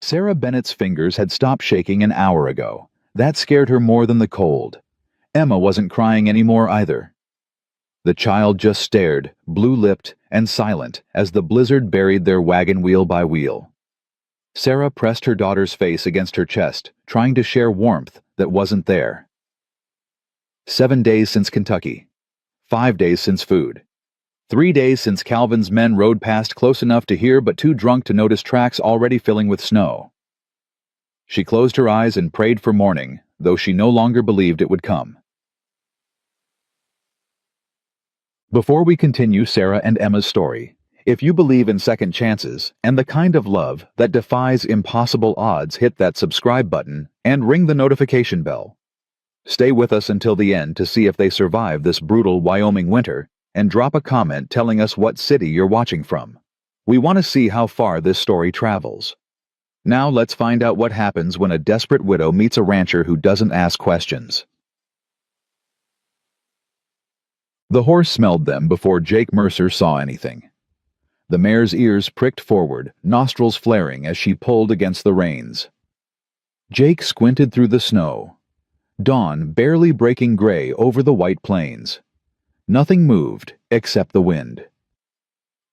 Sarah Bennett's fingers had stopped shaking an hour ago. That scared her more than the cold. Emma wasn't crying anymore either. The child just stared, blue-lipped and silent, as the blizzard buried their wagon wheel by wheel. Sarah pressed her daughter's face against her chest, trying to share warmth that wasn't there. 7 days since Kentucky. 5 days since food. 3 days since Calvin's men rode past close enough to hear but too drunk to notice tracks already filling with snow. She closed her eyes and prayed for morning, though she no longer believed it would come. Before we continue Sarah and Emma's story, if you believe in second chances and the kind of love that defies impossible odds, hit that subscribe button and ring the notification bell. Stay with us until the end to see if they survive this brutal Wyoming winter, and drop a comment telling us what city you're watching from. We want to see how far this story travels. Now let's find out what happens when a desperate widow meets a rancher who doesn't ask questions. The horse smelled them before Jake Mercer saw anything. The mare's ears pricked forward, nostrils flaring as she pulled against the reins. Jake squinted through the snow. Dawn barely breaking gray over the white plains. Nothing moved except the wind.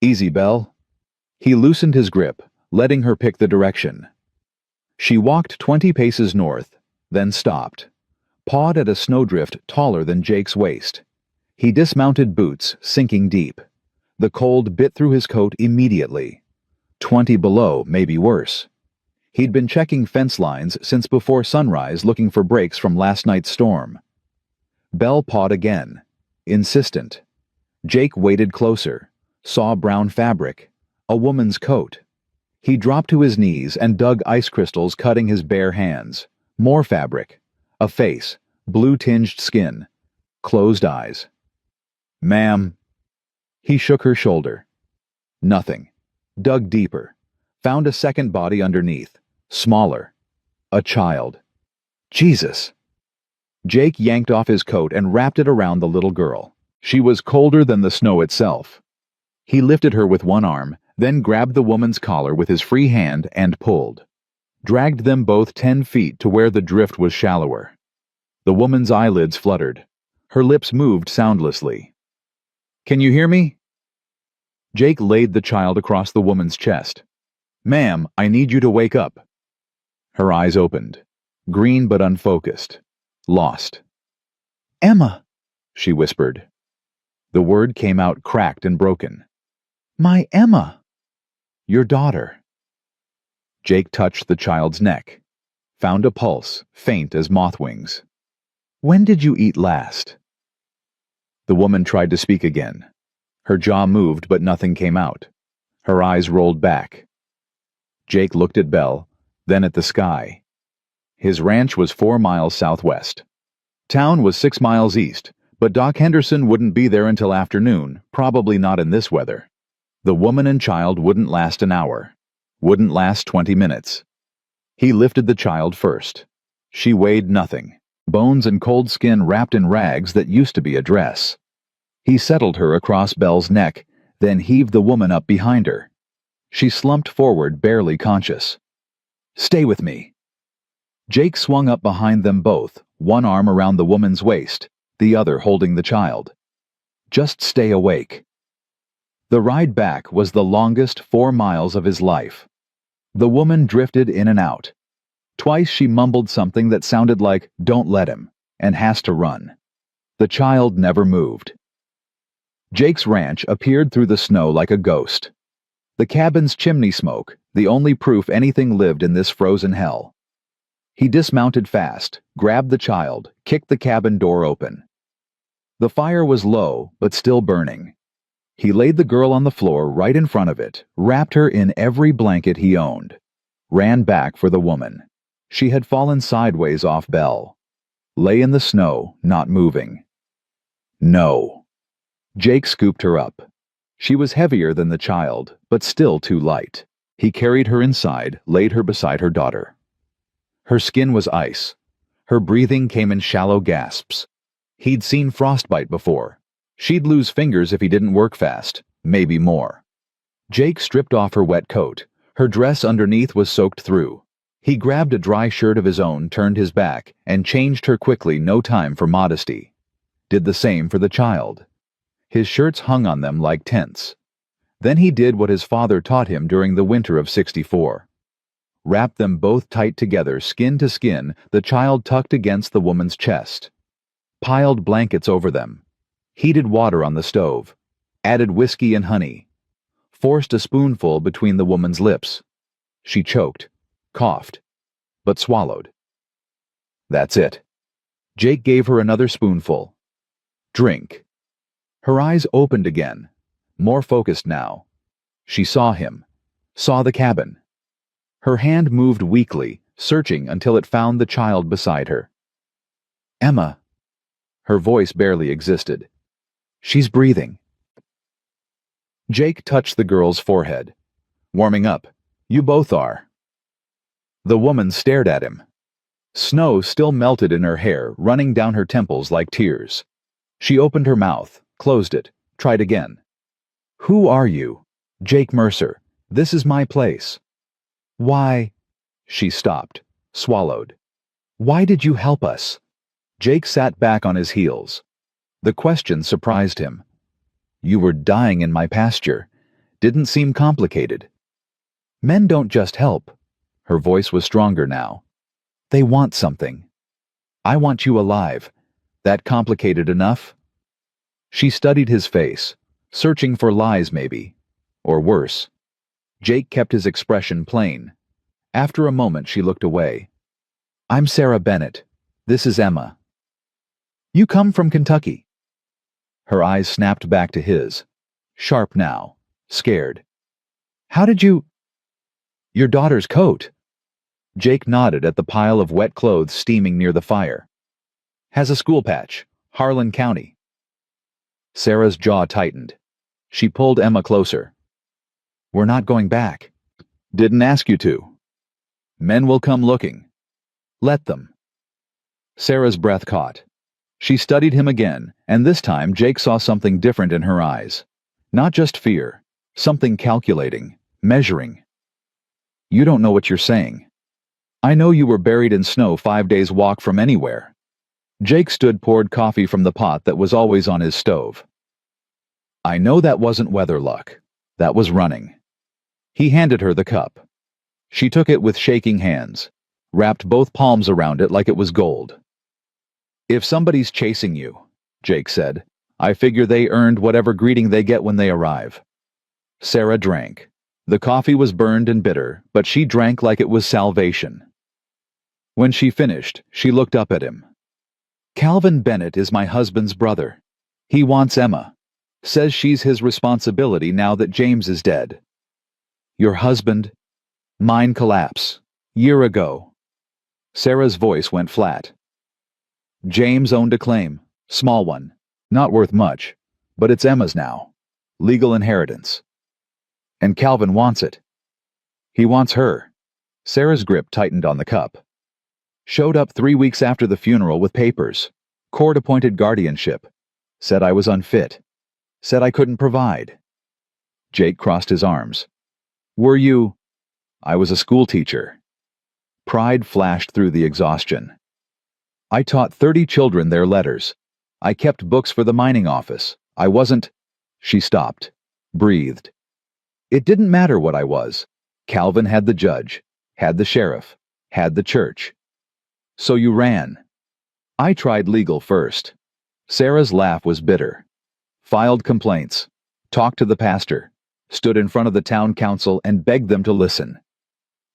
"Easy, Belle." He loosened his grip, letting her pick the direction. She walked 20 paces north, then stopped, pawed at a snowdrift taller than Jake's waist. He dismounted, boots sinking deep. The cold bit through his coat immediately. 20 below, maybe worse. He'd been checking fence lines since before sunrise, looking for breaks from last night's storm. Belle pawed again, insistent. Jake waded closer, saw brown fabric, a woman's coat. He dropped to his knees and dug ice crystals, cutting his bare hands. More fabric, a face, blue-tinged skin, closed eyes. "Ma'am." He shook her shoulder. Nothing. Dug deeper. Found a second body underneath, smaller. A child. Jesus! Jake yanked off his coat and wrapped it around the little girl. She was colder than the snow itself. He lifted her with one arm, then grabbed the woman's collar with his free hand and pulled. Dragged them both 10 feet to where the drift was shallower. The woman's eyelids fluttered. Her lips moved soundlessly. "Can you hear me?" Jake laid the child across the woman's chest. "Ma'am, I need you to wake up." Her eyes opened, green but unfocused, lost. "Emma," she whispered. The word came out cracked and broken. "My Emma." "Your daughter." Jake touched the child's neck, found a pulse, faint as moth wings. "When did you eat last?" The woman tried to speak again. Her jaw moved, but nothing came out. Her eyes rolled back. Jake looked at Belle, then at the sky. His ranch was 4 miles southwest. Town was 6 miles east, but Doc Henderson wouldn't be there until afternoon, probably not in this weather. The woman and child wouldn't last an hour. Wouldn't last 20 minutes. He lifted the child first. She weighed nothing. Bones and cold skin wrapped in rags that used to be a dress. He settled her across Belle's neck, then heaved the woman up behind her. She slumped forward, barely conscious. "Stay with me." Jake swung up behind them both, one arm around the woman's waist, the other holding the child. "Just stay awake." The ride back was the longest 4 miles of his life. The woman drifted in and out. Twice she mumbled something that sounded like, "Don't let him," and "has to run." The child never moved. Jake's ranch appeared through the snow like a ghost. The cabin's chimney smoke, the only proof anything lived in this frozen hell. He dismounted fast, grabbed the child, kicked the cabin door open. The fire was low, but still burning. He laid the girl on the floor right in front of it, wrapped her in every blanket he owned. Ran back for the woman. She had fallen sideways off Belle. Lay in the snow, not moving. No. Jake scooped her up. She was heavier than the child, but still too light. He carried her inside, laid her beside her daughter. Her skin was ice. Her breathing came in shallow gasps. He'd seen frostbite before. She'd lose fingers if he didn't work fast, maybe more. Jake stripped off her wet coat, Her dress underneath was soaked through. He grabbed a dry shirt of his own, turned his back, and changed her quickly, no time for modesty. Did the same for the child. His shirts hung on them like tents. Then he did what his father taught him during the winter of '64. Wrapped them both tight together, skin to skin, the child tucked against the woman's chest. Piled blankets over them. Heated water on the stove. Added whiskey and honey. Forced a spoonful between the woman's lips. She choked, coughed, but swallowed. That's it. Jake gave her another spoonful. Drink. Her eyes opened again, more focused now. She saw him, saw the cabin. Her hand moved weakly, searching until it found the child beside her. Emma. Her voice barely existed. She's breathing. Jake touched the girl's forehead. Warming up. You both are. The woman stared at him. Snow still melted in her hair, running down her temples like tears. She opened her mouth, closed it, tried again. Who are you? Jake Mercer. This is my place. Why? She stopped, swallowed. Why did you help us? Jake sat back on his heels. The question surprised him. You were dying in my pasture. Didn't seem complicated. Men don't just help. Her voice was stronger now. They want something. I want you alive. That complicated enough? She studied his face, searching for lies maybe, or worse. Jake kept his expression plain. After a moment she looked away. I'm Sarah Bennett. This is Emma. You come from Kentucky. Her eyes snapped back to his, sharp now, scared. How did you... Your daughter's coat. Jake nodded at the pile of wet clothes steaming near the fire. Has a school patch, Harlan County. Sarah's jaw tightened. She pulled Emma closer. We're not going back. Didn't ask you to. Men will come looking. Let them. Sarah's breath caught. She studied him again, and this time Jake saw something different in her eyes. Not just fear, something calculating, measuring. You don't know what you're saying. I know you were buried in snow 5 days' walk from anywhere. Jake poured coffee from the pot that was always on his stove. I know that wasn't weather luck. That was running. He handed her the cup. She took it with shaking hands, wrapped both palms around it like it was gold. If somebody's chasing you, Jake said, I figure they earned whatever greeting they get when they arrive. Sarah drank. The coffee was burned and bitter, but she drank like it was salvation. When she finished, she looked up at him. Calvin Bennett is my husband's brother. He wants Emma. Says she's his responsibility now that James is dead. Your husband? Mine collapse. Year ago. Sarah's voice went flat. James owned a claim. Small one. Not worth much. But it's Emma's now. Legal inheritance. And Calvin wants it. He wants her. Sarah's grip tightened on the cup. Showed up 3 weeks after the funeral with papers. Court-appointed guardianship. Said I was unfit. Said I couldn't provide. Jake crossed his arms. Were you? I was a school teacher. Pride flashed through the exhaustion. I taught 30 children their letters. I kept books for the mining office. I wasn't... She stopped. Breathed. It didn't matter what I was. Calvin had the judge. Had the sheriff. Had the church. So you ran. I tried legal first. Sarah's laugh was bitter. Filed complaints. Talked to the pastor. Stood in front of the town council and begged them to listen.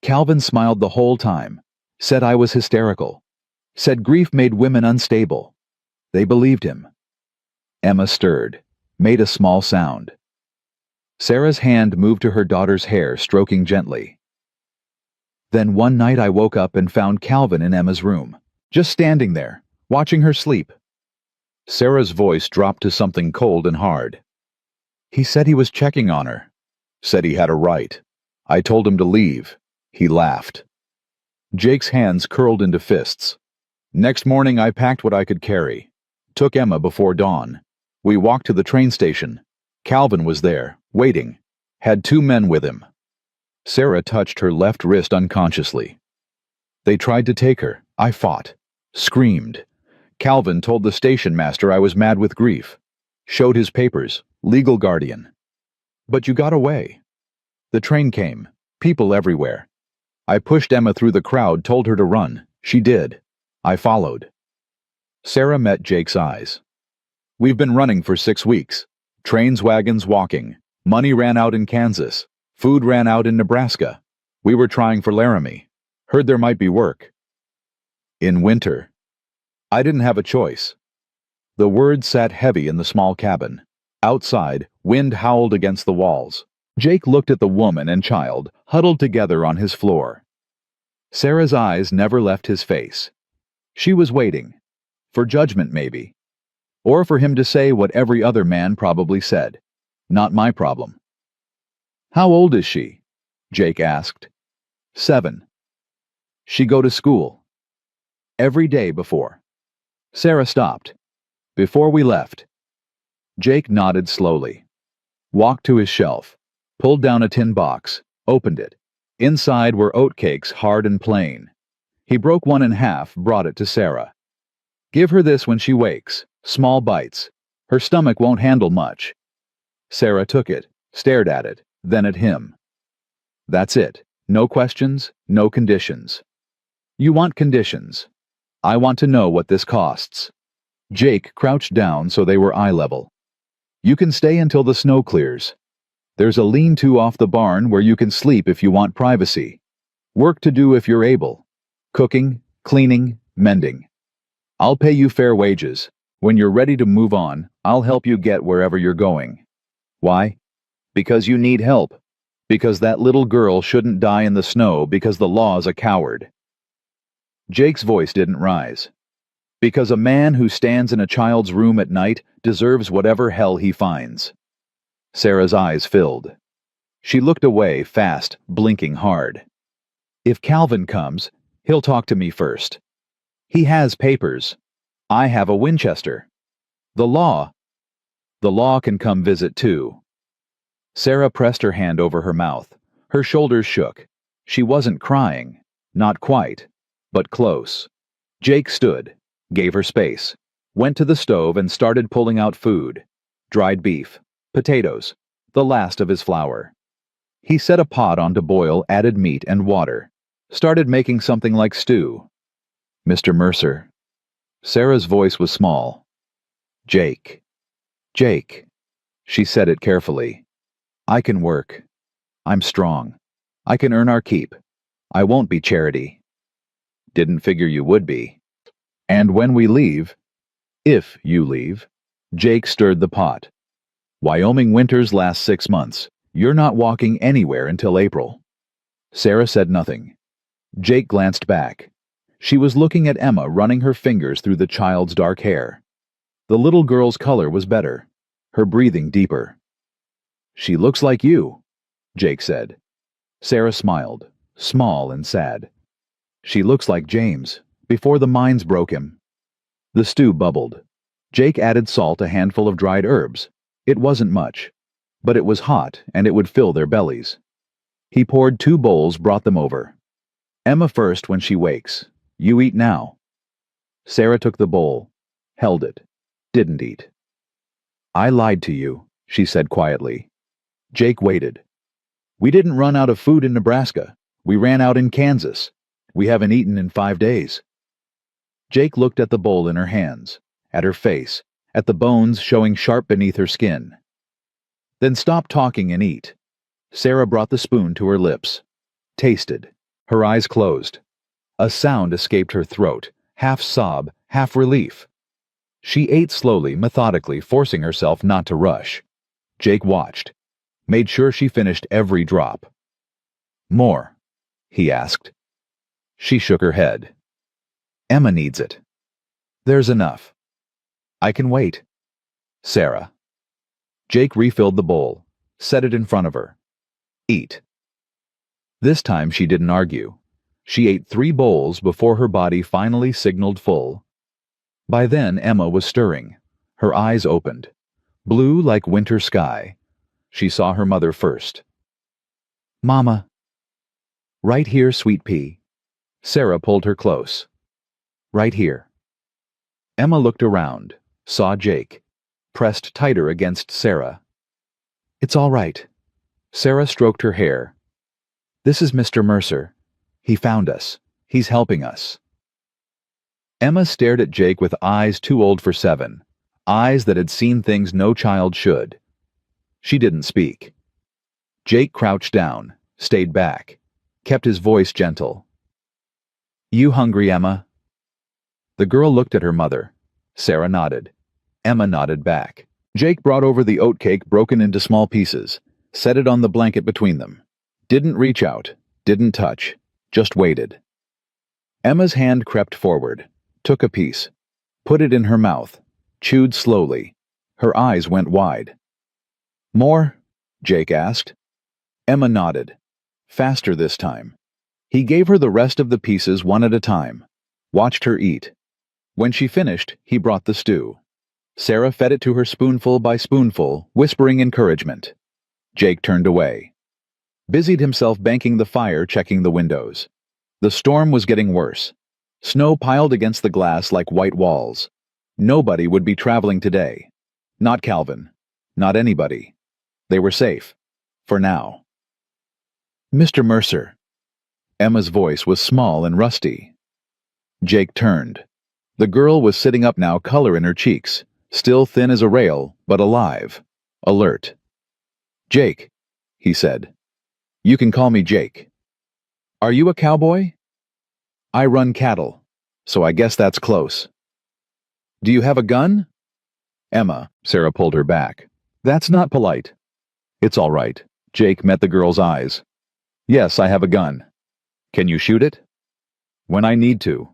Calvin smiled the whole time. Said I was hysterical. Said grief made women unstable. They believed him. Emma stirred. Made a small sound. Sarah's hand moved to her daughter's hair, stroking gently. Then one night I woke up and found Calvin in Emma's room, just standing there, watching her sleep. Sarah's voice dropped to something cold and hard. He said he was checking on her. Said he had a right. I told him to leave. He laughed. Jake's hands curled into fists. Next morning I packed what I could carry. Took Emma before dawn. We walked to the train station. Calvin was there, waiting. Had 2 men with him. Sarah touched her left wrist unconsciously. They tried to take her. I fought. Screamed. Calvin told the station master I was mad with grief. Showed his papers. Legal guardian. But you got away. The train came. People everywhere. I pushed Emma through the crowd, told her to run. She did. I followed. Sarah met Jake's eyes. We've been running for 6 weeks. Trains, wagons, walking. Money ran out in Kansas. Food ran out in Nebraska. We were trying for Laramie. Heard there might be work. In winter. I didn't have a choice. The words sat heavy in the small cabin. Outside, wind howled against the walls. Jake looked at the woman and child, huddled together on his floor. Sarah's eyes never left his face. She was waiting. For judgment, maybe. Or for him to say what every other man probably said. Not my problem. How old is she? Jake asked. 7. She go to school. Every day before. Sarah stopped. Before we left. Jake nodded slowly. Walked to his shelf. Pulled down a tin box. Opened it. Inside were oatcakes, hard and plain. He broke one in half, brought it to Sarah. Give her this when she wakes. Small bites. Her stomach won't handle much. Sarah took it, stared at it, then at him. That's it. No questions, no conditions. You want conditions. I want to know what this costs. Jake crouched down so they were eye level. You can stay until the snow clears. There's a lean-to off the barn where you can sleep if you want privacy. Work to do if you're able. Cooking, cleaning, mending. I'll pay you fair wages. When you're ready to move on, I'll help you get wherever you're going. Why? Because you need help. Because that little girl shouldn't die in the snow because the law's a coward. Jake's voice didn't rise. Because a man who stands in a child's room at night deserves whatever hell he finds. Sarah's eyes filled. She looked away fast, blinking hard. If Calvin comes, he'll talk to me first. He has papers. I have a Winchester. The law can come visit too. Sarah pressed her hand over her mouth. Her shoulders shook. She wasn't crying. Not quite. But close. Jake stood, gave her space, went to the stove and started pulling out food. Dried beef, potatoes, the last of his flour. He set a pot on to boil, added meat and water. Started making something like stew. Mr. Mercer. Sarah's voice was small. Jake. Jake. She said it carefully. I can work. I'm strong. I can earn our keep. I won't be charity. Didn't figure you would be. And when we leave, if you leave, Jake stirred the pot. Wyoming winters last 6 months. You're not walking anywhere until April. Sarah said nothing. Jake glanced back. She was looking at Emma, running her fingers through the child's dark hair. The little girl's color was better, her breathing deeper. She looks like you, Jake said. Sarah smiled, small and sad. She looks like James, before the mines broke him. The stew bubbled. Jake added salt, a handful of dried herbs. It wasn't much, but it was hot and it would fill their bellies. He poured 2 bowls, brought them over. Emma first when she wakes. You eat now. Sarah took the bowl, held it, didn't eat. I lied to you, she said quietly. Jake waited. We didn't run out of food in Nebraska. We ran out in Kansas. We haven't eaten in 5 days. Jake looked at the bowl in her hands, at her face, at the bones showing sharp beneath her skin. Then stop talking and eat. Sarah brought the spoon to her lips. Tasted. Her eyes closed. A sound escaped her throat, half sob, half relief. She ate slowly, methodically, forcing herself not to rush. Jake watched. Made sure she finished every drop. More? He asked. She shook her head. Emma needs it. There's enough. I can wait. Sarah. Jake refilled the bowl, set it in front of her. Eat. This time she didn't argue. She ate 3 bowls before her body finally signaled full. By then Emma was stirring. Her eyes opened. Blue like winter sky. She saw her mother first. Mama, Right here, sweet pea. Sarah pulled her close. Right here. Emma looked around, saw Jake, pressed tighter against Sarah. It's all right. Sarah stroked her hair. This is Mr. Mercer. He found us. He's helping us. Emma stared at Jake with eyes too old for 7, eyes that had seen things no child should. She didn't speak. Jake crouched down, stayed back, kept his voice gentle. You hungry, Emma? The girl looked at her mother. Sarah nodded. Emma nodded back. Jake brought over the oatcake broken into small pieces, set it on the blanket between them. Didn't reach out, didn't touch, just waited. Emma's hand crept forward, took a piece, put it in her mouth, chewed slowly. Her eyes went wide. More? Jake asked. Emma nodded. Faster this time. He gave her the rest of the pieces one at a time, watched her eat. When she finished, he brought the stew. Sarah fed it to her spoonful by spoonful, whispering encouragement. Jake turned away. Busied himself banking the fire, checking the windows. The storm was getting worse. Snow piled against the glass like white walls. Nobody would be traveling today. Not Calvin. Not anybody. They were safe. For now. Mr. Mercer. Emma's voice was small and rusty. Jake turned. The girl was sitting up now, color in her cheeks, still thin as a rail, but alive, alert. Jake, he said. You can call me Jake. Are you a cowboy? I run cattle, so I guess that's close. Do you have a gun? Emma, Sarah pulled her back. That's not polite. It's all right. Jake met the girl's eyes. Yes, I have a gun. Can you shoot it? When I need to.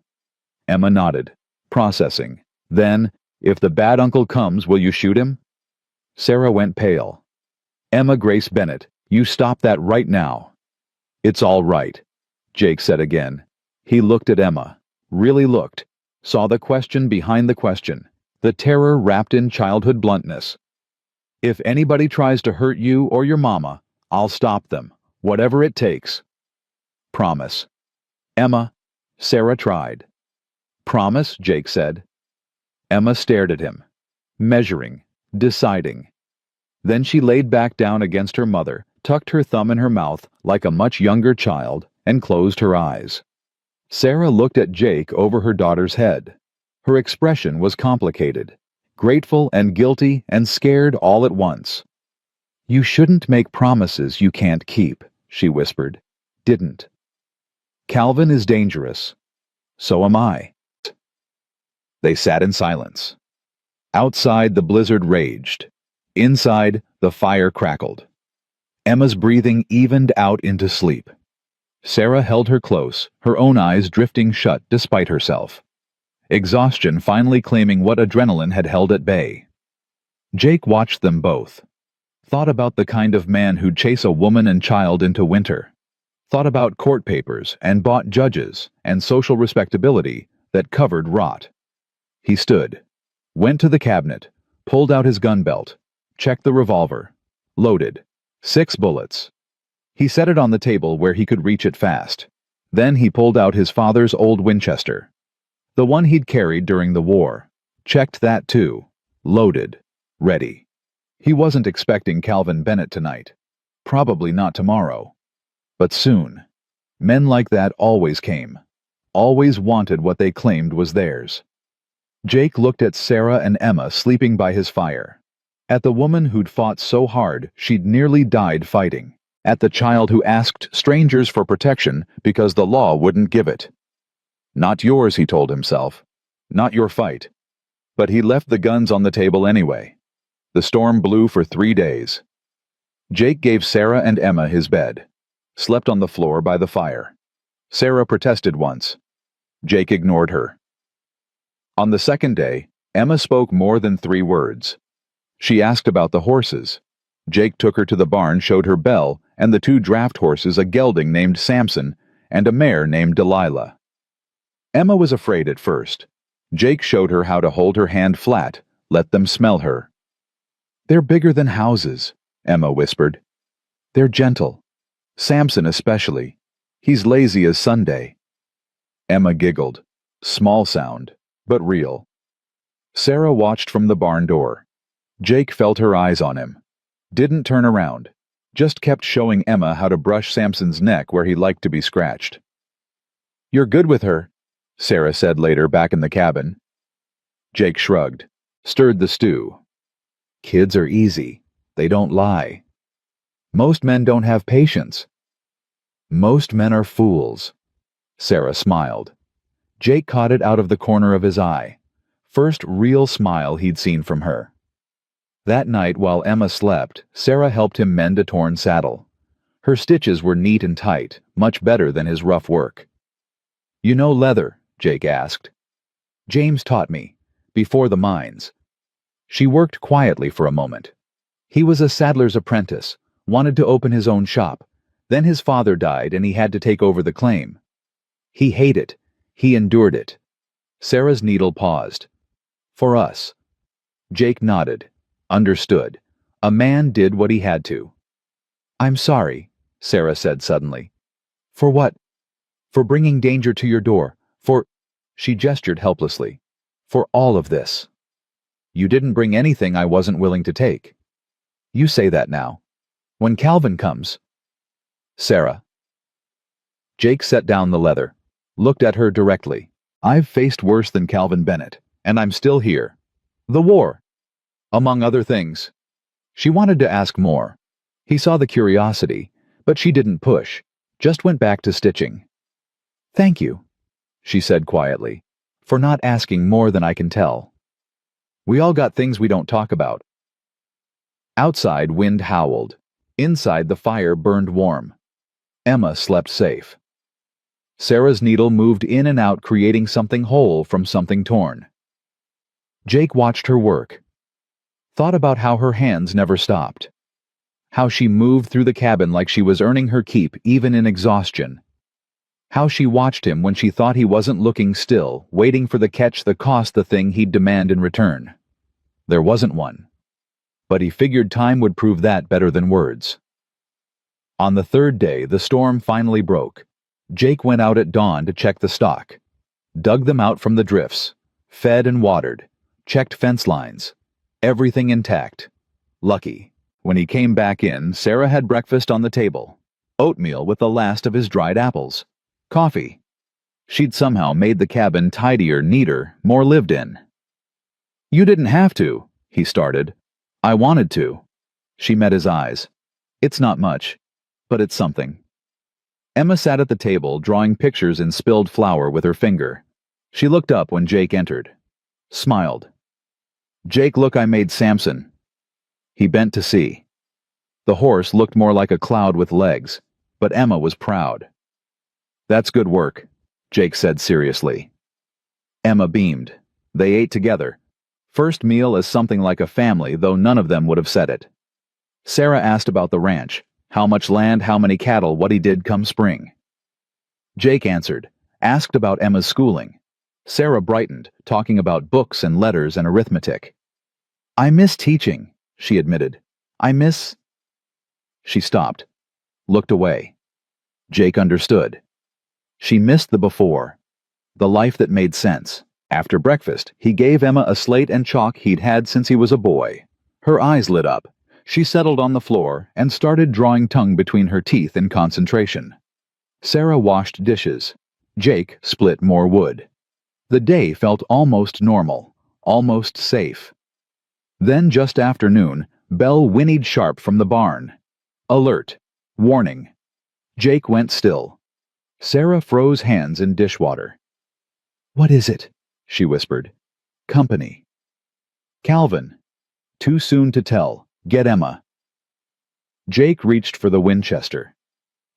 Emma nodded, processing. Then, if the bad uncle comes, will you shoot him? Sarah went pale. Emma Grace Bennett, you stop that right now. It's all right, Jake said again. He looked at Emma, really looked, saw the question behind the question, the terror wrapped in childhood bluntness. If anybody tries to hurt you or your mama, I'll stop them, whatever it takes. Promise. Emma, Sarah tried. Promise, Jake said. Emma stared at him, measuring, deciding. Then she laid back down against her mother, tucked her thumb in her mouth like a much younger child, and closed her eyes. Sarah looked at Jake over her daughter's head. Her expression was complicated, grateful and guilty and scared all at once. You shouldn't make promises you can't keep, she whispered. Didn't. Calvin is dangerous. So am I. They sat in silence. Outside, the blizzard raged. Inside, the fire crackled. Emma's breathing evened out into sleep. Sarah held her close, her own eyes drifting shut despite herself. Exhaustion finally claiming what adrenaline had held at bay. Jake watched them both. Thought about the kind of man who'd chase a woman and child into winter. Thought about court papers and bought judges and social respectability that covered rot. He stood, went to the cabinet, pulled out his gun belt, checked the revolver. Loaded. 6 bullets. He set it on the table where he could reach it fast. Then he pulled out his father's old Winchester. The one he'd carried during the war. Checked that too. Loaded. Ready. He wasn't expecting Calvin Bennett tonight. Probably not tomorrow. But soon. Men like that always came. Always wanted what they claimed was theirs. Jake looked at Sarah and Emma sleeping by his fire. At the woman who'd fought so hard she'd nearly died fighting. At the child who asked strangers for protection because the law wouldn't give it. Not yours, he told himself. Not your fight. But he left the guns on the table anyway. The storm blew for 3 days. Jake gave Sarah and Emma his bed. Slept on the floor by the fire. Sarah protested once. Jake ignored her. On the second day, Emma spoke more than 3 words. She asked about the horses. Jake took her to the barn, showed her Belle and the 2 draft horses, a gelding named Samson and a mare named Delilah. Emma was afraid at first. Jake showed her how to hold her hand flat, let them smell her. They're bigger than houses, Emma whispered. They're gentle. Samson especially. He's lazy as Sunday. Emma giggled. Small sound, but real. Sarah watched from the barn door. Jake felt her eyes on him. Didn't turn around. Just kept showing Emma how to brush Samson's neck where he liked to be scratched. "You're good with her," Sarah said later back in the cabin. Jake shrugged, stirred the stew. "Kids are easy. They don't lie. Most men don't have patience." "Most men are fools." Sarah smiled. Jake caught it out of the corner of his eye. First real smile he'd seen from her. That night while Emma slept, Sarah helped him mend a torn saddle. Her stitches were neat and tight, much better than his rough work. "You know leather?" Jake asked. "James taught me, before the mines." She worked quietly for a moment. He was a saddler's apprentice, wanted to open his own shop. Then his father died and he had to take over the claim. He hated it. He endured it. Sarah's needle paused. "For us." Jake nodded. Understood. A man did what he had to. "I'm sorry," Sarah said suddenly. "For what?" "For bringing danger to your door. For—" She gestured helplessly. "For all of this." "You didn't bring anything I wasn't willing to take." "You say that now. When Calvin comes—" "Sarah." Jake set down the leather, looked at her directly. "I've faced worse than Calvin Bennett, and I'm still here. The war, among other things." She wanted to ask more. He saw the curiosity, but she didn't push, just went back to stitching. "Thank you," she said quietly, "for not asking more than I can tell. We all got things we don't talk about." Outside, wind howled. Inside, the fire burned warm. Emma slept safe. Sarah's needle moved in and out, creating something whole from something torn. Jake watched her work. Thought about how her hands never stopped. How she moved through the cabin like she was earning her keep even in exhaustion. How she watched him when she thought he wasn't looking still, waiting for the catch that cost the thing he'd demand in return. There wasn't one. But he figured time would prove that better than words. On the third day, the storm finally broke. Jake went out at dawn to check the stock. Dug them out from the drifts. Fed and watered. Checked fence lines. Everything intact. Lucky. When he came back in, Sarah had breakfast on the table. Oatmeal with the last of his dried apples. Coffee. She'd somehow made the cabin tidier, neater, more lived in. "You didn't have to," he started. "I wanted to." She met his eyes. "It's not much, but it's something." Emma sat at the table, drawing pictures in spilled flour with her finger. She looked up when Jake entered. Smiled. "Jake, look, I made Samson." He bent to see. The horse looked more like a cloud with legs, but Emma was proud. "That's good work," Jake said seriously. Emma beamed. They ate together. First meal as something like a family, though none of them would have said it. Sarah asked about the ranch, how much land, how many cattle, what he did come spring. Jake answered, asked about Emma's schooling. Sarah brightened, talking about books and letters and arithmetic. "I miss teaching," she admitted. "I miss—" She stopped, looked away. Jake understood. She missed the before, the life that made sense. After breakfast, he gave Emma a slate and chalk he'd had since he was a boy. Her eyes lit up. She settled on the floor and started drawing tongue between her teeth in concentration. Sarah washed dishes. Jake split more wood. The day felt almost normal, almost safe. Then just after noon, Belle whinnied sharp from the barn. Alert. Warning. Jake went still. Sarah froze hands in dishwater. "What is it?" she whispered. "Company." "Calvin." "Too soon to tell. Get Emma." Jake reached for the Winchester.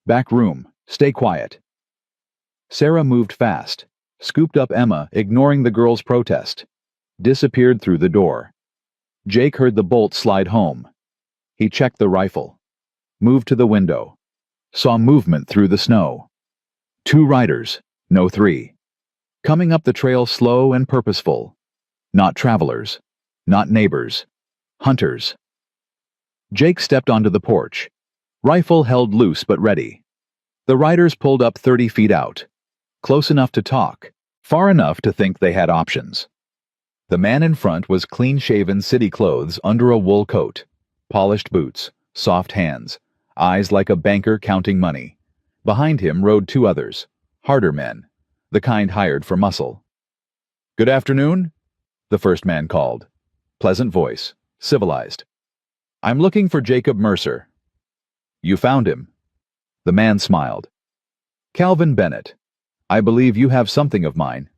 "Back room. Stay quiet." Sarah moved fast, scooped up Emma, ignoring the girl's protest. Disappeared through the door. Jake heard the bolt slide home. He checked the rifle. Moved to the window. Saw movement through the snow. 2 riders, no 3. Coming up the trail slow and purposeful. Not travelers. Not neighbors. Hunters. Jake stepped onto the porch. Rifle held loose but ready. The riders pulled up 30 feet out, close enough to talk, far enough to think they had options. The man in front was clean-shaven city clothes under a wool coat, polished boots, soft hands, eyes like a banker counting money. Behind him rode two others, harder men, the kind hired for muscle. "Good afternoon," the first man called. Pleasant voice, civilized. "I'm looking for Jacob Mercer." "You found him." The man smiled. "Calvin Bennett. I believe you have something of mine."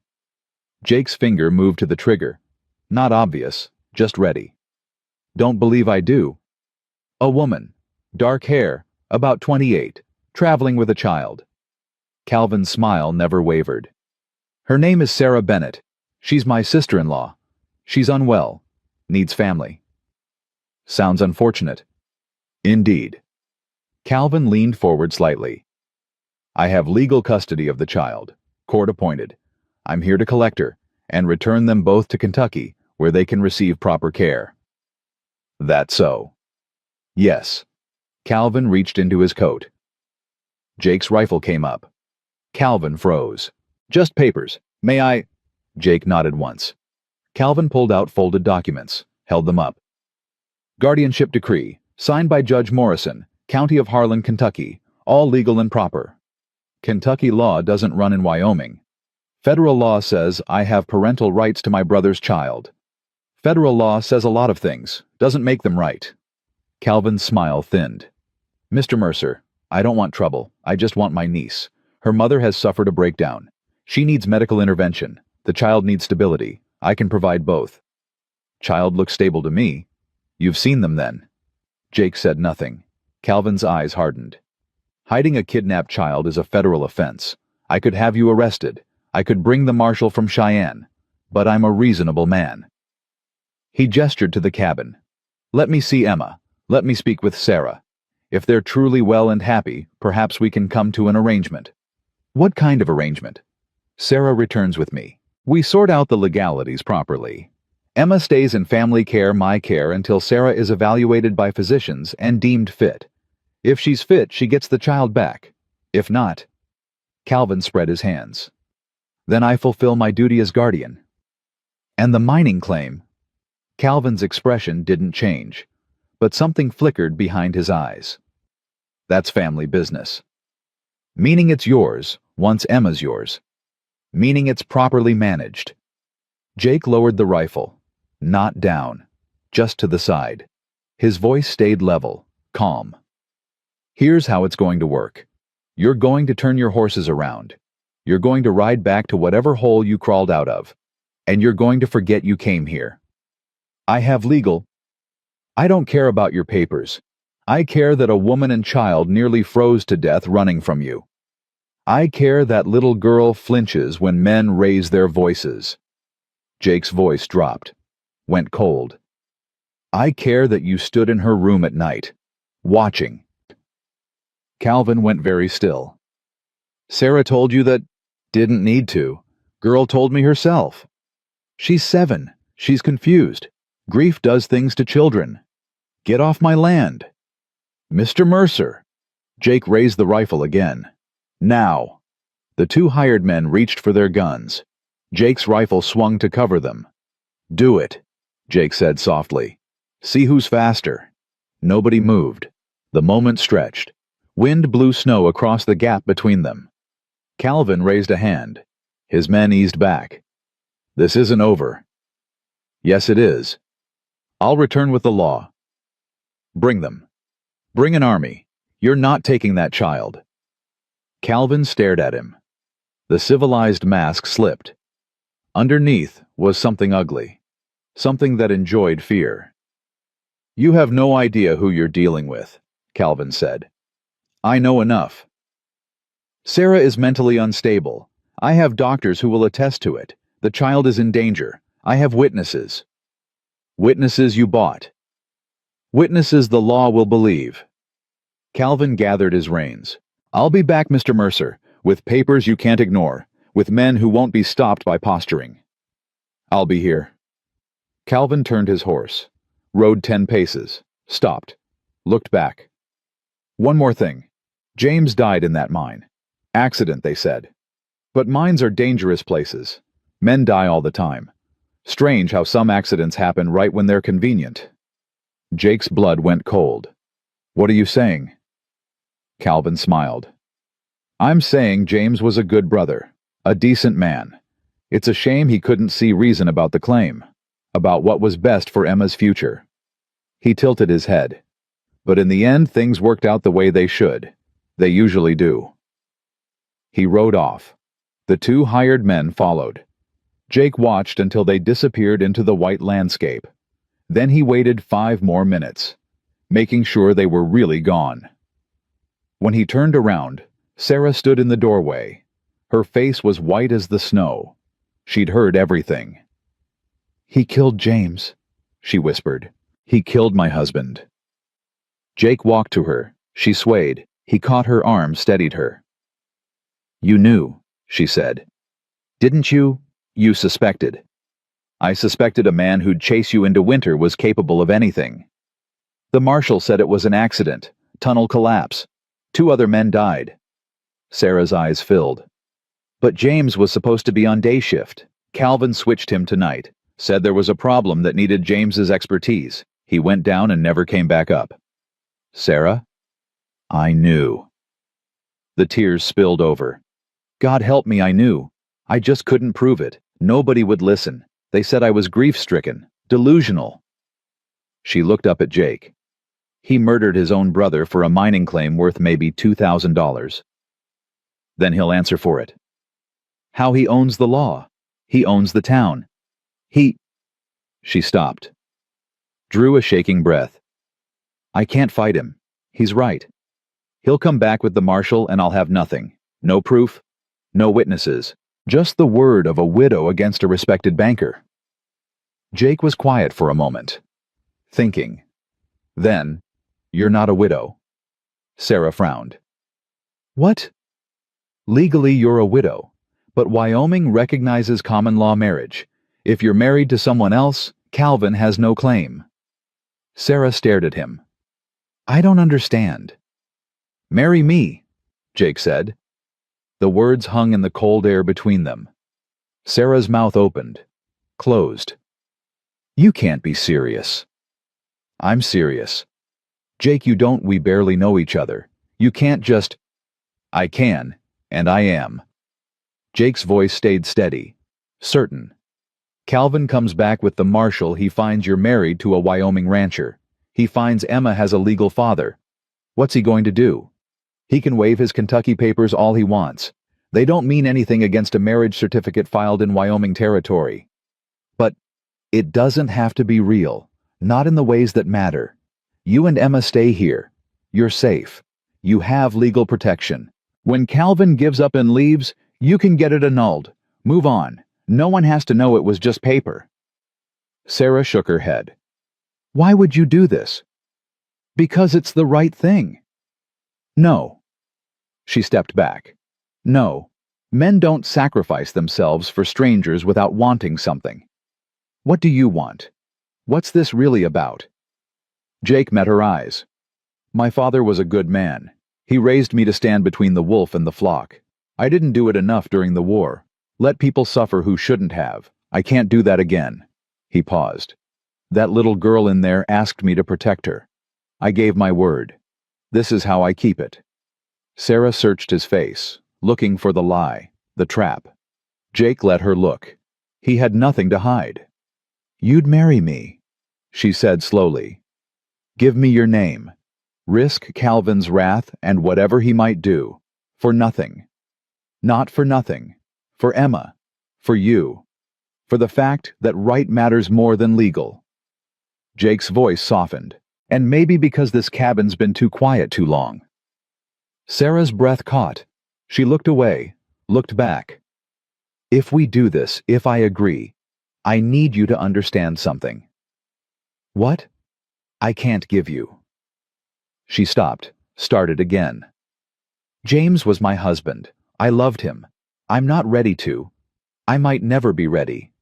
Jake's finger moved to the trigger. Not obvious, just ready. "Don't believe I do." "A woman. Dark hair, about 28, traveling with a child." Calvin's smile never wavered. "Her name is Sarah Bennett. She's my sister-in-law. She's unwell. Needs family." "Sounds unfortunate." "Indeed." Calvin leaned forward slightly. "I have legal custody of the child, court appointed. I'm here to collect her and return them both to Kentucky, where they can receive proper care." "That so?" "Yes." Calvin reached into his coat. Jake's rifle came up. Calvin froze. "Just papers. May I—" Jake nodded once. Calvin pulled out folded documents, held them up. "Guardianship decree, signed by Judge Morrison, County of Harlan, Kentucky, all legal and proper. Kentucky law doesn't run in Wyoming. Federal law says I have parental rights to my brother's child. Federal law says a lot of things, doesn't make them right." Calvin's smile thinned. "Mr. Mercer, I don't want trouble. I just want my niece. Her mother has suffered a breakdown. She needs medical intervention. The child needs stability. I can provide both." "Child looks stable to me." "You've seen them then." Jake said nothing. Calvin's eyes hardened. "Hiding a kidnapped child is a federal offense. I could have you arrested. I could bring the marshal from Cheyenne. But I'm a reasonable man." He gestured to the cabin. "Let me see Emma. Let me speak with Sarah. If they're truly well and happy, perhaps we can come to an arrangement." "What kind of arrangement?" "Sarah returns with me. We sort out the legalities properly. Emma stays in family care, my care, until Sarah is evaluated by physicians and deemed fit. If she's fit, she gets the child back. If not—" Calvin spread his hands. "Then I fulfill my duty as guardian." "And the mining claim?" Calvin's expression didn't change, but something flickered behind his eyes. "That's family business." "Meaning it's yours, once Emma's yours. Meaning it's properly managed." Jake lowered the rifle. Not down, just to the side. His voice stayed level, calm. "Here's how it's going to work. You're going to turn your horses around. You're going to ride back to whatever hole you crawled out of. And you're going to forget you came here. I have legal—" "I don't care about your papers. I care that a woman and child nearly froze to death running from you. I care that little girl flinches when men raise their voices." Jake's voice dropped, went cold. "I care that you stood in her room at night, watching." Calvin went very still. "Sarah told you that—" "Didn't need to. Girl told me herself. She's 7. She's confused. Grief does things to children. Get off my land." "Mr. Mercer." Jake raised the rifle again. "Now." The two hired men reached for their guns. Jake's rifle swung to cover them. "Do it," Jake said softly. "See who's faster." Nobody moved. The moment stretched. Wind blew snow across the gap between them. Calvin raised a hand. His men eased back. "This isn't over." "Yes, it is. I'll return with the law." "Bring them. Bring an army. You're not taking that child." Calvin stared at him. The civilized mask slipped. Underneath was something ugly. Something that enjoyed fear. "You have no idea who you're dealing with," Calvin said. "I know enough. Sarah is mentally unstable. I have doctors who will attest to it. The child is in danger. I have witnesses." "Witnesses you bought." "Witnesses the law will believe." Calvin gathered his reins. "I'll be back, Mr. Mercer, with papers you can't ignore, with men who won't be stopped by posturing." "I'll be here." Calvin turned his horse, rode 10 paces, stopped, looked back. "One more thing. James died in that mine. Accident, they said. But mines are dangerous places. Men die all the time. Strange how some accidents happen right when they're convenient. Jake's blood went cold. What are you saying? Calvin smiled. I'm saying James was a good brother, a decent man. It's a shame he couldn't see reason about the claim, about what was best for Emma's future. He tilted his head. But in the end, things worked out the way they should. They usually do. He rode off. The two hired men followed. Jake watched until they disappeared into the white landscape. Then he waited 5 more minutes, making sure they were really gone. When he turned around, Sarah stood in the doorway. Her face was white as the snow. She'd heard everything. "He killed James," she whispered. "He killed my husband." Jake walked to her. She swayed. He caught her arm, steadied her. "You knew," she said. "Didn't you? You suspected." "I suspected a man who'd chase you into winter was capable of anything. The marshal said it was an accident, tunnel collapse. 2 other men died." Sarah's eyes filled. "But James was supposed to be on day shift. Calvin switched him to night, said there was a problem that needed James's expertise. He went down and never came back up." "Sarah?" "I knew." The tears spilled over. "God help me, I knew. I just couldn't prove it. Nobody would listen. They said I was grief-stricken, delusional." She looked up at Jake. "He murdered his own brother for a mining claim worth maybe $2,000. Then he'll answer for it. How he owns the law. He owns the town. She stopped. Drew a shaking breath. "I can't fight him. He's right. He'll come back with the marshal and I'll have nothing. No proof, no witnesses. Just the word of a widow against a respected banker." Jake was quiet for a moment, thinking. Then, "You're not a widow." Sarah frowned. "What?" "Legally you're a widow, but Wyoming recognizes common law marriage. If you're married to someone else, Calvin has no claim." Sarah stared at him. "I don't understand." "Marry me," Jake said. The words hung in the cold air between them. Sarah's mouth opened, closed. "You can't be serious." "I'm serious. Jake, we barely know each other. You can't just—" "I can, and I am." Jake's voice stayed steady, certain. "Calvin comes back with the marshal. He finds you're married to a Wyoming rancher. He finds Emma has a legal father. What's he going to do? He can wave his Kentucky papers all he wants. They don't mean anything against a marriage certificate filed in Wyoming territory. But it doesn't have to be real, not in the ways that matter. You and Emma stay here. You're safe. You have legal protection. When Calvin gives up and leaves, you can get it annulled. Move on. No one has to know it was just paper." Sarah shook her head. "Why would you do this?" "Because it's the right thing." "No." She stepped back. "No. Men don't sacrifice themselves for strangers without wanting something. What do you want? What's this really about?" Jake met her eyes. "My father was a good man. He raised me to stand between the wolf and the flock. I didn't do it enough during the war. Let people suffer who shouldn't have. I can't do that again." He paused. "That little girl in there asked me to protect her. I gave my word. This is how I keep it." Sarah searched his face, looking for the lie, the trap. Jake let her look. He had nothing to hide. "You'd marry me," she said slowly. "Give me your name. Risk Calvin's wrath and whatever he might do. For nothing. Not for nothing. For Emma. For you. For the fact that right matters more than legal." Jake's voice softened. "And maybe because this cabin's been too quiet too long." Sarah's breath caught. She looked away, looked back. "If we do this, if I agree, I need you to understand something." "What?" "I can't give you." She stopped, started again. "James was my husband. I loved him. I'm not ready to. I might never be ready.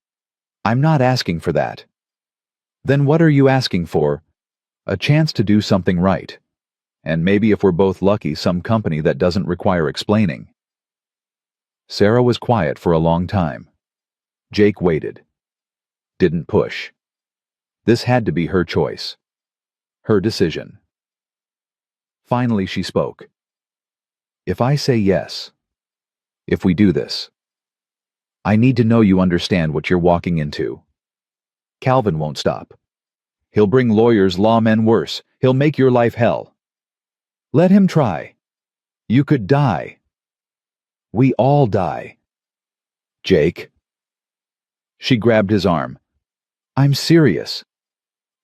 I'm not asking for that." "Then what are you asking for?" "A chance to do something right. And maybe if we're both lucky, some company that doesn't require explaining. Sarah was quiet for a long time. Jake waited. Didn't push. This had to be her choice. Her decision. Finally she spoke. If I say yes, if we do this, I need to know you understand what you're walking into. Calvin won't stop. He'll bring lawyers, lawmen worse. He'll make your life hell. Let him try. You could die. We all die. Jake. She grabbed his arm. I'm serious.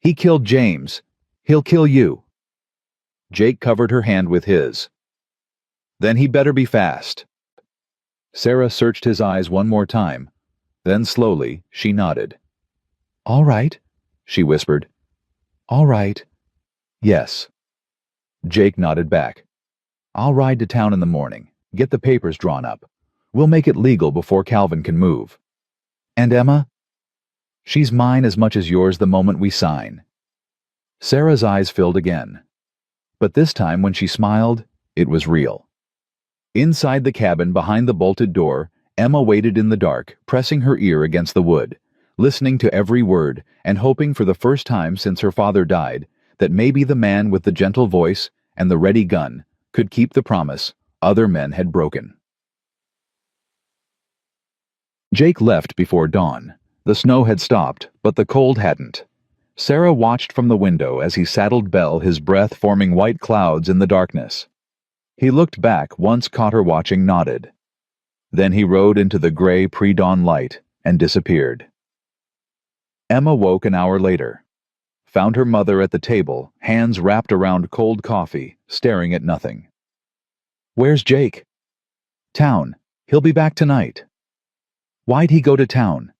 He killed James. He'll kill you. Jake covered her hand with his. Then he better be fast. Sarah searched his eyes one more time. Then slowly, she nodded. All right, she whispered. All right. Yes. Jake nodded back. I'll ride to town in the morning, get the papers drawn up. We'll make it legal before Calvin can move. And Emma? She's mine as much as yours the moment we sign. Sarah's eyes filled again. But this time when she smiled, it was real. Inside the cabin behind the bolted door, Emma waited in the dark, pressing her ear against the wood, listening to every word and hoping for the first time since her father died that maybe the man with the gentle voice and the ready gun could keep the promise other men had broken. Jake left before dawn. The snow had stopped, but the cold hadn't. Sarah watched from the window as he saddled Belle, his breath forming white clouds in the darkness. He looked back, once caught her watching, nodded. Then he rode into the gray pre-dawn light and disappeared. Emma woke an hour later. Found her mother at the table, hands wrapped around cold coffee, staring at nothing. Where's Jake? Town. He'll be back tonight. Why'd he go to town?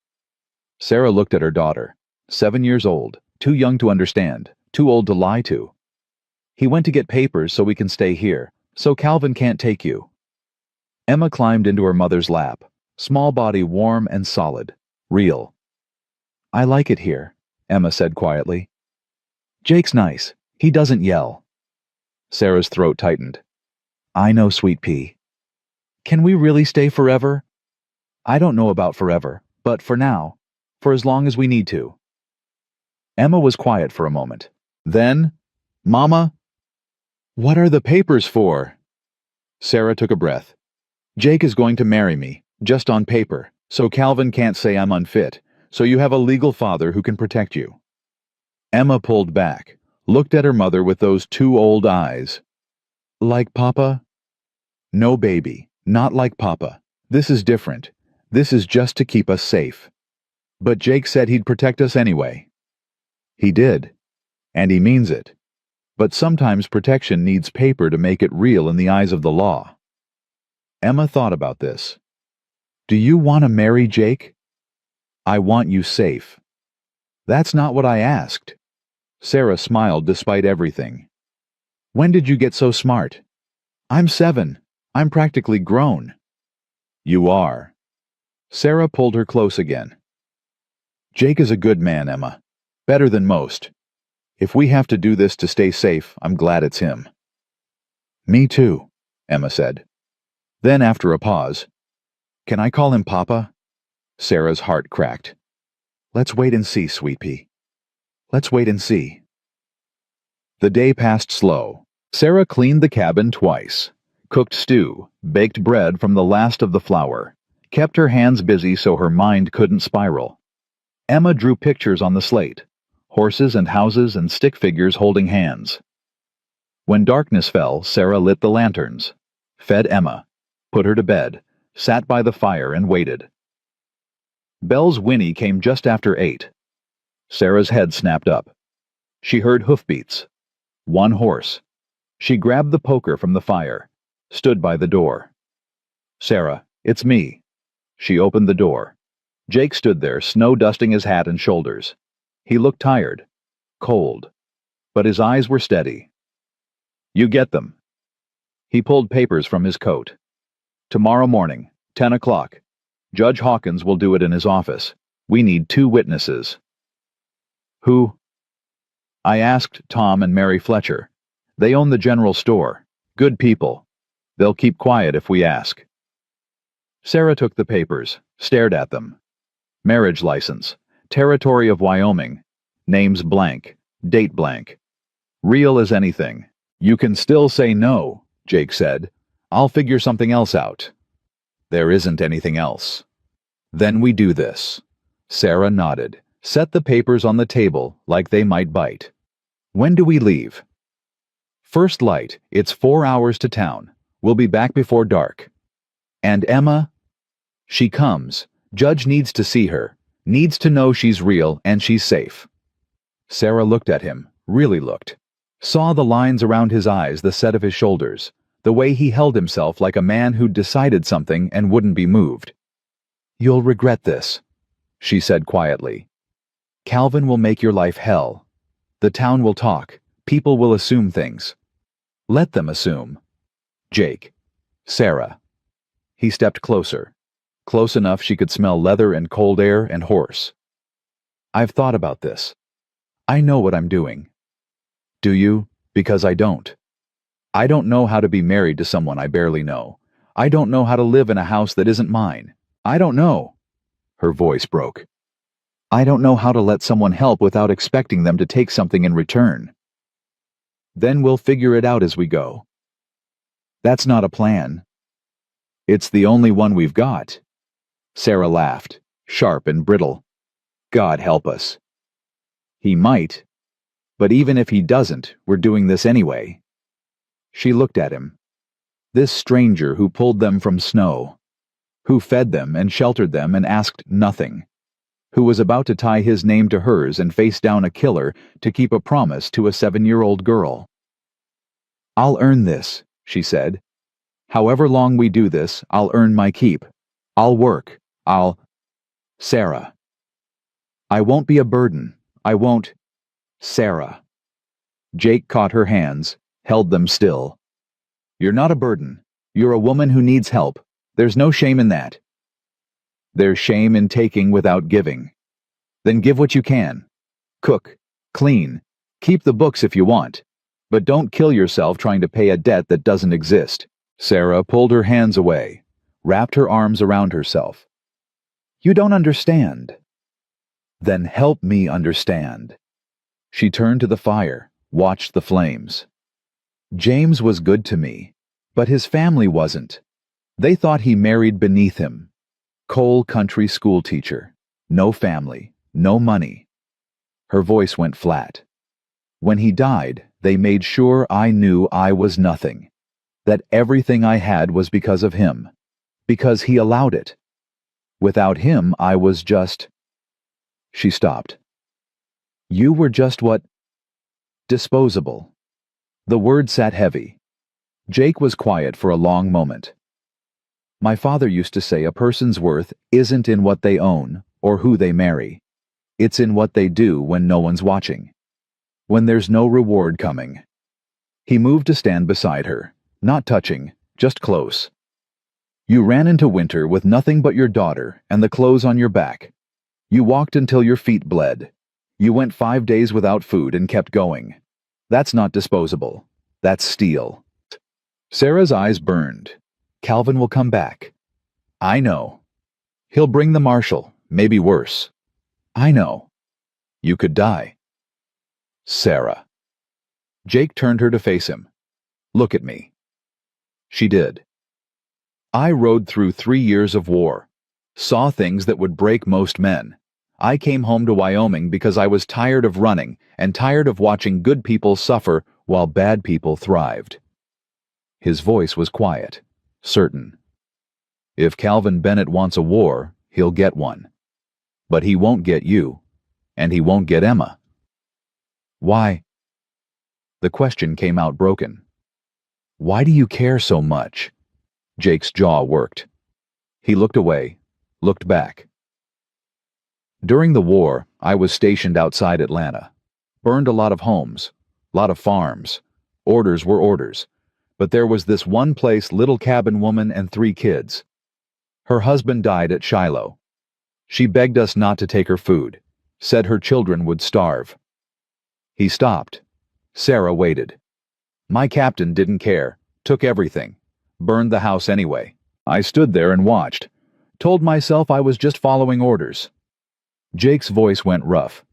Sarah looked at her daughter. 7 years old, too young to understand, too old to lie to. He went to get papers so we can stay here, so Calvin can't take you. Emma climbed into her mother's lap, small body warm and solid, real. I like it here, Emma said quietly. Jake's nice. He doesn't yell. Sarah's throat tightened. I know, sweet pea. Can we really stay forever? I don't know about forever, but for now, for as long as we need to. Emma was quiet for a moment. Then, Mama? What are the papers for? Sarah took a breath. Jake is going to marry me, just on paper, so Calvin can't say I'm unfit, so you have a legal father who can protect you. Emma pulled back, looked at her mother with those two old eyes. Like Papa? No, baby, not like Papa. This is different. This is just to keep us safe. But Jake said he'd protect us anyway. He did, and he means it. But sometimes protection needs paper to make it real in the eyes of the law. Emma thought about this. Do you want to marry Jake? I want you safe. That's not what I asked. Sarah smiled despite everything. When did you get so smart? I'm 7. I'm practically grown. You are. Sarah pulled her close again. Jake is a good man, Emma. Better than most. If we have to do this to stay safe, I'm glad it's him. Me too, Emma said. Then after a pause, can I call him Papa? Sarah's heart cracked. Let's wait and see, sweet pea. Let's wait and see. The day passed slow. Sarah cleaned the cabin twice, cooked stew, baked bread from the last of the flour, kept her hands busy so her mind couldn't spiral. Emma drew pictures on the slate, horses and houses and stick figures holding hands. When darkness fell, Sarah lit the lanterns, fed Emma, put her to bed, sat by the fire and waited. Belle's whinny came just after 8. Sarah's head snapped up. She heard hoofbeats. 1 horse. She grabbed the poker from the fire, stood by the door. Sarah, it's me. She opened the door. Jake stood there, snow dusting his hat and shoulders. He looked tired, cold, but his eyes were steady. You get them. He pulled papers from his coat. Tomorrow morning, 10 o'clock. Judge Hawkins will do it in his office. We need 2 witnesses. Who? I asked Tom and Mary Fletcher. They own the general store. Good people. They'll keep quiet if we ask. Sarah took the papers, stared at them. Marriage license. Territory of Wyoming. Names blank. Date blank. Real as anything. You can still say no, Jake said. I'll figure something else out. There isn't anything else. Then we do this. Sarah nodded. Set the papers on the table like they might bite. When do we leave? First light. It's 4 hours to town. We'll be back before dark. And Emma? She comes. Judge needs to see her. Needs to know she's real and she's safe. Sarah looked at him. Really looked. Saw the lines around his eyes, the set of his shoulders, the way he held himself like a man who'd decided something and wouldn't be moved. You'll regret this, she said quietly. Calvin will make your life hell. The town will talk. People will assume things. Let them assume. Jake. Sarah. He stepped closer. Close enough she could smell leather and cold air and horse. I've thought about this. I know what I'm doing. Do you? Because I don't. I don't know how to be married to someone I barely know. I don't know how to live in a house that isn't mine. I don't know. Her voice broke. I don't know how to let someone help without expecting them to take something in return. Then we'll figure it out as we go. That's not a plan. It's the only one we've got. Sarah laughed, sharp and brittle. God help us. He might. But even if he doesn't, we're doing this anyway. She looked at him. This stranger who pulled them from snow, who fed them and sheltered them and asked nothing, who was about to tie his name to hers and face down a killer to keep a promise to a 7-year-old girl. I'll earn this, she said. However long we do this, I'll earn my keep. I'll work. Sarah. I won't be a burden. I won't. Sarah. Jake caught her hands, held them still. You're not a burden. You're a woman who needs help. There's no shame in that. There's shame in taking without giving. Then give what you can. Cook, clean, keep the books if you want. But don't kill yourself trying to pay a debt that doesn't exist. Sarah pulled her hands away, wrapped her arms around herself. You don't understand. Then help me understand. She turned to the fire, watched the flames. James was good to me, but his family wasn't. They thought he married beneath him. Coal country school teacher. No family, no money. Her voice went flat. When he died, they made sure I knew I was nothing. That everything I had was because of him. Because he allowed it. Without him, I was just... She stopped. You were just what? Disposable. The word sat heavy. Jake was quiet for a long moment. My father used to say a person's worth isn't in what they own or who they marry. It's in what they do when no one's watching. When there's no reward coming. He moved to stand beside her, not touching, just close. You ran into winter with nothing but your daughter and the clothes on your back. You walked until your feet bled. You went 5 days without food and kept going. That's not disposable. That's steel. Sarah's eyes burned. Calvin will come back. I know. He'll bring the marshal, maybe worse. I know. You could die. Sarah. Jake turned her to face him. Look at me. She did. I rode through 3 years of war. Saw things that would break most men. I came home to Wyoming because I was tired of running and tired of watching good people suffer while bad people thrived. His voice was quiet, certain. If Calvin Bennett wants a war, he'll get one. But he won't get you, and he won't get Emma. Why? The question came out broken. Why do you care so much? Jake's jaw worked. He looked away, looked back. During the war, I was stationed outside Atlanta. Burned a lot of homes, lot of farms. Orders were orders. But there was this one place, little cabin woman and 3 kids. Her husband died at Shiloh. She begged us not to take her food, said her children would starve. He stopped. Sarah waited. My captain didn't care, took everything, burned the house anyway. I stood there and watched, told myself I was just following orders. Jake's voice went rough.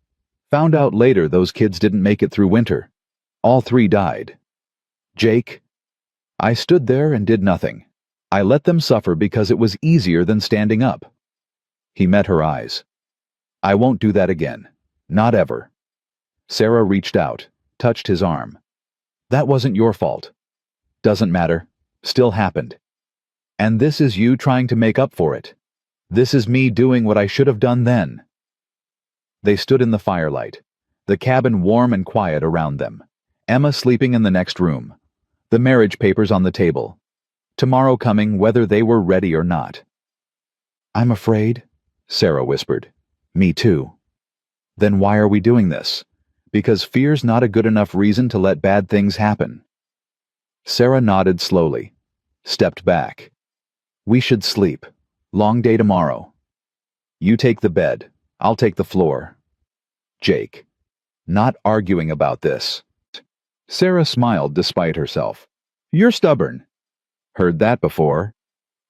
Found out later those kids didn't make it through winter. All 3 died. Jake, I stood there and did nothing. I let them suffer because it was easier than standing up. He met her eyes. I won't do that again. Not ever. Sarah reached out, touched his arm. That wasn't your fault. Doesn't matter. Still happened. And this is you trying to make up for it. This is me doing what I should have done then. They stood in the firelight, the cabin warm and quiet around them. Emma sleeping in the next room. The marriage papers on the table. Tomorrow coming whether they were ready or not. I'm afraid, Sarah whispered. Me too. Then why are we doing this? Because fear's not a good enough reason to let bad things happen. Sarah nodded slowly, stepped back. We should sleep. Long day tomorrow. You take the bed. I'll take the floor. Jake. Not arguing about this. Sarah smiled despite herself. You're stubborn. Heard that before.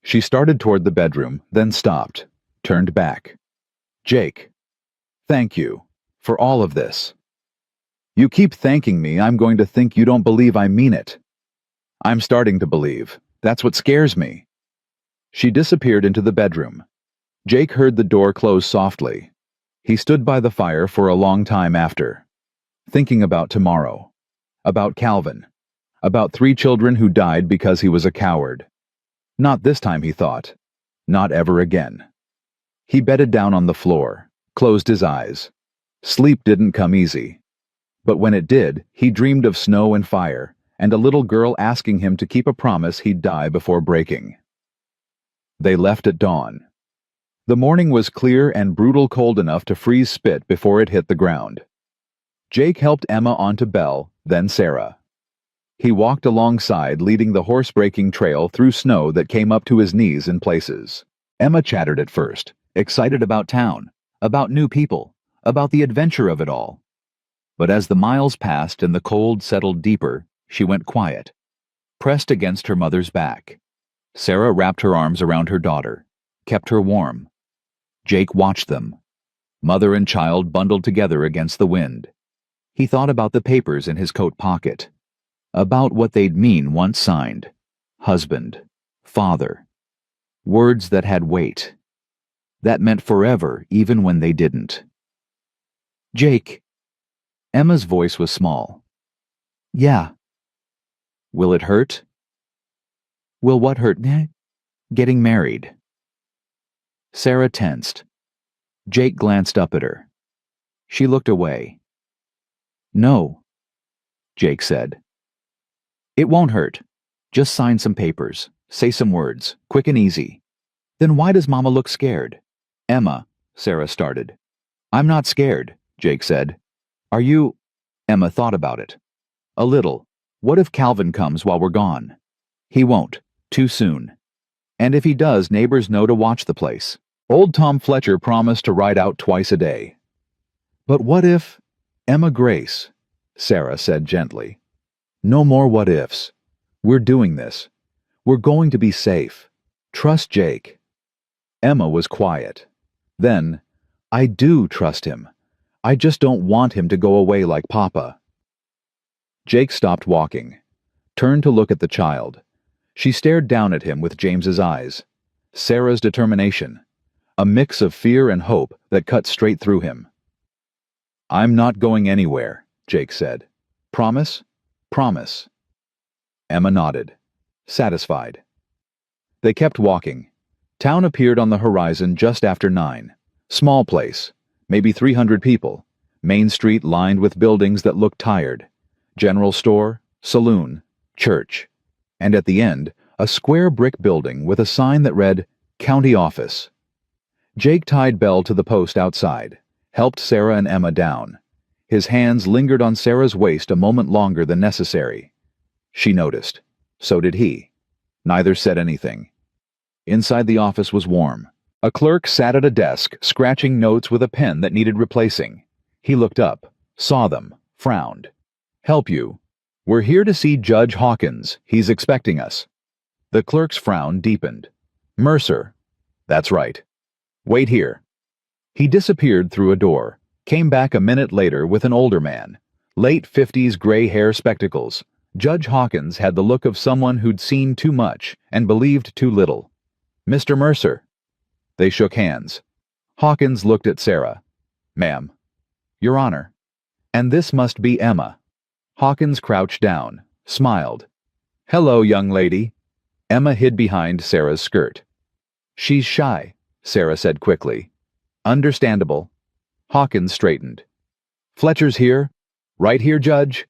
She started toward the bedroom, then stopped, turned back. Jake. Thank you. For all of this. You keep thanking me, I'm going to think you don't believe I mean it. I'm starting to believe. That's what scares me. She disappeared into the bedroom. Jake heard the door close softly. He stood by the fire for a long time after, thinking about tomorrow, about Calvin, about 3 children who died because he was a coward. Not this time, he thought. Not ever again. He bedded down on the floor, closed his eyes. Sleep didn't come easy. But when it did, he dreamed of snow and fire, and a little girl asking him to keep a promise he'd die before breaking. They left at dawn. The morning was clear and brutal cold enough to freeze spit before it hit the ground. Jake helped Emma onto Belle, then Sarah. He walked alongside, leading the horse-breaking trail through snow that came up to his knees in places. Emma chattered at first, excited about town, about new people, about the adventure of it all. But as the miles passed and the cold settled deeper, she went quiet, pressed against her mother's back. Sarah wrapped her arms around her daughter, kept her warm. Jake watched them, mother and child bundled together against the wind. He thought about the papers in his coat pocket, about what they'd mean once signed. Husband, father. Words that had weight. That meant forever even when they didn't. Jake. Emma's voice was small. Yeah. Will it hurt? Will what hurt? Getting married. Sarah tensed. Jake glanced up at her. She looked away. No, Jake said. It won't hurt. Just sign some papers. Say some words. Quick and easy. Then why does Mama look scared? Emma, Sarah started. I'm not scared, Jake said. Are you? Emma thought about it. A little. What if Calvin comes while we're gone? He won't. Too soon. And if he does, neighbors know to watch the place. Old Tom Fletcher promised to ride out twice a day. But what if... Emma Grace, Sarah said gently. No more what ifs. We're doing this. We're going to be safe. Trust Jake. Emma was quiet. Then, I do trust him. I just don't want him to go away like Papa. Jake stopped walking, turned to look at the child. She stared down at him with James's eyes. Sarah's determination. A mix of fear and hope that cut straight through him. I'm not going anywhere, Jake said. Promise? Promise. Emma nodded, satisfied. They kept walking. Town appeared on the horizon just after 9. Small place, maybe 300 people. Main street lined with buildings that looked tired. General store, saloon, church. And at the end, a square brick building with a sign that read, County Office. Jake tied Belle to the post outside, helped Sarah and Emma down. His hands lingered on Sarah's waist a moment longer than necessary. She noticed. So did he. Neither said anything. Inside the office was warm. A clerk sat at a desk, scratching notes with a pen that needed replacing. He looked up, saw them, frowned. Help you? We're here to see Judge Hawkins. He's expecting us. The clerk's frown deepened. Mercer. That's right. Wait here. He disappeared through a door, came back a minute later with an older man. Late 50s gray hair spectacles. Judge Hawkins had the look of someone who'd seen too much and believed too little. Mr. Mercer. They shook hands. Hawkins looked at Sarah. Ma'am. Your Honor. And this must be Emma. Hawkins crouched down, smiled. Hello, young lady. Emma hid behind Sarah's skirt. She's shy, Sarah said quickly. Understandable. Hawkins straightened. Fletcher's here? Right here, Judge?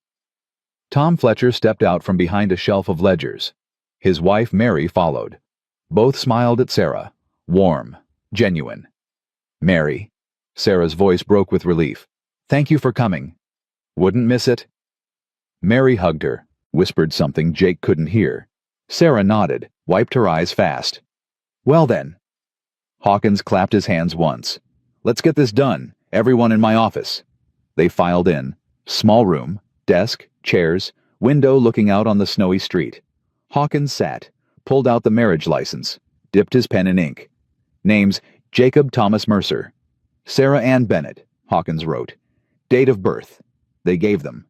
Tom Fletcher stepped out from behind a shelf of ledgers. His wife, Mary, followed. Both smiled at Sarah. Warm. Genuine. Mary. Sarah's voice broke with relief. Thank you for coming. Wouldn't miss it. Mary hugged her, whispered something Jake couldn't hear. Sarah nodded, wiped her eyes fast. Well then. Hawkins clapped his hands once. Let's get this done. Everyone in my office. They filed in. Small room, desk, chairs, window looking out on the snowy street. Hawkins sat, pulled out the marriage license, dipped his pen in ink. Names, Jacob Thomas Mercer. Sarah Ann Bennett, Hawkins wrote. Date of birth. They gave them.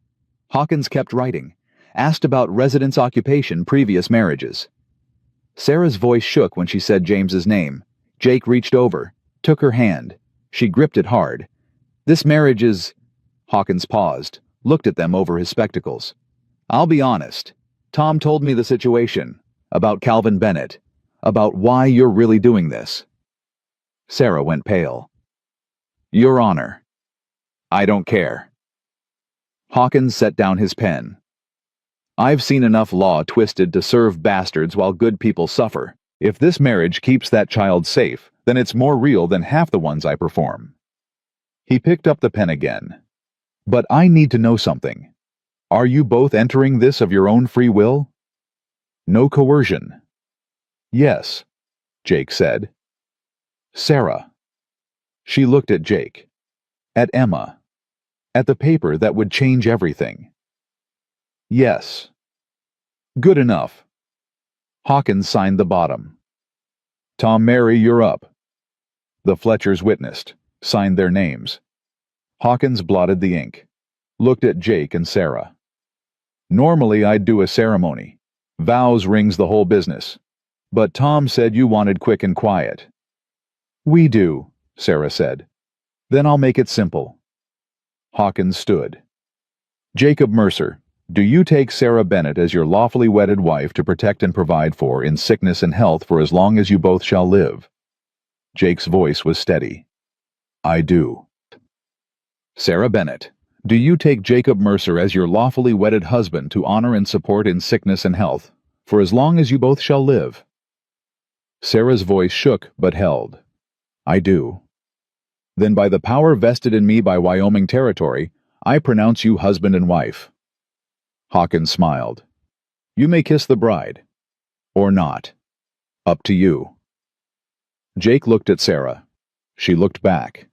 Hawkins kept writing, asked about residence occupation, previous marriages. Sarah's voice shook when she said James's name. Jake reached over, took her hand. She gripped it hard. This marriage is... Hawkins paused, looked at them over his spectacles. I'll be honest. Tom told me the situation, about Calvin Bennett, about why you're really doing this. Sarah went pale. Your Honor. I don't care. Hawkins set down his pen. I've seen enough law twisted to serve bastards while good people suffer. If this marriage keeps that child safe, then it's more real than half the ones I perform. He picked up the pen again. But I need to know something. Are you both entering this of your own free will? No coercion. Yes, Jake said. Sarah. She looked at Jake. At Emma. At the paper that would change everything. Yes. Good enough. Hawkins signed the bottom. Tom Mary, you're up. The Fletchers witnessed, signed their names. Hawkins blotted the ink, looked at Jake and Sarah. Normally I'd do a ceremony. Vows rings the whole business. But Tom said you wanted quick and quiet. We do, Sarah said. Then I'll make it simple. Hawkins stood. Jacob Mercer, do you take Sarah Bennett as your lawfully wedded wife to protect and provide for in sickness and health for as long as you both shall live? Jake's voice was steady. I do. Sarah Bennett, do you take Jacob Mercer as your lawfully wedded husband to honor and support in sickness and health for as long as you both shall live? Sarah's voice shook but held. I do. Then by the power vested in me by Wyoming Territory, I pronounce you husband and wife. Hawkins smiled. You may kiss the bride. Or not. Up to you. Jake looked at Sarah. She looked back.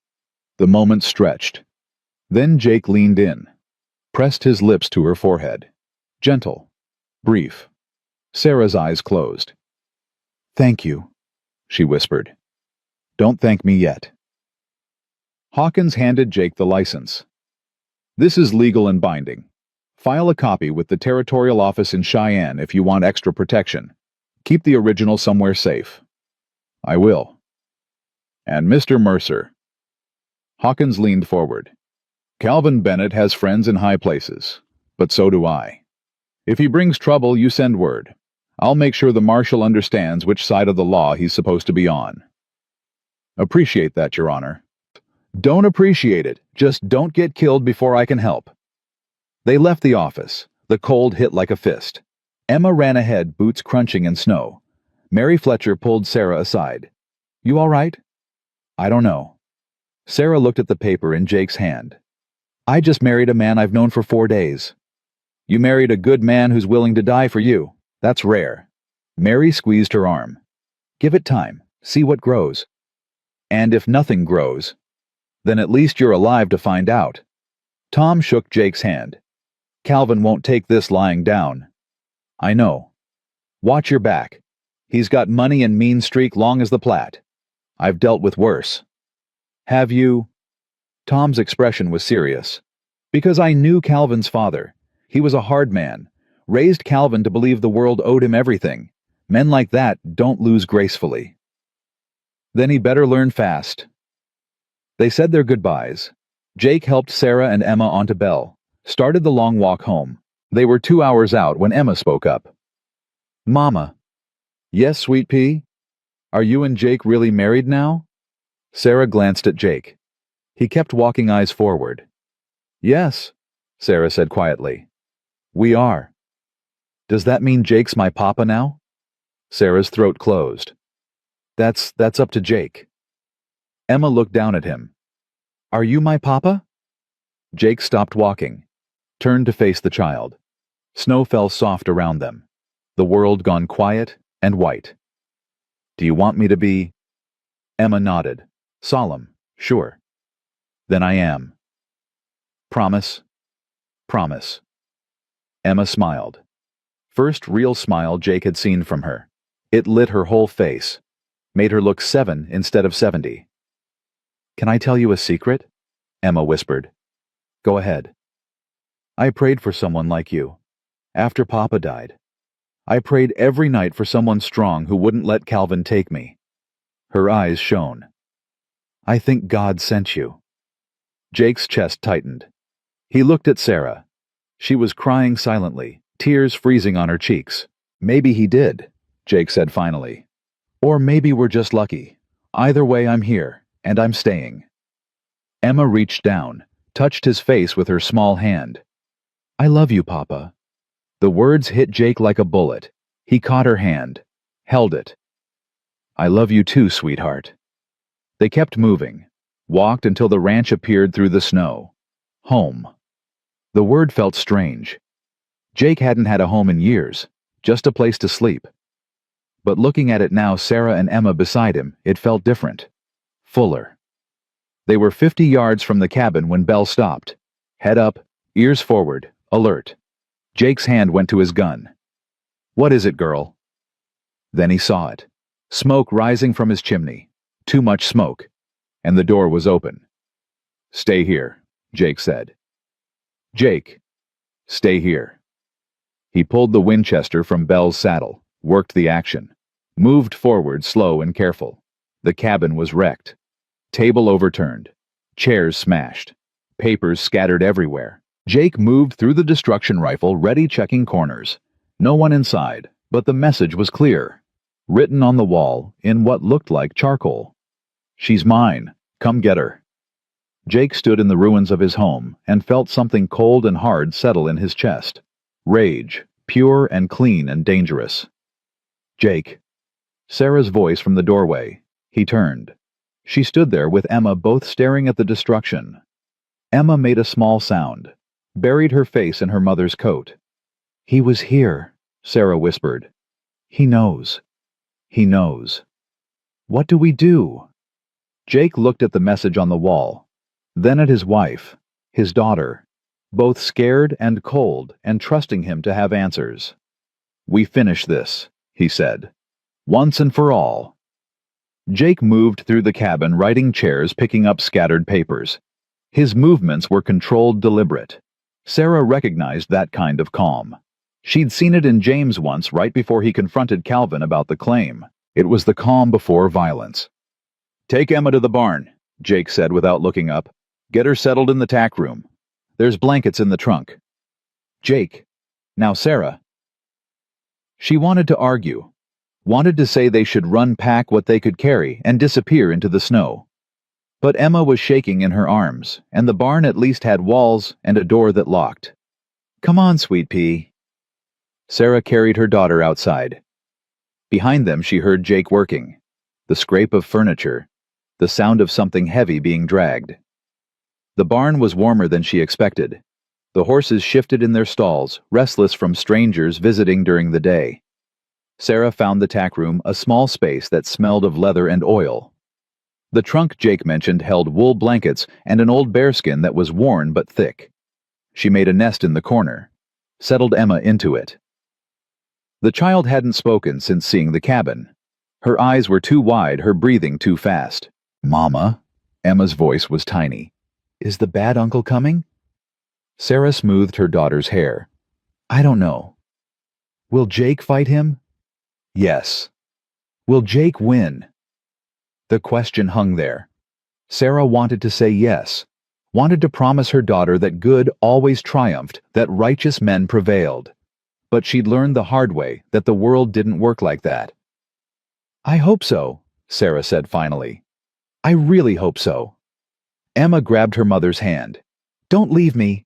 The moment stretched. Then Jake leaned in, pressed his lips to her forehead. Gentle. Brief. Sarah's eyes closed. Thank you, she whispered. Don't thank me yet. Hawkins handed Jake the license. This is legal and binding. File a copy with the territorial office in Cheyenne if you want extra protection. Keep the original somewhere safe. I will. And Mr. Mercer. Hawkins leaned forward. Calvin Bennett has friends in high places, but so do I. If he brings trouble, you send word. I'll make sure the marshal understands which side of the law he's supposed to be on. Appreciate that, Your Honor. Don't appreciate it, just don't get killed before I can help. They left the office. The cold hit like a fist. Emma ran ahead, boots crunching in snow. Mary Fletcher pulled Sarah aside. You all right? I don't know. Sarah looked at the paper in Jake's hand. I just married a man I've known for 4 days. You married a good man who's willing to die for you. That's rare. Mary squeezed her arm. Give it time. See what grows. And if nothing grows, then at least you're alive to find out. Tom shook Jake's hand. Calvin won't take this lying down. I know. Watch your back. He's got money and mean streak long as the Platte. I've dealt with worse. Have you? Tom's expression was serious. Because I knew Calvin's father. He was a hard man. Raised Calvin to believe the world owed him everything. Men like that don't lose gracefully. Then he better learn fast. They said their goodbyes. Jake helped Sarah and Emma onto Belle, started the long walk home. They were 2 hours out when Emma spoke up. Mama. Yes, sweet pea? Are you and Jake really married now? Sarah glanced at Jake. He kept walking, eyes forward. Yes, Sarah said quietly. We are. Does that mean Jake's my papa now? Sarah's throat closed. That's up to Jake. Emma looked down at him. Are you my papa? Jake stopped walking, turned to face the child. Snow fell soft around them, the world gone quiet and white. Do you want me to be? Emma nodded, solemn, sure. Then I am. Promise? Promise. Emma smiled. First real smile Jake had seen from her. It lit her whole face, made her look 7 instead of 70. Can I tell you a secret? Emma whispered. Go ahead. I prayed for someone like you. After Papa died. I prayed every night for someone strong who wouldn't let Calvin take me. Her eyes shone. I think God sent you. Jake's chest tightened. He looked at Sarah. She was crying silently, tears freezing on her cheeks. Maybe he did, Jake said finally. Or maybe we're just lucky. Either way, I'm here, and I'm staying. Emma reached down, touched his face with her small hand. I love you, Papa. The words hit Jake like a bullet. He caught her hand, held it. I love you too, sweetheart. They kept moving, walked until the ranch appeared through the snow. Home. The word felt strange. Jake hadn't had a home in years, just a place to sleep. But looking at it now, Sarah and Emma beside him, it felt different. Fuller. They were 50 yards from the cabin when Belle stopped. Head up, ears forward, alert. Jake's hand went to his gun. What is it, girl? Then he saw it. Smoke rising from his chimney. Too much smoke. And the door was open. Stay here, Jake said. Jake, stay here. He pulled the Winchester from Belle's saddle, worked the action, moved forward slow and careful. The cabin was wrecked. Table overturned. Chairs smashed. Papers scattered everywhere. Jake moved through the destruction rifle, ready, checking corners. No one inside, but the message was clear. Written on the wall in what looked like charcoal. She's mine. Come get her. Jake stood in the ruins of his home and felt something cold and hard settle in his chest. Rage, pure and clean and dangerous. Jake. Sarah's voice from the doorway. He turned. She stood there with Emma, both staring at the destruction. Emma made a small sound, buried her face in her mother's coat. He was here, Sarah whispered. He knows. He knows. What do we do? Jake looked at the message on the wall, then at his wife, his daughter, both scared and cold and trusting him to have answers. We finish this, he said. Once and for all. Jake moved through the cabin, writing chairs, picking up scattered papers. His movements were controlled, deliberate. Sarah recognized that kind of calm. She'd seen it in James once, right before he confronted Calvin about the claim. It was the calm before violence. Take Emma to the barn, Jake said without looking up. Get her settled in the tack room. There's blankets in the trunk. Jake. Now Sarah. She wanted to argue. Wanted to say they should run pack what they could carry and disappear into the snow. But Emma was shaking in her arms, and the barn at least had walls and a door that locked. Come on, sweet pea. Sarah carried her daughter outside. Behind them she heard Jake working. The scrape of furniture. The sound of something heavy being dragged. The barn was warmer than she expected. The horses shifted in their stalls, restless from strangers visiting during the day. Sarah found the tack room, a small space that smelled of leather and oil. The trunk Jake mentioned held wool blankets and an old bearskin that was worn but thick. She made a nest in the corner, settled Emma into it. The child hadn't spoken since seeing the cabin. Her eyes were too wide, her breathing too fast. "Mama?" Emma's voice was tiny. "Is the bad uncle coming?" Sarah smoothed her daughter's hair. "I don't know." "Will Jake fight him?" "Yes." "Will Jake win?" The question hung there. Sarah wanted to say yes, wanted to promise her daughter that good always triumphed, that righteous men prevailed. But she'd learned the hard way that the world didn't work like that. "I hope so," Sarah said finally. "I really hope so." Emma grabbed her mother's hand. "Don't leave me."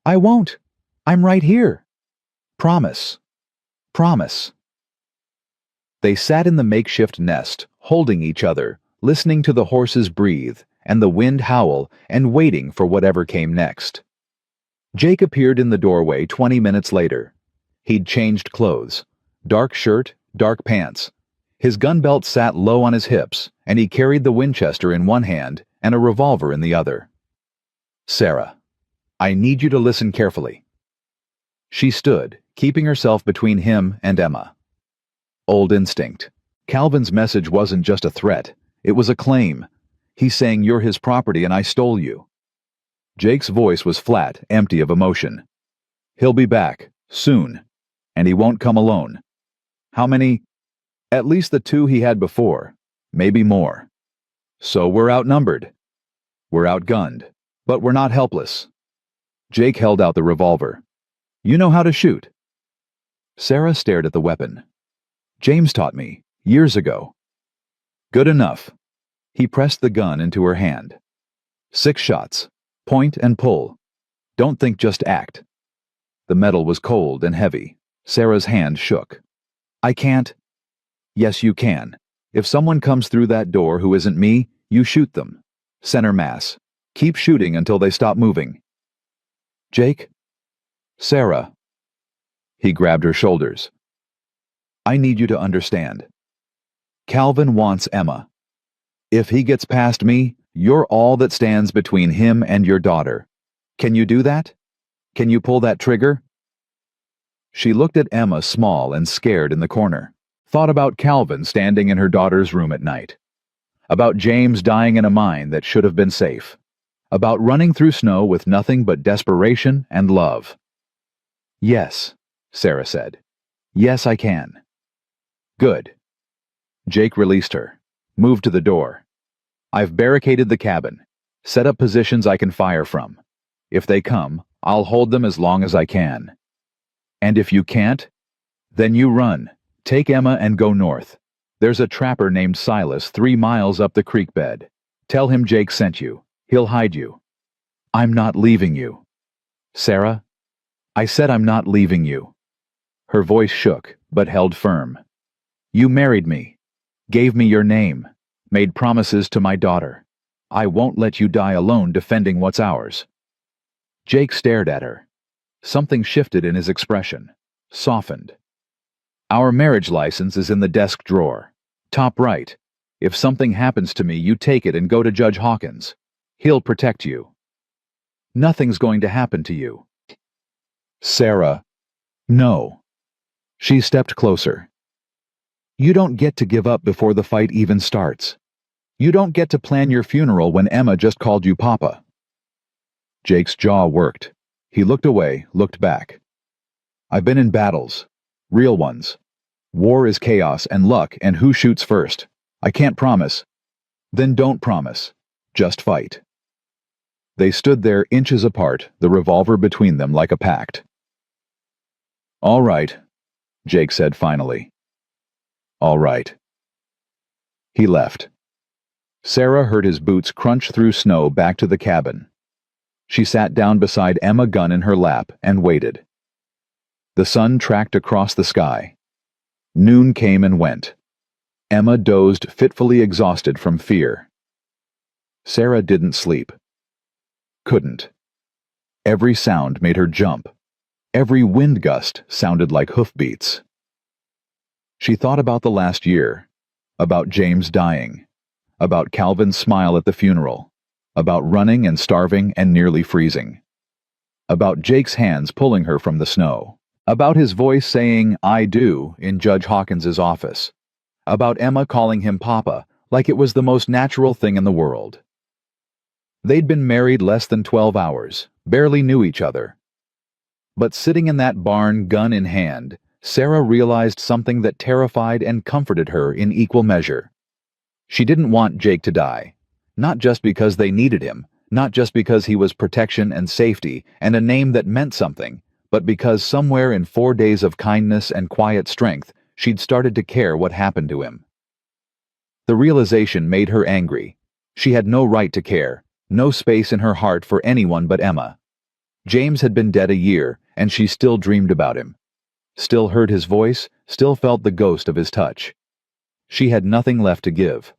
"I won't. I'm right here." "Promise. Promise." They sat in the makeshift nest, holding each other, listening to the horses breathe and the wind howl and waiting for whatever came next. Jake appeared in the doorway 20 minutes later. He'd changed clothes. Dark shirt, dark pants. His gun belt sat low on his hips, and he carried the Winchester in one hand and a revolver in the other. "Sarah, I need you to listen carefully." She stood, keeping herself between him and Emma. Old instinct. Calvin's message wasn't just a threat. It was a claim. He's saying you're his property and I stole you. Jake's voice was flat, empty of emotion. "He'll be back, soon. And he won't come alone. How many? At least the 2 he had before. Maybe more. So we're outnumbered. We're outgunned. But we're not helpless." Jake held out the revolver. "You know how to shoot?" Sarah stared at the weapon. "James taught me, years ago." "Good enough." He pressed the gun into her hand. 6 shots. Point and pull. Don't think, just act. The metal was cold and heavy. Sarah's hand shook. "I can't." "Yes, you can. If someone comes through that door who isn't me, you shoot them. Center mass. Keep shooting until they stop moving." "Jake?" "Sarah." He grabbed her shoulders. "I need you to understand. Calvin wants Emma. If he gets past me, you're all that stands between him and your daughter. Can you do that? Can you pull that trigger?" She looked at Emma, small and scared in the corner, thought about Calvin standing in her daughter's room at night, about James dying in a mine that should have been safe, about running through snow with nothing but desperation and love. "Yes," Sarah said. "Yes, I can." "Good." Jake released her, moved to the door. "I've barricaded the cabin, set up positions I can fire from. If they come, I'll hold them as long as I can. And if you can't, then you run, take Emma and go north. There's a trapper named Silas 3 miles up the creek bed. Tell him Jake sent you. He'll hide you." "I'm not leaving you." "Sarah, I said I'm not leaving you." Her voice shook, but held firm. "You married me, gave me your name, made promises to my daughter. I won't let you die alone defending what's ours." Jake stared at her. Something shifted in his expression, softened. "Our marriage license is in the desk drawer. Top right. If something happens to me, you take it and go to Judge Hawkins. He'll protect you." "Nothing's going to happen to you." "Sarah." "No." She stepped closer. "You don't get to give up before the fight even starts. You don't get to plan your funeral when Emma just called you Papa." Jake's jaw worked. He looked away, looked back. "I've been in battles. Real ones. War is chaos and luck and who shoots first. I can't promise." "Then don't promise. Just fight." They stood there inches apart, the revolver between them like a pact. "All right," Jake said finally. "All right." He left. Sarah heard his boots crunch through snow back to the cabin. She sat down beside Emma, gun in her lap, and waited. The sun tracked across the sky. Noon came and went. Emma dozed, fitfully exhausted from fear. Sarah didn't sleep. Couldn't. Every sound made her jump. Every wind gust sounded like hoofbeats. She thought about the last year, about James dying, about Calvin's smile at the funeral, about running and starving and nearly freezing. about Jake's hands pulling her from the snow, about his voice saying, "I do," in Judge Hawkins's office, about Emma calling him Papa like it was the most natural thing in the world. They'd been married less than 12 hours, barely knew each other. But sitting in that barn, gun in hand, Sarah realized something that terrified and comforted her in equal measure. She didn't want Jake to die, not just because they needed him, not just because he was protection and safety and a name that meant something, but because somewhere in 4 days of kindness and quiet strength, she'd started to care what happened to him. The realization made her angry. She had no right to care, no space in her heart for anyone but Emma. James had been dead a year, and she still dreamed about him. Still heard his voice, still felt the ghost of his touch. She had nothing left to give.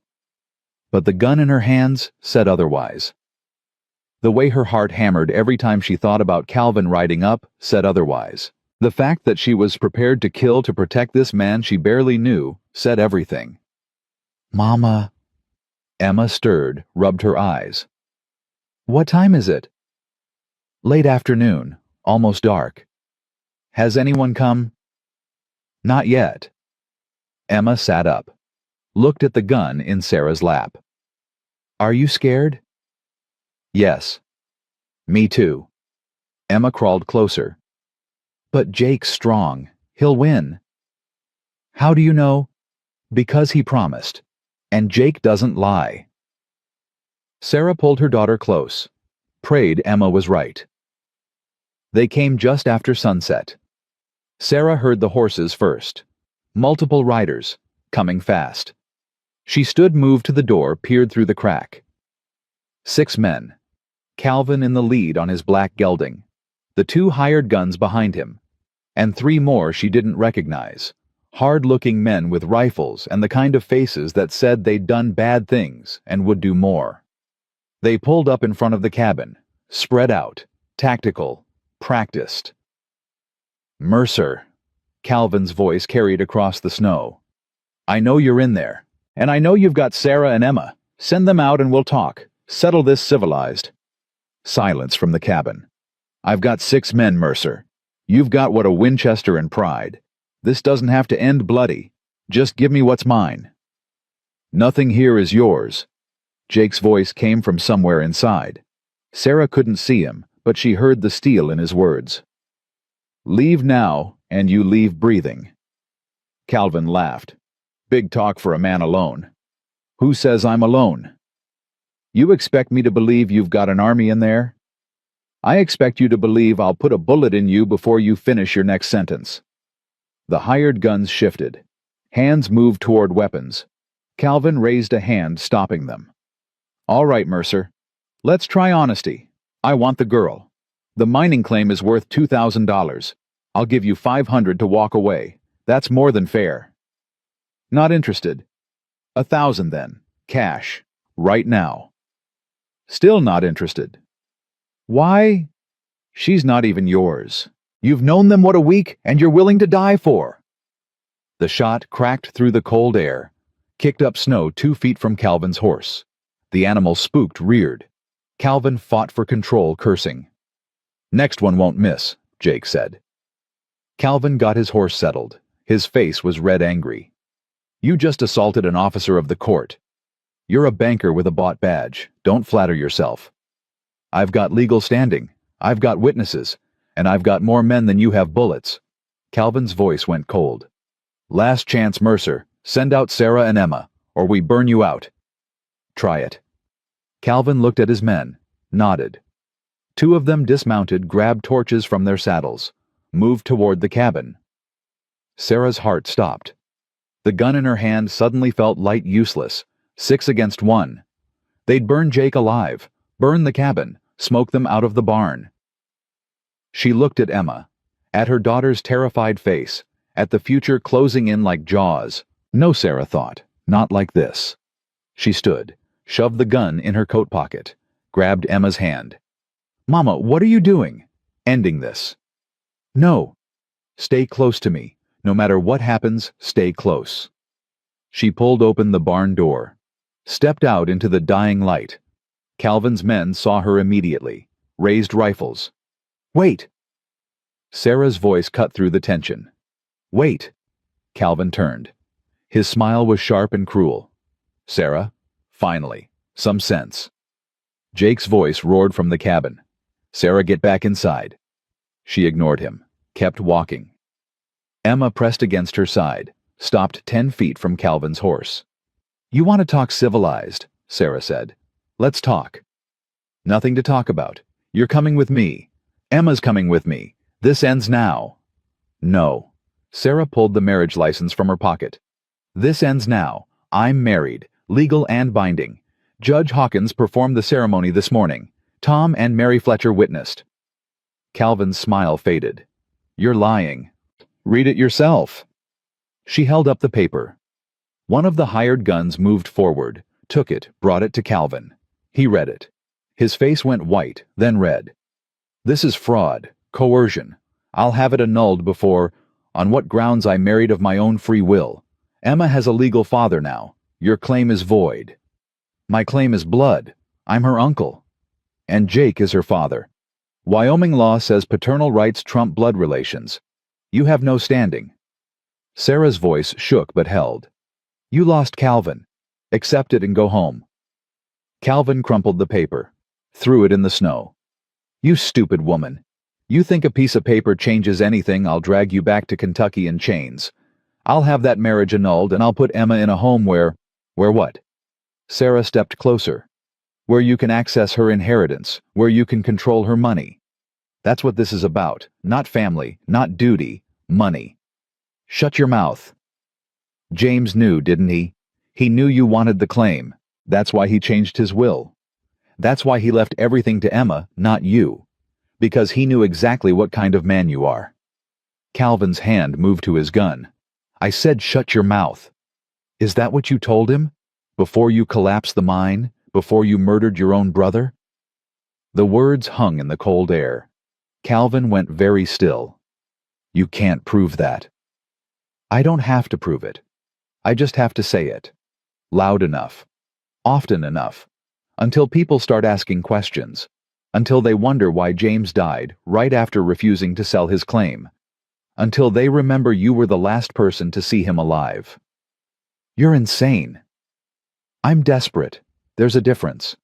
But the gun in her hands said otherwise. The way her heart hammered every time she thought about Calvin riding up said otherwise. The fact that she was prepared to kill to protect this man she barely knew said everything. "Mama." Emma stirred, rubbed her eyes. "What time is it?" "Late afternoon, almost dark." "Has anyone come?" "Not yet." Emma sat up, looked at the gun in Sarah's lap. "Are you scared?" "Yes." "Me too." Emma crawled closer. "But Jake's strong. He'll win." "How do you know?" "Because he promised. And Jake doesn't lie." Sarah pulled her daughter close, prayed Emma was right. They came just after sunset. Sarah heard the horses first. Multiple riders, coming fast. She stood moved to the door, peered through the crack. 6 men. Calvin in the lead on his black gelding, the 2 hired guns behind him, and 3 more she didn't recognize. Hard-looking men with rifles and the kind of faces that said they'd done bad things and would do more. They pulled up in front of the cabin, spread out, tactical, practiced. "Mercer," Calvin's voice carried across the snow. "I know you're in there, and I know you've got Sarah and Emma. Send them out and we'll talk. Settle this civilized." Silence from the cabin. "I've got 6 men, Mercer. You've got what a Winchester and pride. This doesn't have to end bloody. Just give me what's mine." "Nothing here is yours." Jake's voice came from somewhere inside. Sarah couldn't see him, but she heard the steel in his words. "Leave now, and you leave breathing." Calvin laughed. "Big talk for a man alone." "Who says I'm alone?" "You expect me to believe you've got an army in there?" "I expect you to believe I'll put a bullet in you before you finish your next sentence." The hired guns shifted. Hands moved toward weapons. Calvin raised a hand, stopping them. "All right, Mercer. Let's try honesty. I want the girl. The mining claim is worth $2,000. I'll give you $500 to walk away. That's more than fair." "Not interested." "1,000 then. Cash. Right now." "Still not interested." "Why?" "She's not even yours. You've known them what a week, and you're willing to die for." The shot cracked through the cold air, kicked up snow 2 feet from Calvin's horse. The animal spooked, reared. Calvin fought for control, cursing. "Next one won't miss," Jake said. Calvin got his horse settled. His face was red angry. "You just assaulted an officer of the court. You're a banker with a bought badge. Don't flatter yourself." "I've got legal standing. I've got witnesses. And I've got more men than you have bullets." Calvin's voice went cold. "Last chance, Mercer. Send out Sarah and Emma, or we burn you out." "Try it." Calvin looked at his men, nodded. 2 of them dismounted, grabbed torches from their saddles, moved toward the cabin. Sarah's heart stopped. The gun in her hand suddenly felt light useless, 6 against 1. They'd burn Jake alive, burn the cabin, smoke them out of the barn. She looked at Emma, at her daughter's terrified face, at the future closing in like jaws. No, Sarah thought, not like this. She stood, shoved the gun in her coat pocket, grabbed Emma's hand. "Mama, what are you doing?" "Ending this." "No." "Stay close to me. No matter what happens, stay close." She pulled open the barn door, stepped out into the dying light. Calvin's men saw her immediately, raised rifles. Wait! Sarah's voice cut through the tension. Wait! Calvin turned. His smile was sharp and cruel. Sarah, finally, some sense. Jake's voice roared from the cabin. Sarah, get back inside. She ignored him, kept walking. Emma pressed against her side, stopped 10 feet from Calvin's horse. You want to talk civilized, Sarah said. Let's talk. Nothing to talk about. You're coming with me. Emma's coming with me. This ends now. No. Sarah pulled the marriage license from her pocket. This ends now. I'm married, legal and binding. Judge Hawkins performed the ceremony this morning. Tom and Mary Fletcher witnessed. Calvin's smile faded. You're lying. Read it yourself. She held up the paper. One of the hired guns moved forward, took it, brought it to Calvin. He read it. His face went white, then red. This is fraud, coercion. I'll have it annulled before, on what grounds I married of my own free will. Emma has a legal father now. Your claim is void. My claim is blood. I'm her uncle. And Jake is her father. Wyoming law says paternal rights trump blood relations. You have no standing. Sarah's voice shook but held. You lost Calvin. Accept it and go home. Calvin crumpled the paper, threw it in the snow. You stupid woman. You think a piece of paper changes anything? I'll drag you back to Kentucky in chains. I'll have that marriage annulled and I'll put Emma in a home where what? Sarah stepped closer. Where you can access her inheritance, where you can control her money. That's what this is about. Not family, not duty, money. Shut your mouth. James knew, didn't he? He knew you wanted the claim. That's why he changed his will. That's why he left everything to Emma, not you. Because he knew exactly what kind of man you are. Calvin's hand moved to his gun. I said shut your mouth. Is that what you told him? Before you collapsed the mine? Before you murdered your own brother? The words hung in the cold air. Calvin went very still. You can't prove that. I don't have to prove it. I just have to say it. Loud enough. Often enough. Until people start asking questions. Until they wonder why James died right after refusing to sell his claim. Until they remember you were the last person to see him alive. You're insane. I'm desperate. There's a difference.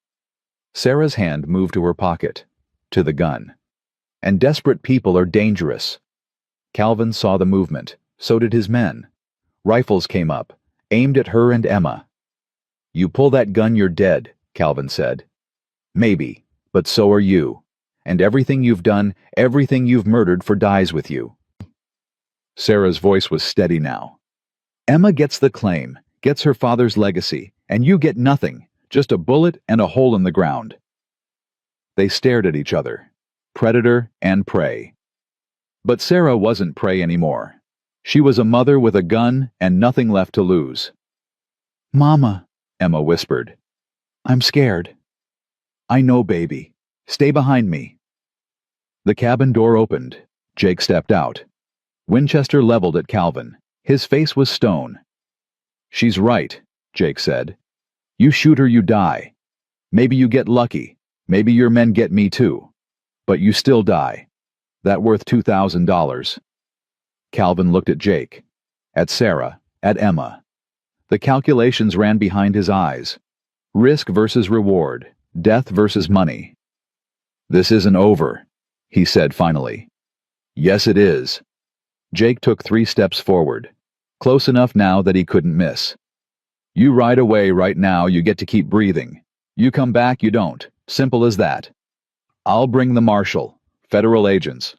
Sarah's hand moved to her pocket, to the gun. And desperate people are dangerous. Calvin saw the movement. So did his men. Rifles came up, aimed at her and Emma. You pull that gun, you're dead, Calvin said. Maybe, but so are you. And everything you've done, everything you've murdered for dies with you. Sarah's voice was steady now. Emma gets the claim, gets her father's legacy, and you get nothing, just a bullet and a hole in the ground. They stared at each other, predator and prey. But Sarah wasn't prey anymore. She was a mother with a gun and nothing left to lose. Mama, Emma whispered. I'm scared. I know, baby. Stay behind me. The cabin door opened. Jake stepped out. Winchester leveled at Calvin. His face was stone. She's right, Jake said. You shoot her, you die. Maybe you get lucky. Maybe your men get me too. But you still die. That worth $2,000. Calvin looked at Jake, at Sarah, at Emma. The calculations ran behind his eyes. Risk versus reward, death versus money. This isn't over, he said finally. Yes, it is. Jake took 3 steps forward, close enough now that he couldn't miss. You ride away right now, you get to keep breathing. You come back, you don't. Simple as that. I'll bring the marshal, federal agents.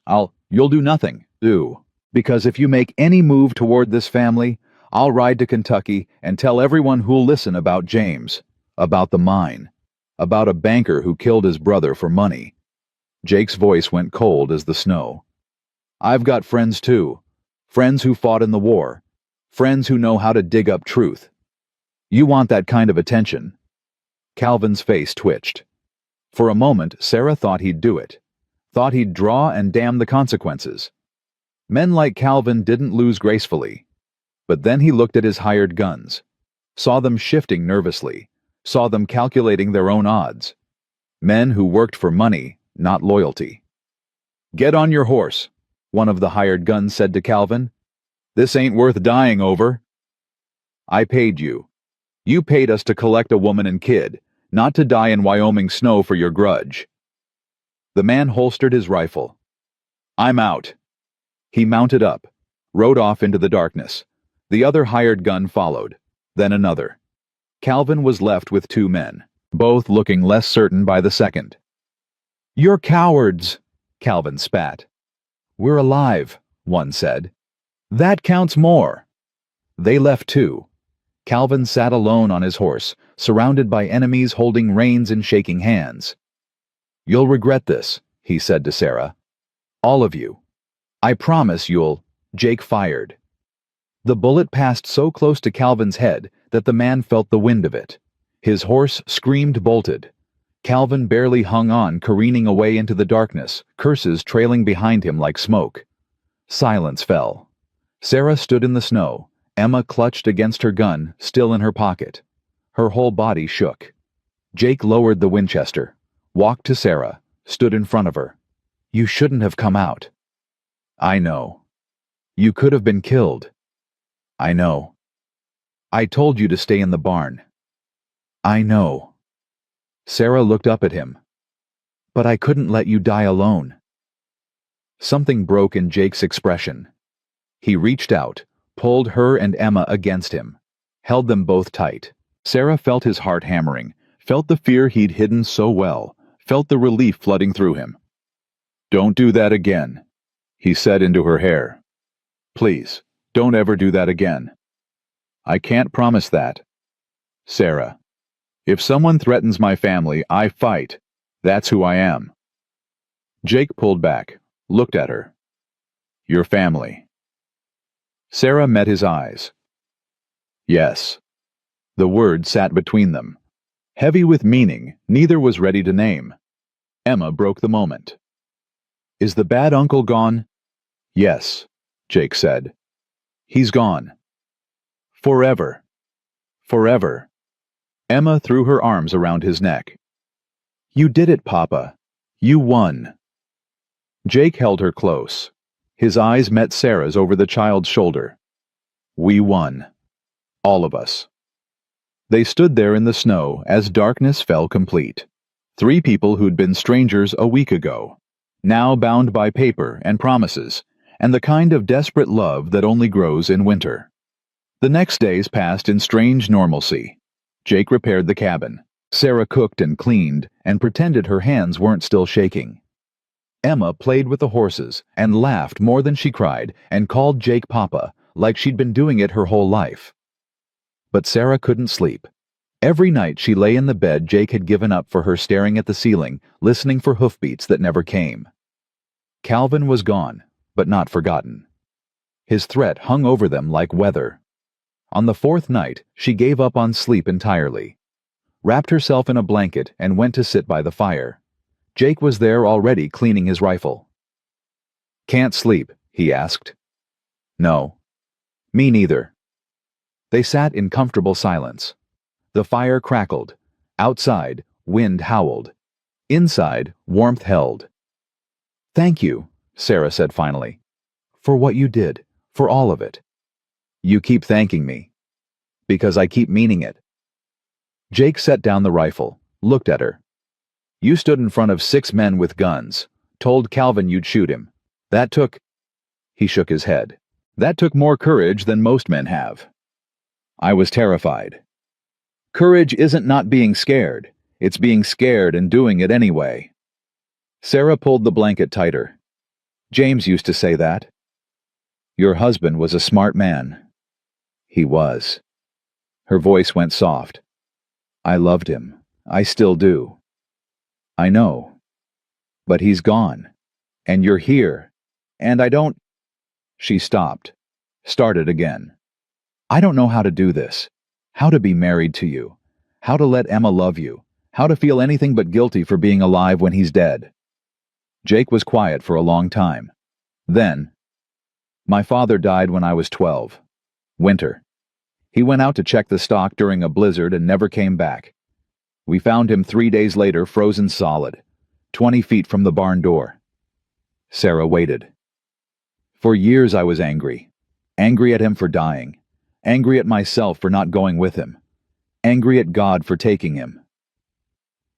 You'll do nothing. Because if you make any move toward this family, I'll ride to Kentucky and tell everyone who'll listen about James, about the mine, about a banker who killed his brother for money. Jake's voice went cold as the snow. I've got friends too. Friends who fought in the war. Friends who know how to dig up truth. You want that kind of attention? Calvin's face twitched. For a moment, Sarah thought he'd do it. Thought he'd draw and damn the consequences. Men like Calvin didn't lose gracefully. But then he looked at his hired guns, saw them shifting nervously, saw them calculating their own odds. Men who worked for money, not loyalty. "Get on your horse," one of the hired guns said to Calvin. "This ain't worth dying over." "I paid you. You paid us to collect a woman and kid, not to die in Wyoming snow for your grudge." The man holstered his rifle. "I'm out." He mounted up, rode off into the darkness. The other hired gun followed, then another. Calvin was left with two men, both looking less certain by the second. "You're cowards," Calvin spat. "We're alive," one said. "That counts more." They left too. Calvin sat alone on his horse, surrounded by enemies holding reins and shaking hands. "You'll regret this," he said to Sarah. "All of you. I promise you'll—" Jake fired. The bullet passed so close to Calvin's head that the man felt the wind of it. His horse screamed, bolted. Calvin barely hung on, careening away into the darkness, curses trailing behind him like smoke. Silence fell. Sarah stood in the snow. Emma clutched against her gun, still in her pocket. Her whole body shook. Jake lowered the Winchester, walked to Sarah, stood in front of her. "You shouldn't have come out." "I know." "You could have been killed." "I know." "I told you to stay in the barn." "I know." Sarah looked up at him. "But I couldn't let you die alone." Something broke in Jake's expression. He reached out, pulled her and Emma against him, held them both tight. Sarah felt his heart hammering, felt the fear he'd hidden so well, felt the relief flooding through him. "Don't do that again," he said into her hair. "Please, don't ever do that again." "I can't promise that." "Sarah, if someone threatens my family, I fight. That's who I am." Jake pulled back, looked at her. "Your family." Sarah met his eyes. "Yes." The word sat between them. Heavy with meaning, neither was ready to name. Emma broke the moment. "Is the bad uncle gone?" "Yes," Jake said. "He's gone." "Forever." "Forever." Emma threw her arms around his neck. "You did it, Papa. You won." Jake held her close. His eyes met Sarah's over the child's shoulder. "We won. All of us." They stood there in the snow as darkness fell complete. Three people who'd been strangers a week ago, now bound by paper and promises, and the kind of desperate love that only grows in winter. The next days passed in strange normalcy. Jake repaired the cabin. Sarah cooked and cleaned and pretended her hands weren't still shaking. Emma played with the horses and laughed more than she cried and called Jake Papa, like she'd been doing it her whole life. But Sarah couldn't sleep. Every night she lay in the bed Jake had given up for her, staring at the ceiling, listening for hoofbeats that never came. Calvin was gone, but not forgotten. His threat hung over them like weather. On the fourth night, she gave up on sleep entirely, wrapped herself in a blanket and went to sit by the fire. Jake was there already, cleaning his rifle. "Can't sleep?" he asked. "No." "Me neither." They sat in comfortable silence. The fire crackled. Outside, wind howled. Inside, warmth held. "Thank you," Sarah said finally, "for what you did, for all of it." "You keep thanking me." "Because I keep meaning it." Jake set down the rifle, looked at her. "You stood in front of 6 men with guns, told Calvin you'd shoot him. That took—" He shook his head. "That took more courage than most men have." "I was terrified." "Courage isn't not being scared. It's being scared and doing it anyway." Sarah pulled the blanket tighter. "James used to say that." "Your husband was a smart man." "He was." Her voice went soft. "I loved him. I still do." "I know. But he's gone. And you're here. And I don't—" She stopped. Started again. "I don't know how to do this. How to be married to you. How to let Emma love you. How to feel anything but guilty for being alive when he's dead." Jake was quiet for a long time. Then, "My father died when I was 12. Winter. He went out to check the stock during a blizzard and never came back. We found him 3 days later, frozen solid, 20 feet from the barn door." Sarah waited. For years I was angry. Angry at him for dying. Angry at myself for not going with him. Angry at God for taking him.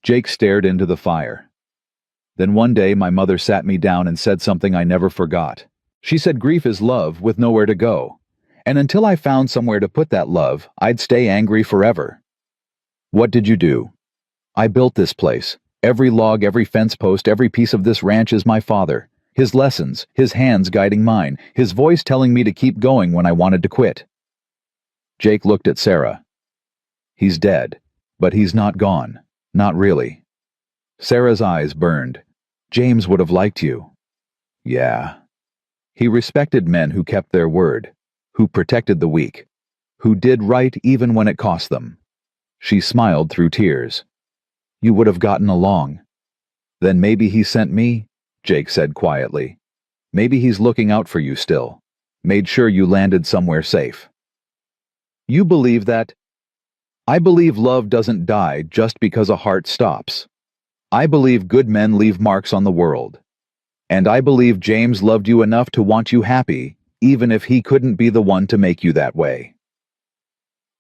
Jake stared into the fire. Then one day my mother sat me down and said something I never forgot. She said grief is love with nowhere to go. And until I found somewhere to put that love, I'd stay angry forever. What did you do? I built this place. Every log, every fence post, every piece of this ranch is my father. His lessons, his hands guiding mine, his voice telling me to keep going when I wanted to quit. Jake looked at Sarah. He's dead, but he's not gone. Not really. Sarah's eyes burned. James would have liked you. Yeah. He respected men who kept their word, who protected the weak, who did right even when it cost them. She smiled through tears. You would have gotten along. Then maybe he sent me, Jake said quietly. Maybe he's looking out for you still. Made sure you landed somewhere safe. You believe that? I believe love doesn't die just because a heart stops. I believe good men leave marks on the world. And I believe James loved you enough to want you happy, even if he couldn't be the one to make you that way.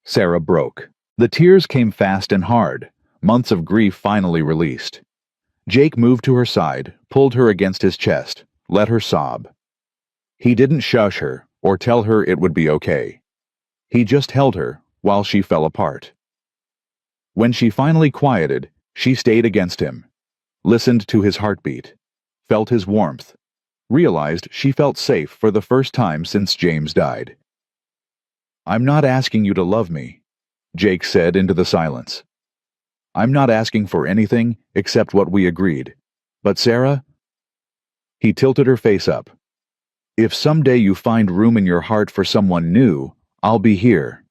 Sarah broke. The tears came fast and hard. Months of grief finally released. Jake moved to her side, pulled her against his chest, let her sob. He didn't shush her or tell her it would be okay. He just held her while she fell apart. When she finally quieted, she stayed against him, listened to his heartbeat, felt his warmth, realized she felt safe for the first time since James died. I'm not asking you to love me, Jake said into the silence. I'm not asking for anything except what we agreed. But Sarah? He tilted her face up. If someday you find room in your heart for someone new, I'll be here,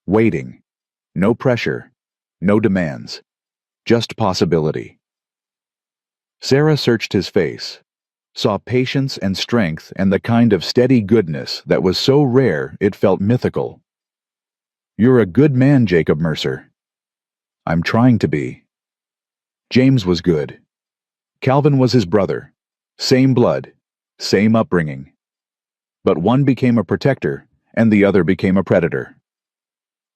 waiting. No pressure, no demands, just possibility. Sarah searched his face, saw patience and strength and the kind of steady goodness that was so rare it felt mythical. You're a good man, Jacob Mercer. I'm trying to be. James was good. Calvin was his brother. Same blood, same upbringing. But one became a protector, and the other became a predator.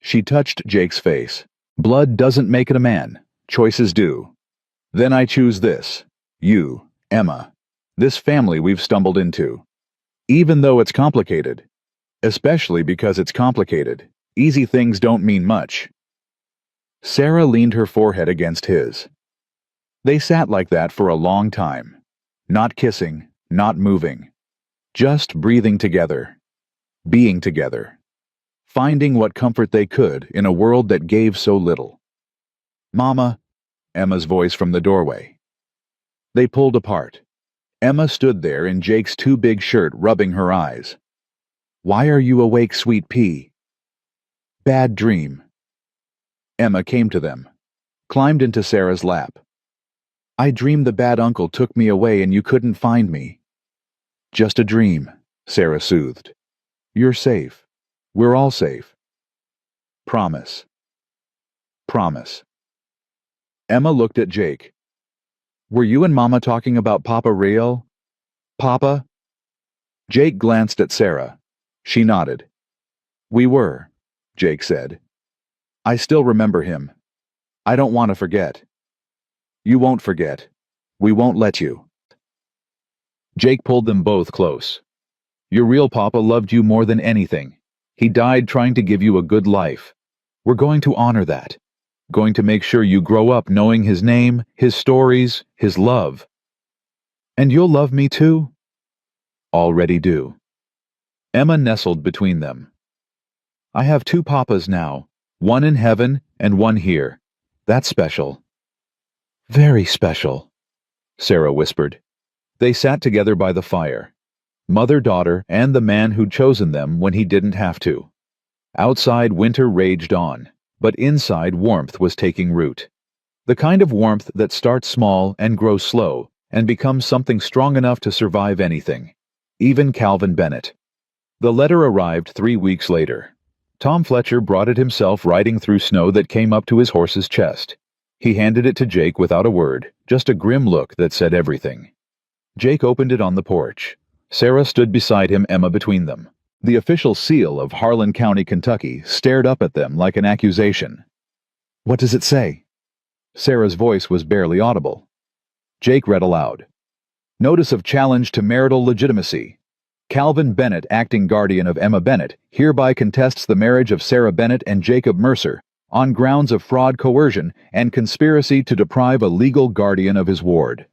She touched Jake's face. Blood doesn't make it a man. Choices do. Then I choose this. You, Emma. This family we've stumbled into. Even though it's complicated. Especially because it's complicated. Easy things don't mean much. Sarah leaned her forehead against his. They sat like that for a long time. Not kissing, not moving. Just breathing together. Being together. Finding what comfort they could in a world that gave so little. Mama, Emma's voice from the doorway. They pulled apart. Emma stood there in Jake's too big shirt, rubbing her eyes. Why are you awake, sweet pea? Bad dream. Emma came to them, climbed into Sarah's lap. I dreamed the bad uncle took me away and you couldn't find me. Just a dream, Sarah soothed. You're safe. We're all safe. Promise. Promise. Emma looked at Jake. Were you and Mama talking about Papa Rio? Papa? Jake glanced at Sarah. She nodded. We were, Jake said. I still remember him. I don't want to forget. You won't forget. We won't let you. Jake pulled them both close. Your real Papa loved you more than anything. He died trying to give you a good life. We're going to honor that. Going to make sure you grow up knowing his name, his stories, his love. And you'll love me too? Already do. Emma nestled between them. I have two papas now. One in heaven and one here. That's special. Very special, Sarah whispered. They sat together by the fire. Mother, daughter, and the man who'd chosen them when he didn't have to. Outside winter raged on, but inside warmth was taking root. The kind of warmth that starts small and grows slow and becomes something strong enough to survive anything. Even Calvin Bennett. The letter arrived 3 weeks later. Tom Fletcher brought it himself riding through snow that came up to his horse's chest. He handed it to Jake without a word, just a grim look that said everything. Jake opened it on the porch. Sarah stood beside him, Emma between them. The official seal of Harlan County, Kentucky, stared up at them like an accusation. "What does it say?" Sarah's voice was barely audible. Jake read aloud. "Notice of challenge to marital legitimacy. Calvin Bennett, acting guardian of Emma Bennett, hereby contests the marriage of Sarah Bennett and Jacob Mercer on grounds of fraud, coercion, and conspiracy to deprive a legal guardian of his ward.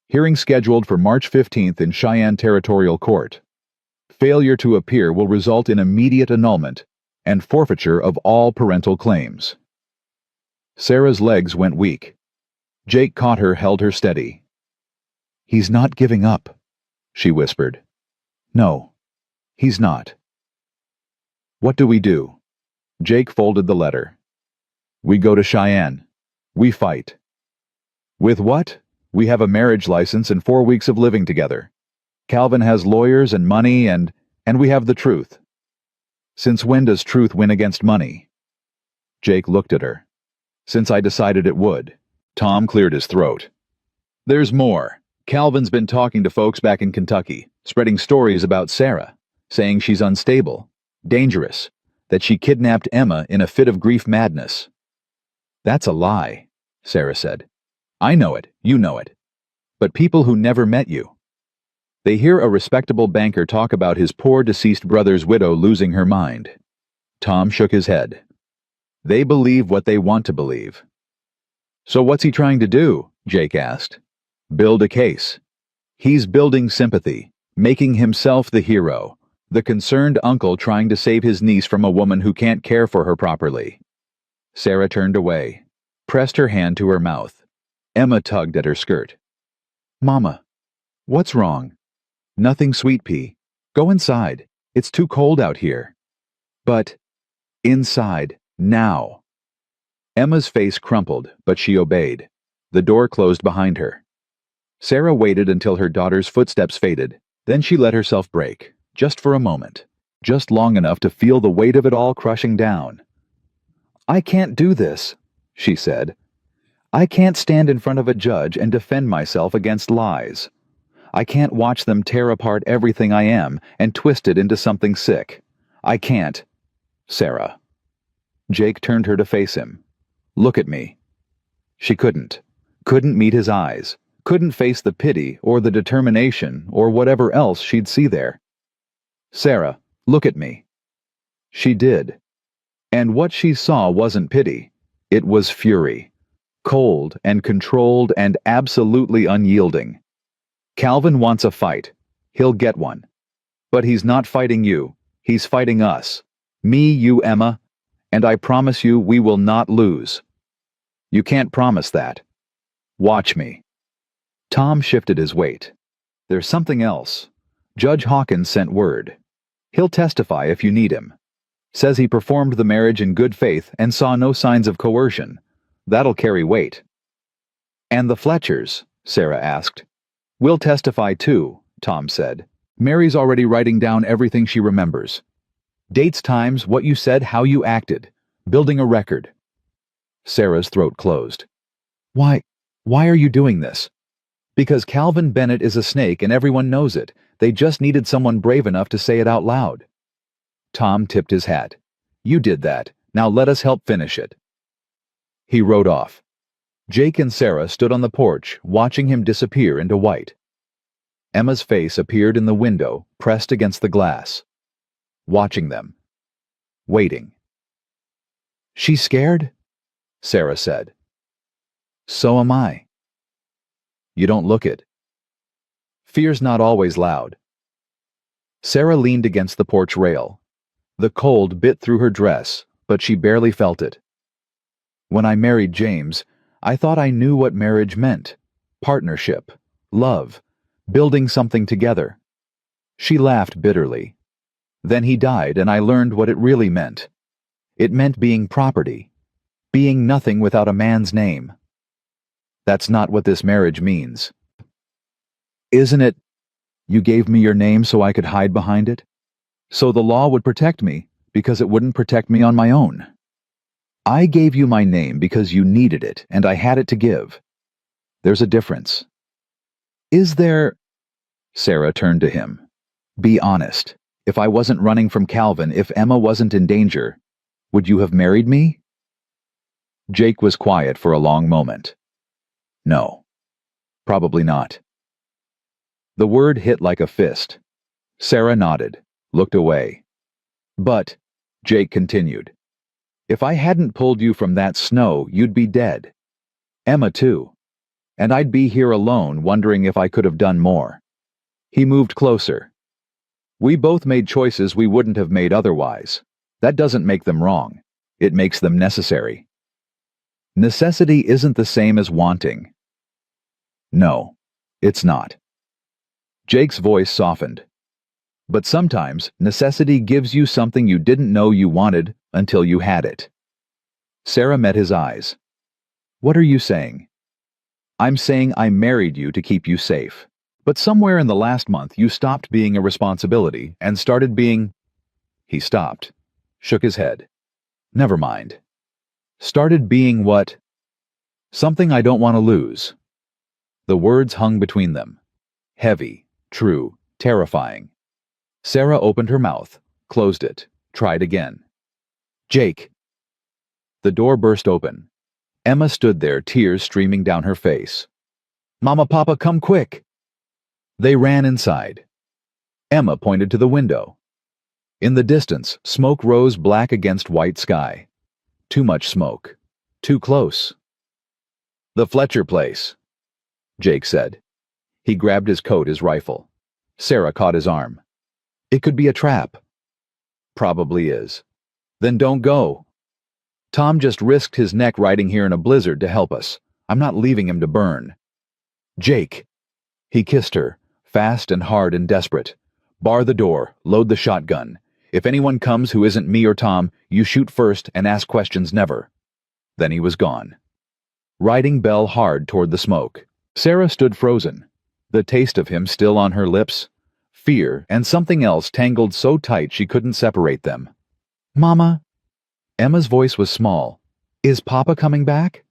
Hearing scheduled for March 15th in Cheyenne Territorial Court. Failure to appear will result in immediate annulment and forfeiture of all parental claims." Sarah's legs went weak. Jake caught her, held her steady. "He's not giving up," she whispered. "No, he's not." "What do we do?" Jake folded the letter. "We go to Cheyenne. We fight." "With what? We have a marriage license and 4 weeks of living together. Calvin has lawyers and money and we have the truth." "Since when does truth win against money?" Jake looked at her. "Since I decided it would." Tom cleared his throat. "There's more. Calvin's been talking to folks back in Kentucky, spreading stories about Sarah, saying she's unstable, dangerous, that she kidnapped Emma in a fit of grief madness." "That's a lie," Sarah said. "I know it, you know it. But people who never met you. They hear a respectable banker talk about his poor deceased brother's widow losing her mind." Tom shook his head. "They believe what they want to believe." "So what's he trying to do?" Jake asked. "Build a case. He's building sympathy, making himself the hero, the concerned uncle trying to save his niece from a woman who can't care for her properly." Sarah turned away, pressed her hand to her mouth. Emma tugged at her skirt. "Mama, what's wrong?" "Nothing, Sweet Pea. Go inside. It's too cold out here." "But—" "Inside, now." Emma's face crumpled, but she obeyed. The door closed behind her. Sarah waited until her daughter's footsteps faded. Then she let herself break, just for a moment, just long enough to feel the weight of it all crushing down. "I can't do this," she said. "I can't stand in front of a judge and defend myself against lies. I can't watch them tear apart everything I am and twist it into something sick. I can't. Sarah." Jake turned her to face him. "Look at me." She couldn't meet his eyes, couldn't face the pity or the determination or whatever else she'd see there. "Sarah, look at me." She did. And what she saw wasn't pity. It was fury. Cold and controlled and absolutely unyielding. "Calvin wants a fight. He'll get one. But he's not fighting you. He's fighting us. Me, you, Emma. And I promise you we will not lose." "You can't promise that." "Watch me." Tom shifted his weight. "There's something else. Judge Hawkins sent word. He'll testify if you need him. Says he performed the marriage in good faith and saw no signs of coercion. That'll carry weight." "And the Fletchers?" Sarah asked. "We'll testify too," Tom said. "Mary's already writing down everything she remembers. Dates, times, what you said, how you acted. Building a record." Sarah's throat closed. Why are you doing this?" "Because Calvin Bennett is a snake and everyone knows it. They just needed someone brave enough to say it out loud." Tom tipped his hat. "You did that. Now let us help finish it." He rode off. Jake and Sarah stood on the porch, watching him disappear into white. Emma's face appeared in the window, pressed against the glass. Watching them. Waiting. "She's scared?" Sarah said. "So am I." "You don't look it." "Fear's not always loud." Sarah leaned against the porch rail. The cold bit through her dress, but she barely felt it. "When I married James, I thought I knew what marriage meant. Partnership, love, building something together." She laughed bitterly. "Then he died and I learned what it really meant. It meant being property, being nothing without a man's name. That's not what this marriage means." "Isn't it? You gave me your name so I could hide behind it? So the law would protect me, because it wouldn't protect me on my own. I gave you my name because you needed it and I had it to give. There's a difference." Is there... Sarah turned to him. Be honest. If I wasn't running from Calvin, if Emma wasn't in danger, would you have married me? Jake was quiet for a long moment. No. Probably not. The word hit like a fist. Sarah nodded, looked away. But, Jake continued, if I hadn't pulled you from that snow, you'd be dead. Emma too. And I'd be here alone, wondering if I could have done more. He moved closer. We both made choices we wouldn't have made otherwise. That doesn't make them wrong. It makes them necessary. Necessity isn't the same as wanting. No, it's not. Jake's voice softened. But sometimes, necessity gives you something you didn't know you wanted until you had it. Sarah met his eyes. What are you saying? I'm saying I married you to keep you safe. But somewhere in the last month you stopped being a responsibility and started being... He stopped, shook his head. Never mind. Started being what? Something I don't want to lose. The words hung between them. Heavy, true, terrifying. Sarah opened her mouth, closed it, tried again. Jake. The door burst open. Emma stood there, tears streaming down her face. Mama, Papa, come quick! They ran inside. Emma pointed to the window. In the distance, smoke rose black against white sky. Too much smoke. Too close. The Fletcher place, Jake said. He grabbed his coat, his rifle. Sarah caught his arm. It could be a trap. Probably is. Then don't go. Tom just risked his neck riding here in a blizzard to help us. I'm not leaving him to burn. Jake. He kissed her, fast and hard and desperate. Bar the door, load the shotgun. If anyone comes who isn't me or Tom, you shoot first and ask questions never. Then he was gone. Riding Belle hard toward the smoke. Sarah stood frozen, the taste of him still on her lips. Fear and something else tangled so tight she couldn't separate them. Mama? Emma's voice was small. Is Papa coming back?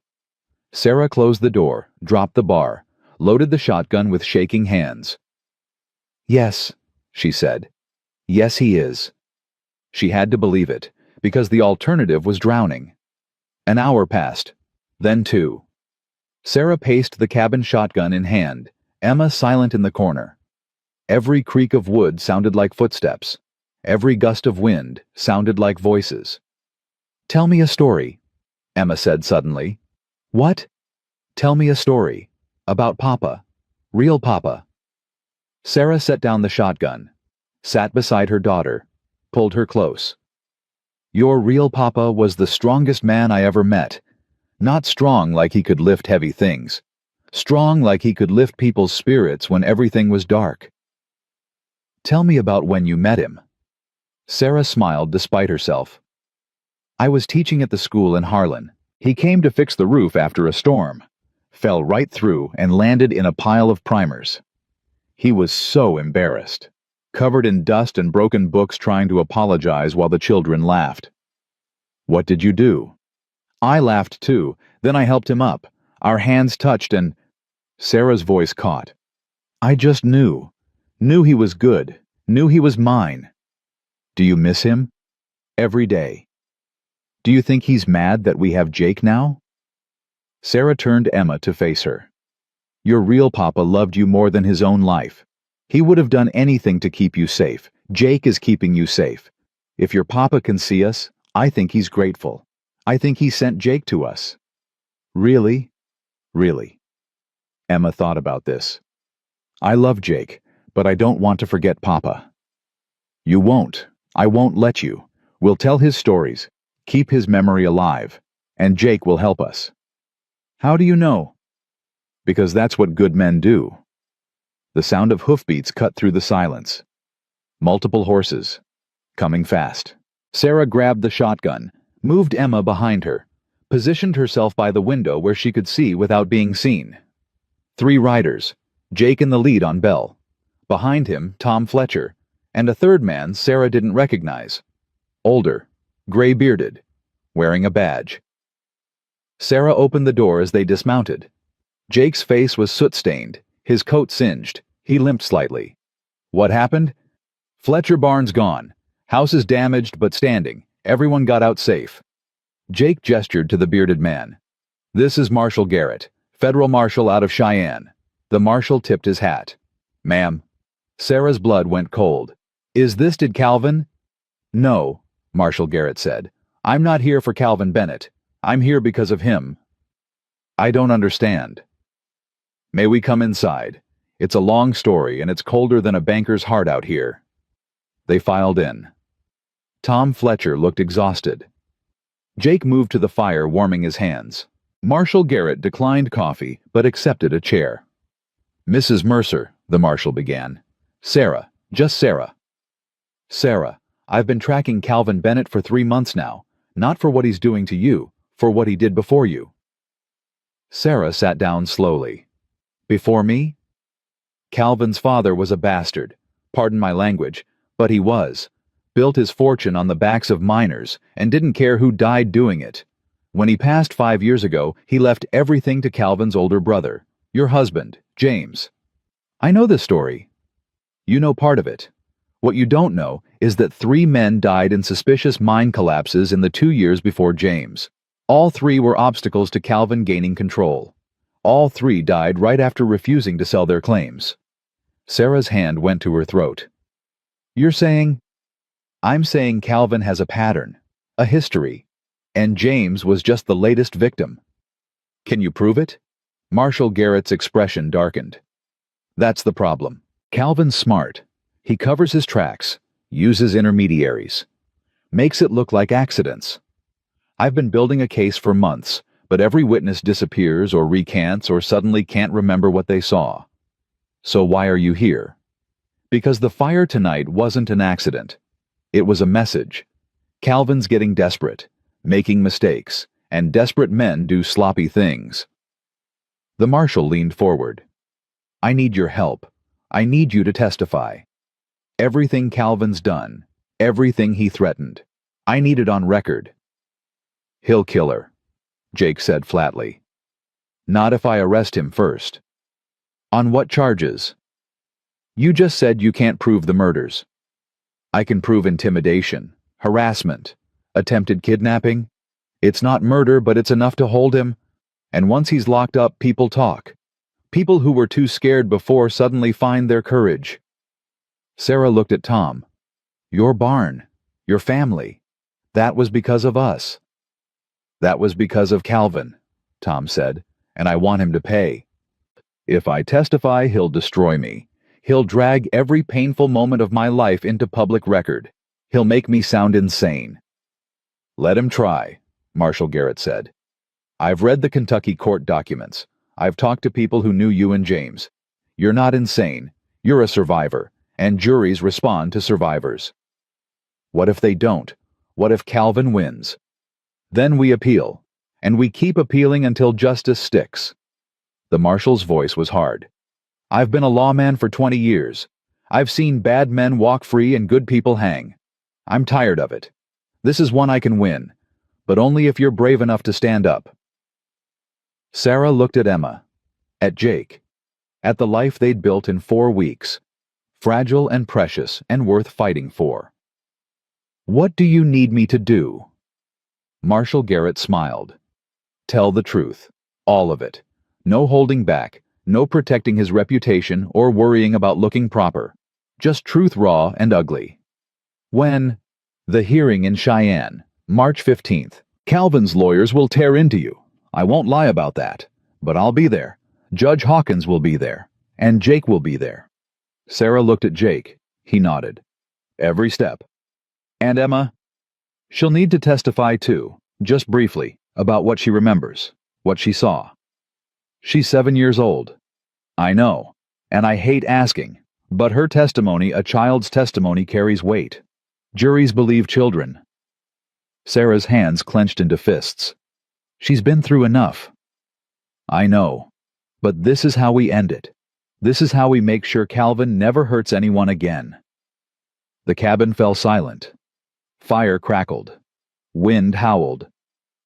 Sarah closed the door, dropped the bar, loaded the shotgun with shaking hands. Yes, she said. Yes, he is. She had to believe it, because the alternative was drowning. An hour passed, then 2. Sarah paced the cabin shotgun in hand, Emma silent in the corner. Every creak of wood sounded like footsteps. Every gust of wind sounded like voices. Tell me a story, Emma said suddenly. What? Tell me a story. About Papa. Real Papa. Sarah set down the shotgun, sat beside her daughter, pulled her close. Your real Papa was the strongest man I ever met. Not strong like he could lift heavy things. Strong like he could lift people's spirits when everything was dark. Tell me about when you met him. Sarah smiled despite herself. I was teaching at the school in Harlan. He came to fix the roof after a storm. Fell right through and landed in a pile of primers. He was so embarrassed, covered in dust and broken books trying to apologize while the children laughed. What did you do? I laughed too, then I helped him up. Our hands touched and... Sarah's voice caught. I just knew. Knew he was good. Knew he was mine. Do you miss him? Every day. Do you think he's mad that we have Jake now? Sarah turned Emma to face her. Your real Papa loved you more than his own life. He would have done anything to keep you safe. Jake is keeping you safe. If your Papa can see us, I think he's grateful. I think he sent Jake to us. Really? Really. Emma thought about this. I love Jake, but I don't want to forget Papa. You won't. I won't let you. We'll tell his stories, keep his memory alive, and Jake will help us. How do you know? Because that's what good men do. The sound of hoofbeats cut through the silence. Multiple horses. Coming fast. Sarah grabbed the shotgun, moved Emma behind her, positioned herself by the window where she could see without being seen. 3 riders, Jake in the lead on Belle. Behind him, Tom Fletcher, and a third man Sarah didn't recognize. Older, gray-bearded, wearing a badge. Sarah opened the door as they dismounted. Jake's face was soot-stained, His coat singed. He limped slightly. What happened? Fletcher Barnes gone. House is damaged but standing. Everyone got out safe. Jake gestured to the bearded man. This is Marshal Garrett, federal marshal out of Cheyenne. The marshal tipped his hat. Ma'am. Sarah's blood went cold. Did Calvin? No, Marshal Garrett said. I'm not here for Calvin Bennett. I'm here because of him. I don't understand. May we come inside? It's a long story and it's colder than a banker's heart out here. They filed in. Tom Fletcher looked exhausted. Jake moved to the fire, warming his hands. Marshal Garrett declined coffee, but accepted a chair. Mrs. Mercer, the marshal began. Sarah, just Sarah. Sarah, I've been tracking Calvin Bennett for 3 months now, not for what he's doing to you, for what he did before you. Sarah sat down slowly. Before me? Calvin's father was a bastard. Pardon my language, but he was. Built his fortune on the backs of minors and didn't care who died doing it. When he passed 5 years ago, he left everything to Calvin's older brother, your husband, James. I know this story. You know part of it. What you don't know is that 3 men died in suspicious mine collapses in the 2 years before James. All 3 were obstacles to Calvin gaining control. All 3 died right after refusing to sell their claims. Sarah's hand went to her throat. You're saying? I'm saying Calvin has a pattern, a history, and James was just the latest victim. Can you prove it? Marshal Garrett's expression darkened. That's the problem. Calvin's smart. He covers his tracks, uses intermediaries, makes it look like accidents. I've been building a case for months, but every witness disappears or recants or suddenly can't remember what they saw. So why are you here? Because the fire tonight wasn't an accident. It was a message. Calvin's getting desperate, making mistakes, and desperate men do sloppy things. The marshal leaned forward. I need your help. I need you to testify. Everything Calvin's done, everything he threatened, I need it on record. He'll kill her, Jake said flatly. Not if I arrest him first. On what charges? You just said you can't prove the murders. I can prove intimidation, harassment, attempted kidnapping. It's not murder, but it's enough to hold him. And once he's locked up, people talk. People who were too scared before suddenly find their courage. Sarah looked at Tom. Your barn, your family. That was because of us. That was because of Calvin, Tom said, and I want him to pay. If I testify, he'll destroy me. He'll drag every painful moment of my life into public record. He'll make me sound insane. Let him try, Marshal Garrett said. I've read the Kentucky court documents. I've talked to people who knew you and James. You're not insane. You're a survivor, and juries respond to survivors. What if they don't? What if Calvin wins? Then we appeal, and we keep appealing until justice sticks. The marshal's voice was hard. I've been a lawman for 20 years. I've seen bad men walk free and good people hang. I'm tired of it. This is one I can win, but only if you're brave enough to stand up. Sarah looked at Emma, at Jake, at the life they'd built in 4 weeks, fragile and precious and worth fighting for. What do you need me to do? Marshal Garrett smiled. Tell the truth, all of it. No holding back. No protecting his reputation or worrying about looking proper. Just truth raw and ugly. When? The hearing in Cheyenne, March 15th. Calvin's lawyers will tear into you. I won't lie about that. But I'll be there. Judge Hawkins will be there. And Jake will be there. Sarah looked at Jake. He nodded. Every step. And Emma? She'll need to testify too, just briefly, about what she remembers, what she saw. She's 7 years old. I know, and I hate asking, but her testimony, a child's testimony, carries weight. Juries believe children. Sarah's hands clenched into fists. She's been through enough. I know, but this is how we end it. This is how we make sure Calvin never hurts anyone again. The cabin fell silent. Fire crackled. Wind howled.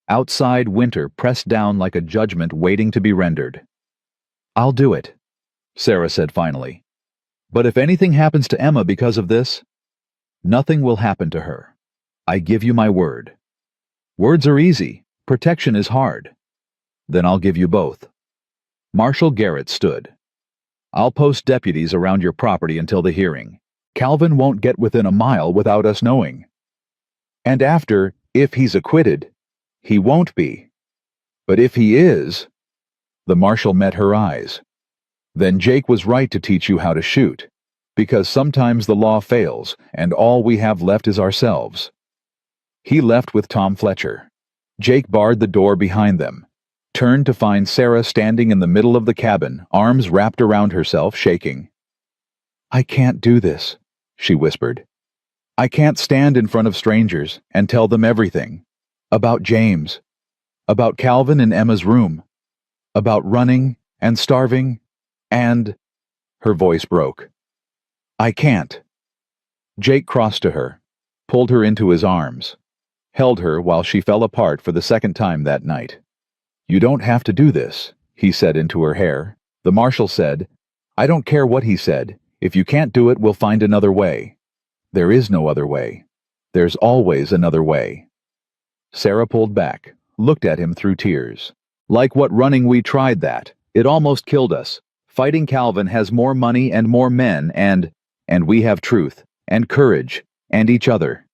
Outside, winter pressed down like a judgment waiting to be rendered. I'll do it, Sarah said finally. But if anything happens to Emma because of this, nothing will happen to her. I give you my word. Words are easy. Protection is hard. Then I'll give you both. Marshal Garrett stood. I'll post deputies around your property until the hearing. Calvin won't get within a mile without us knowing. And after, if he's acquitted, he won't be. But if he is... The marshal met her eyes. Then Jake was right to teach you how to shoot, because sometimes the law fails, and all we have left is ourselves. He left with Tom Fletcher. Jake barred the door behind them, turned to find Sarah standing in the middle of the cabin, arms wrapped around herself, shaking. I can't do this, she whispered. I can't stand in front of strangers and tell them everything. About James. About Calvin in Emma's room. About running and starving and... Her voice broke. I can't. Jake crossed to her, pulled her into his arms, held her while she fell apart for the second time that night. You don't have to do this, he said into her hair. The marshal said, I don't care what he said. If you can't do it, we'll find another way. There is no other way. There's always another way. Sarah pulled back, looked at him through tears. Like what running we tried that. It almost killed us. Fighting Calvin has more money and more men and we have truth and courage and each other.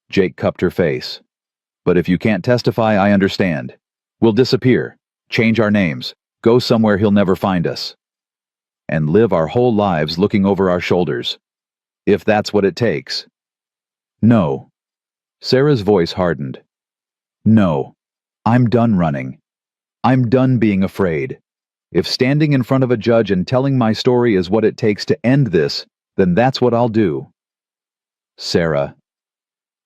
Jake cupped her face. But if you can't testify, I understand. We'll disappear, change our names, go somewhere he'll never find us. And live our whole lives looking over our shoulders. If that's what it takes. No. Sarah's voice hardened. No. I'm done running. I'm done being afraid. If standing in front of a judge and telling my story is what it takes to end this, then that's what I'll do. Sarah.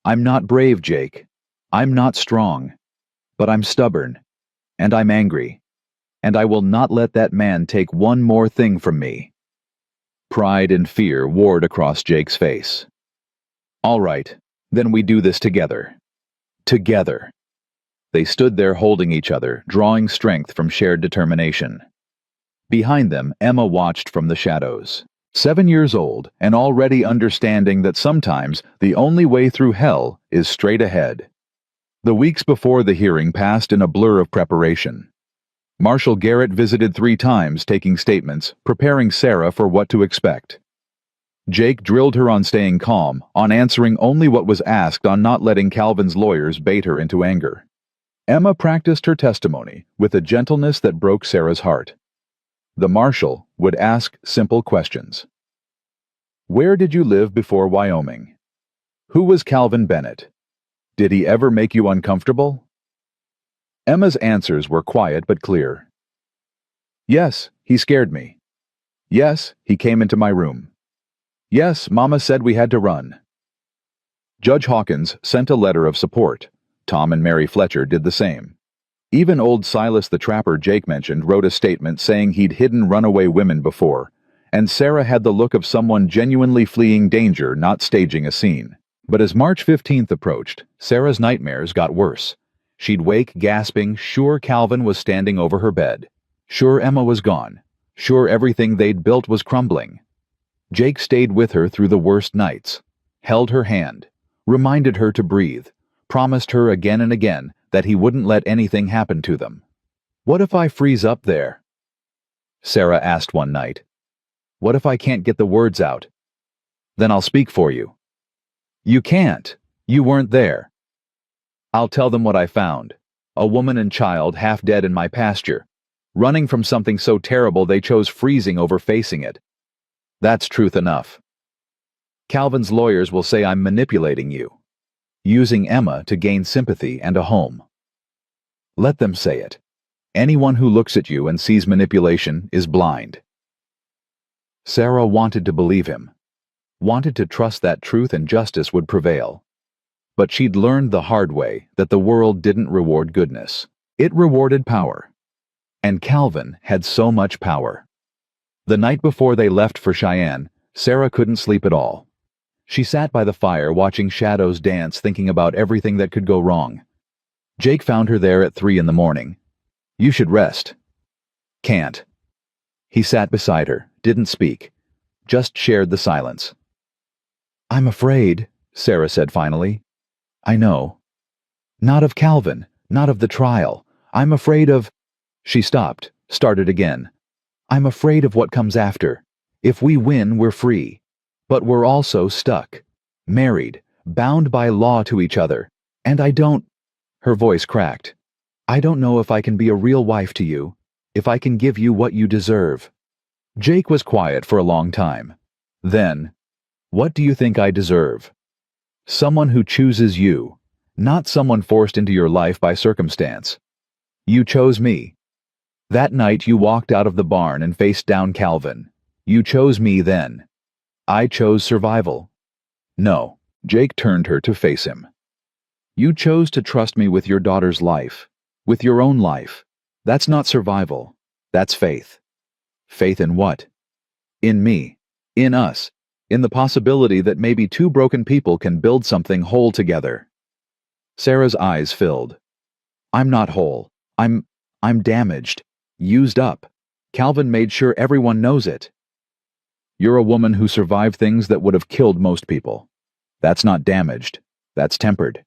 I'm not brave, Jake. I'm not strong. But I'm stubborn. And I'm angry. And I will not let that man take one more thing from me. Pride and fear warred across Jake's face. All right, then we do this together. Together. They stood there holding each other, drawing strength from shared determination. Behind them, Emma watched from the shadows. 7 years old, and already understanding that sometimes the only way through hell is straight ahead. The weeks before the hearing passed in a blur of preparation. Marshal Garrett visited 3 times, taking statements, preparing Sarah for what to expect. Jake drilled her on staying calm, on answering only what was asked, on not letting Calvin's lawyers bait her into anger. Emma practiced her testimony with a gentleness that broke Sarah's heart. The marshal would ask simple questions. Where did you live before Wyoming? Who was Calvin Bennett? Did he ever make you uncomfortable? Emma's answers were quiet but clear. Yes, he scared me. Yes, he came into my room. Yes, Mama said we had to run. Judge Hawkins sent a letter of support. Tom and Mary Fletcher did the same. Even old Silas the trapper Jake mentioned wrote a statement saying he'd hidden runaway women before, and Sarah had the look of someone genuinely fleeing danger, not staging a scene. But as March 15th approached, Sarah's nightmares got worse. She'd wake gasping, sure Calvin was standing over her bed. Sure Emma was gone. Sure everything they'd built was crumbling. Jake stayed with her through the worst nights, held her hand, reminded her to breathe, promised her again and again that he wouldn't let anything happen to them. What if I freeze up there? Sarah asked one night. What if I can't get the words out? Then I'll speak for you. You can't. You weren't there. I'll tell them what I found. A woman and child half dead in my pasture, running from something so terrible they chose freezing over facing it. That's truth enough. Calvin's lawyers will say I'm manipulating you, using Emma to gain sympathy and a home. Let them say it. Anyone who looks at you and sees manipulation is blind. Sarah wanted to believe him, wanted to trust that truth and justice would prevail. But she'd learned the hard way that the world didn't reward goodness. It rewarded power. And Calvin had so much power. The night before they left for Cheyenne, Sarah couldn't sleep at all. She sat by the fire watching shadows dance, thinking about everything that could go wrong. Jake found her there at 3 in the morning. You should rest. Can't. He sat beside her, didn't speak, just shared the silence. "I'm afraid," Sarah said finally. "I know. Not of Calvin, not of the trial. I'm afraid of—" She stopped, started again. "I'm afraid of what comes after. If we win, we're free. But we're also stuck. Married, bound by law to each other. And I don't—" Her voice cracked. "I don't know if I can be a real wife to you, if I can give you what you deserve." Jake was quiet for a long time. Then, "What do you think I deserve?" "Someone who chooses you, not someone forced into your life by circumstance. You chose me. That night you walked out of the barn and faced down Calvin. You chose me then. I chose survival." "No." Jake turned her to face him. "You chose to trust me with your daughter's life, with your own life. That's not survival. That's faith." "Faith in what?" "In me. In us. In the possibility that maybe two broken people can build something whole together." Sarah's eyes filled. "I'm not whole. I'm damaged. Used up. Calvin made sure everyone knows it." "You're a woman who survived things that would have killed most people. That's not damaged. That's tempered."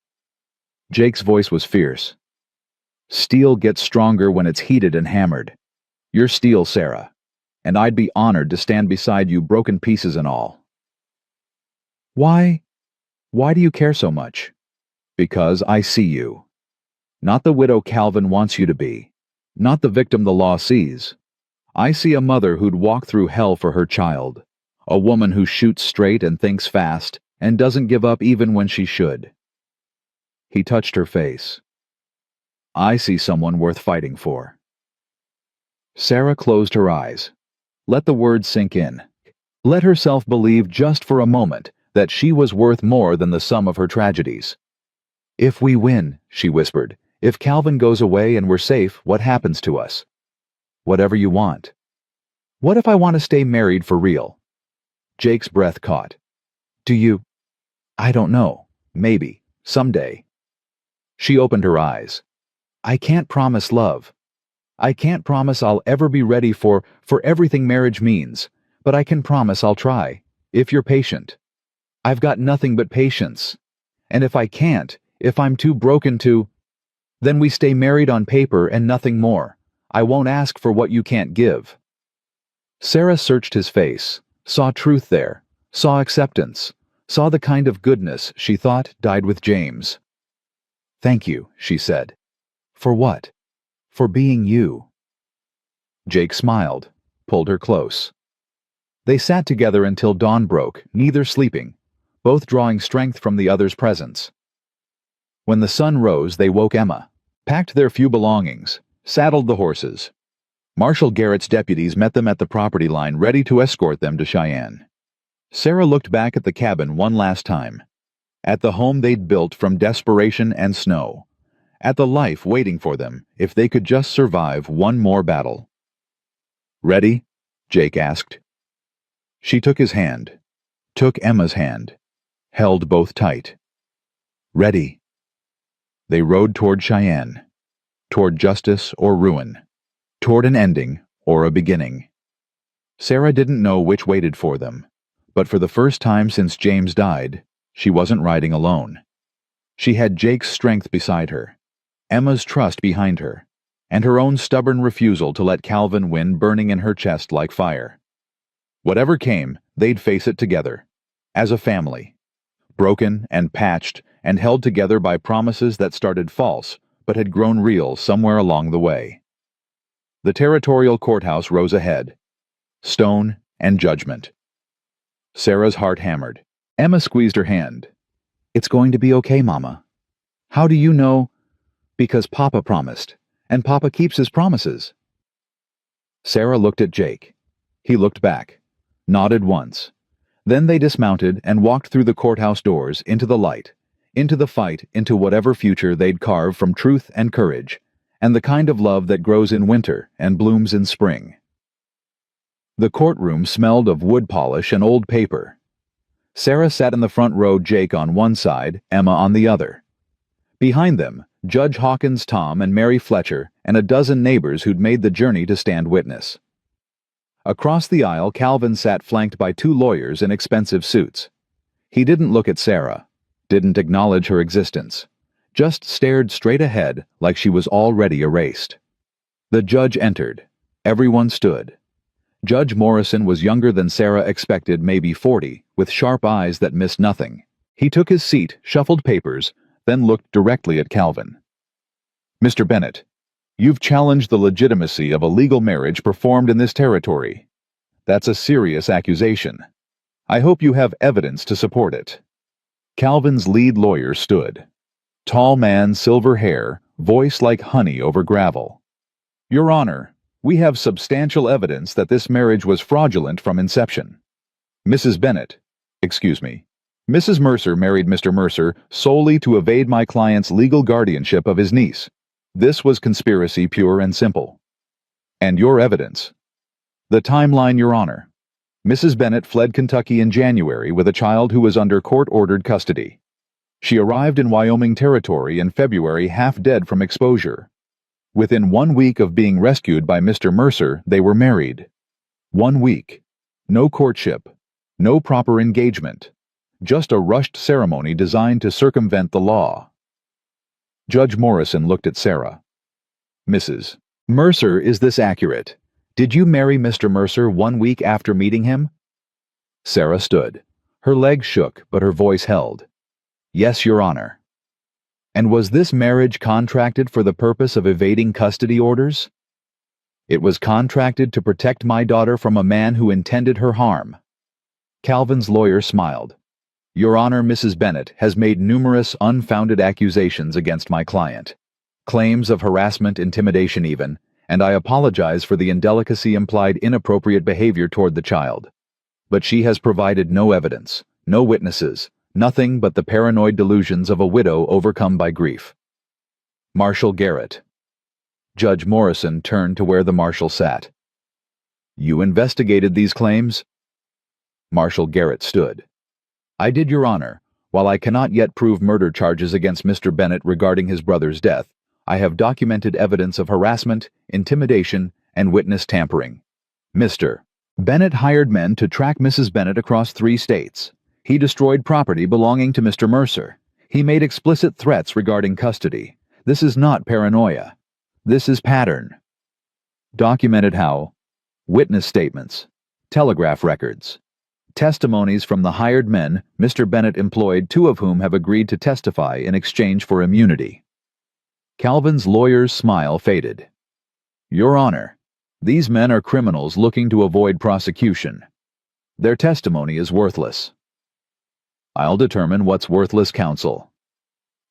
Jake's voice was fierce. "Steel gets stronger when it's heated and hammered. You're steel, Sarah. And I'd be honored to stand beside you, broken pieces and all." Why do you care so much?" "Because I see you. Not the widow Calvin wants you to be. Not the victim the law sees. I see a mother who'd walk through hell for her child. A woman who shoots straight and thinks fast and doesn't give up even when she should." He touched her face. "I see someone worth fighting for." Sarah closed her eyes. Let the words sink in. Let herself believe just for a moment that she was worth more than the sum of her tragedies. "If we win," she whispered, "if Calvin goes away and we're safe, what happens to us?" "Whatever you want." "What if I want to stay married for real?" Jake's breath caught. "Do you—" "I don't know. Maybe. Someday." She opened her eyes. "I can't promise love. I can't promise I'll ever be ready for everything marriage means, but I can promise I'll try, if you're patient. I've got nothing but patience. And if I can't, if I'm too broken to, then we stay married on paper and nothing more. I won't ask for what you can't give." Sarah searched his face, saw truth there, saw acceptance, saw the kind of goodness she thought died with James. "Thank you," she said. "For what?" "For being you." Jake smiled, pulled her close. They sat together until dawn broke, neither sleeping, both drawing strength from the other's presence. When the sun rose, they woke Emma, packed their few belongings, saddled the horses. Marshal Garrett's deputies met them at the property line, ready to escort them to Cheyenne. Sarah looked back at the cabin one last time, at the home they'd built from desperation and snow, at the life waiting for them if they could just survive one more battle. "Ready?" Jake asked. She took his hand, took Emma's hand, held both tight. "Ready." They rode toward Cheyenne, toward justice or ruin, toward an ending or a beginning. Sarah didn't know which waited for them, but for the first time since James died, she wasn't riding alone. She had Jake's strength beside her, Emma's trust behind her, and her own stubborn refusal to let Calvin win burning in her chest like fire. Whatever came, they'd face it together, as a family, broken and patched and held together by promises that started false but had grown real somewhere along the way. The territorial courthouse rose ahead, stone and judgment. Sarah's heart hammered. Emma squeezed her hand. "It's going to be okay, Mama." "How do you know?" "Because Papa promised, and Papa keeps his promises." Sarah looked at Jake. He looked back, nodded once. Then they dismounted and walked through the courthouse doors into the light, into the fight, into whatever future they'd carve from truth and courage, and the kind of love that grows in winter and blooms in spring. The courtroom smelled of wood polish and old paper. Sarah sat in the front row, Jake on one side, Emma on the other. Behind them, Judge Hawkins, Tom, and Mary Fletcher, and a dozen neighbors who'd made the journey to stand witness. Across the aisle, Calvin sat flanked by two lawyers in expensive suits. He didn't look at Sarah, didn't acknowledge her existence, just stared straight ahead like she was already erased. The judge entered. Everyone stood. Judge Morrison was younger than Sarah expected, maybe 40, with sharp eyes that missed nothing. He took his seat, shuffled papers, then looked directly at Calvin. "Mr. Bennett, you've challenged the legitimacy of a legal marriage performed in this territory. That's a serious accusation. I hope you have evidence to support it." Calvin's lead lawyer stood. Tall man, silver hair, voice like honey over gravel. "Your Honor, we have substantial evidence that this marriage was fraudulent from inception. Mrs. Mercer married Mr. Mercer solely to evade my client's legal guardianship of his niece. This was conspiracy pure and simple. And your evidence. The timeline, Your Honor. Mrs. Bennett fled Kentucky in January with a child who was under court-ordered custody. She arrived in Wyoming Territory in February half dead from exposure. Within 1 week of being rescued by Mr. Mercer, they were married. 1 week. No courtship. No proper engagement. Just a rushed ceremony designed to circumvent the law. Judge Morrison looked at Sarah. "Mrs. Mercer, is this accurate? Did you marry Mr. Mercer 1 week after meeting him?" Sarah stood. Her legs shook, but her voice held. "Yes, Your Honor." "And was this marriage contracted for the purpose of evading custody orders?" "It was contracted to protect my daughter from a man who intended her harm." Calvin's lawyer smiled. "Your Honor, Mrs. Bennett has made numerous unfounded accusations against my client. Claims of harassment, intimidation even, and I apologize for the indelicacy implied inappropriate behavior toward the child. But she has provided no evidence, no witnesses, nothing but the paranoid delusions of a widow overcome by grief." Marshal Garrett. Judge Morrison turned to where the marshal sat. "You investigated these claims?" Marshal Garrett stood. "I did, Your Honor. While I cannot yet prove murder charges against Mr. Bennett regarding his brother's death, I have documented evidence of harassment, intimidation, and witness tampering. Mr. Bennett hired men to track Mrs. Bennett across 3 states. He destroyed property belonging to Mr. Mercer. He made explicit threats regarding custody. This is not paranoia. This is pattern." Documented how? Witness statements, telegraph records, testimonies from the hired men Mr. Bennett employed, 2 of whom have agreed to testify in exchange for immunity. Calvin's lawyer's smile faded. "Your Honor, these men are criminals looking to avoid prosecution. Their testimony is worthless." "I'll determine what's worthless, counsel."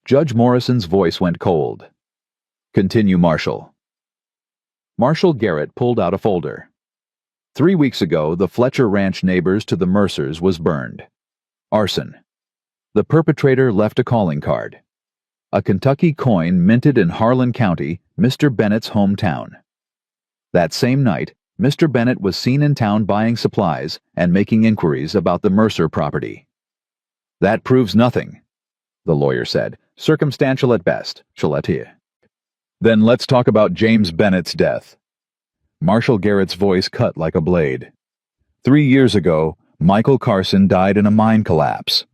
Judge Morrison's voice went cold. "Continue, Marshal." Marshal Garrett pulled out a folder. 3 weeks ago, the Fletcher Ranch neighbors to the Mercers was burned. Arson. The perpetrator left a calling card. A Kentucky coin minted in Harlan County, Mr. Bennett's hometown. That same night, Mr. Bennett was seen in town buying supplies and making inquiries about the Mercer property. "That proves nothing," the lawyer said. "Circumstantial at best. Then let's talk about James Bennett's death." Marshal Garrett's voice cut like a blade. 3 years ago, Michael Carson died in a mine collapse.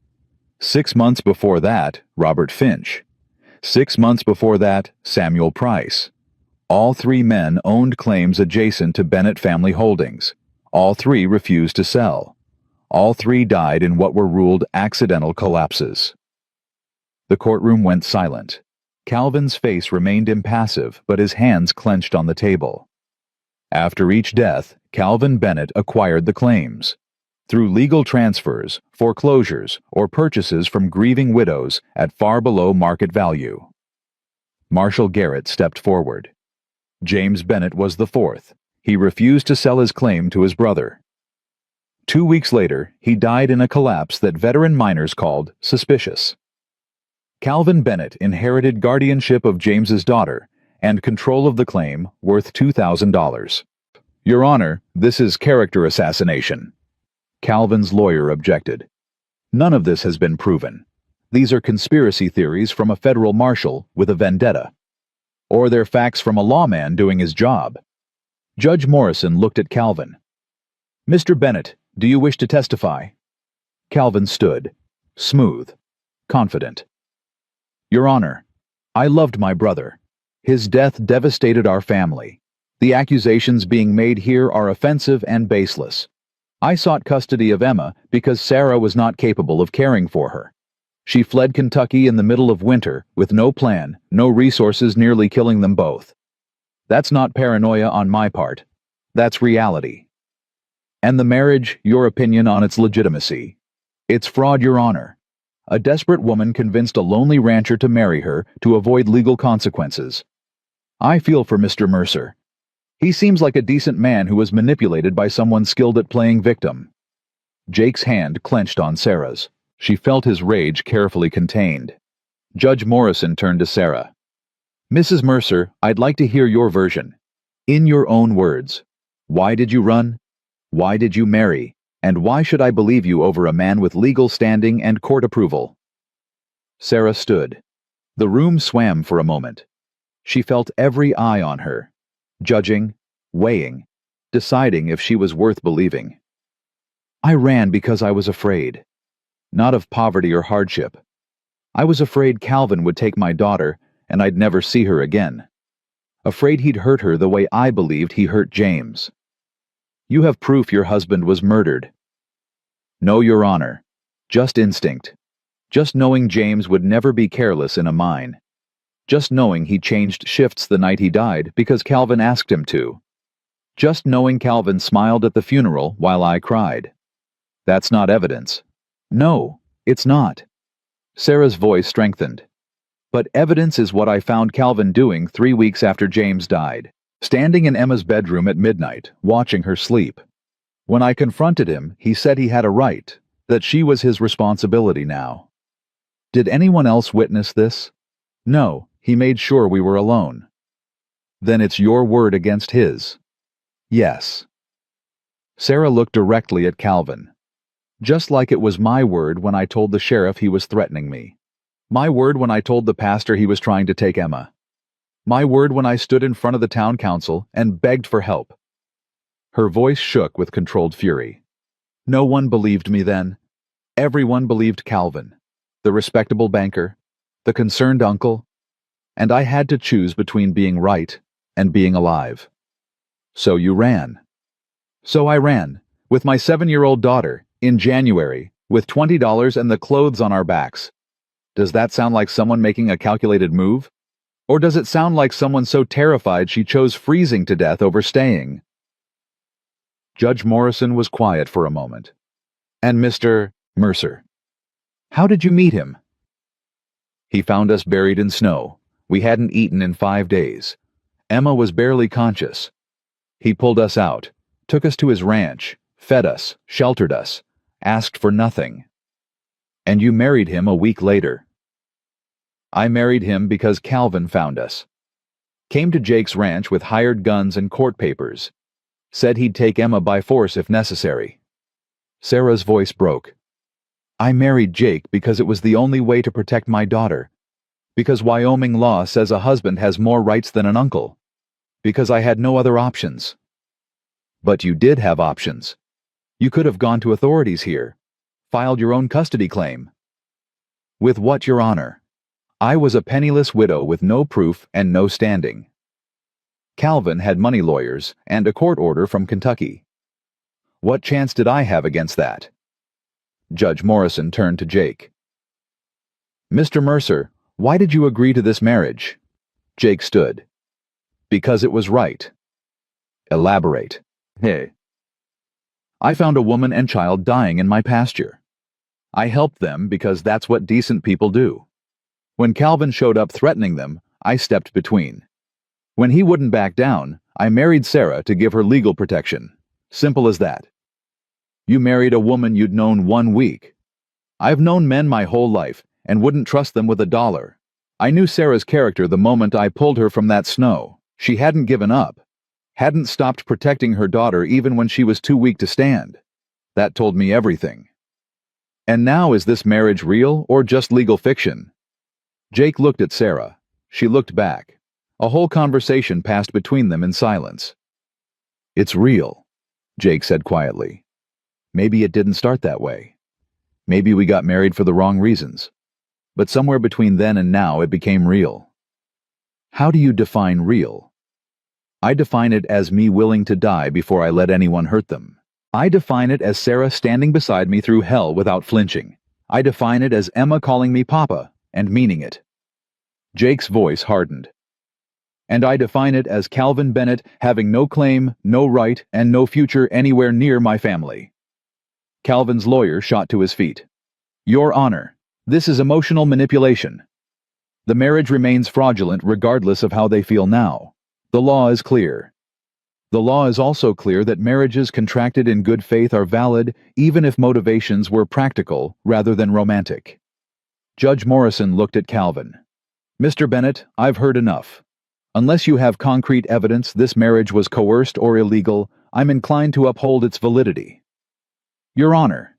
6 months before that, Robert Finch. 6 months before that, Samuel Price. All 3 men owned claims adjacent to Bennett family holdings. All 3 refused to sell. All 3 died in what were ruled accidental collapses. The courtroom went silent. Calvin's face remained impassive, but his hands clenched on the table. After each death, Calvin Bennett acquired the claims. Through legal transfers, foreclosures, or purchases from grieving widows at far below market value. Marshal Garrett stepped forward. James Bennett was the 4th. He refused to sell his claim to his brother. 2 weeks later, he died in a collapse that veteran miners called suspicious. Calvin Bennett inherited guardianship of James's daughter and control of the claim worth $2,000. "Your Honor, this is character assassination." Calvin's lawyer objected. "None of this has been proven. These are conspiracy theories from a federal marshal with a vendetta. Or they're facts from a lawman doing his job." Judge Morrison looked at Calvin. Mr. Bennett, do you wish to testify? Calvin stood, smooth, confident. Your Honor, I loved my brother. His death devastated our family. The accusations being made here are offensive and baseless. I sought custody of Emma because Sarah was not capable of caring for her. She fled Kentucky in the middle of winter with no plan, no resources, nearly killing them both. That's not paranoia on my part. That's reality. And the marriage, your opinion on its legitimacy. It's fraud, Your Honor. A desperate woman convinced a lonely rancher to marry her to avoid legal consequences. I feel for Mr. Mercer. He seems like a decent man who was manipulated by someone skilled at playing victim. Jake's hand clenched on Sarah's. She felt his rage carefully contained. Judge Morrison turned to Sarah. Mrs. Mercer, I'd like to hear your version. In your own words. Why did you run? Why did you marry? And why should I believe you over a man with legal standing and court approval? Sarah stood. The room swam for a moment. She felt every eye on her, judging, weighing, deciding if she was worth believing. I ran because I was afraid. Not of poverty or hardship. I was afraid Calvin would take my daughter and I'd never see her again. Afraid he'd hurt her the way I believed he hurt James. You have proof your husband was murdered. No, Your Honor. Just instinct. Just knowing James would never be careless in a mine. Just knowing he changed shifts the night he died because Calvin asked him to. Just knowing Calvin smiled at the funeral while I cried. That's not evidence. No, it's not. Sarah's voice strengthened. But evidence is what I found Calvin doing 3 weeks after James died. Standing in Emma's bedroom at midnight, watching her sleep. When I confronted him, he said he had a right, that she was his responsibility now. Did anyone else witness this? No, he made sure we were alone. Then it's your word against his. Yes. Sarah looked directly at Calvin. Just like it was my word when I told the sheriff he was threatening me. My word when I told the pastor he was trying to take Emma. My word when I stood in front of the town council and begged for help. Her voice shook with controlled fury. No one believed me then. Everyone believed Calvin, the respectable banker, the concerned uncle, and I had to choose between being right and being alive. So you ran. So I ran, with my 7-year-old daughter, in January, with $20 and the clothes on our backs. Does that sound like someone making a calculated move? Or does it sound like someone so terrified she chose freezing to death over staying? Judge Morrison was quiet for a moment. And Mr. Mercer, how did you meet him? He found us buried in snow. We hadn't eaten in 5 days. Emma was barely conscious. He pulled us out, took us to his ranch, fed us, sheltered us, asked for nothing. And you married him a week later. I married him because Calvin found us. Came to Jake's ranch with hired guns and court papers. Said he'd take Emma by force if necessary. Sarah's voice broke. I married Jake because it was the only way to protect my daughter. Because Wyoming law says a husband has more rights than an uncle. Because I had no other options. But you did have options. You could have gone to authorities here. Filed your own custody claim. With what, Your Honor? I was a penniless widow with no proof and no standing. Calvin had money lawyers and a court order from Kentucky. What chance did I have against that? Judge Morrison turned to Jake. Mr. Mercer, why did you agree to this marriage? Jake stood. Because it was right. Elaborate. Hey. I found a woman and child dying in my pasture. I helped them because that's what decent people do. When Calvin showed up threatening them, I stepped between. When he wouldn't back down, I married Sarah to give her legal protection. Simple as that. You married a woman you'd known 1 week. I've known men my whole life and wouldn't trust them with $1. I knew Sarah's character the moment I pulled her from that snow. She hadn't given up. Hadn't stopped protecting her daughter even when she was too weak to stand. That told me everything. And now, is this marriage real or just legal fiction? Jake looked at Sarah. She looked back. A whole conversation passed between them in silence. It's real. Jake said quietly. Maybe it didn't start that way. Maybe we got married for the wrong reasons. But somewhere between then and now it became real. How do you define real? I define it as me willing to die before I let anyone hurt them. I define it as Sarah standing beside me through hell without flinching. I define it as Emma calling me Papa and meaning it. Jake's voice hardened. And I define it as Calvin Bennett having no claim, no right, and no future anywhere near my family. Calvin's lawyer shot to his feet. Your Honor, this is emotional manipulation. The marriage remains fraudulent regardless of how they feel now. The law is clear. The law is also clear that marriages contracted in good faith are valid even if motivations were practical rather than romantic. Judge Morrison looked at Calvin. Mr. Bennett, I've heard enough. Unless you have concrete evidence this marriage was coerced or illegal, I'm inclined to uphold its validity. Your Honor,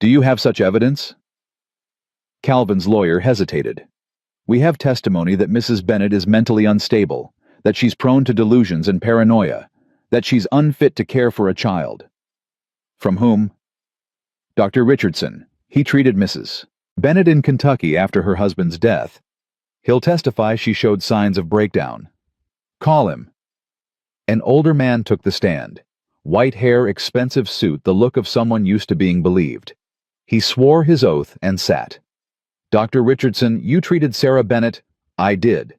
do you have such evidence? Calvin's lawyer hesitated. We have testimony that Mrs. Bennett is mentally unstable, that she's prone to delusions and paranoia, that she's unfit to care for a child. From whom? Dr. Richardson. He treated Mrs. Bennett in Kentucky after her husband's death. He'll testify she showed signs of breakdown. Call him. An older man took the stand. White hair, expensive suit, the look of someone used to being believed. He swore his oath and sat. Dr. Richardson, you treated Sarah Bennett? I did.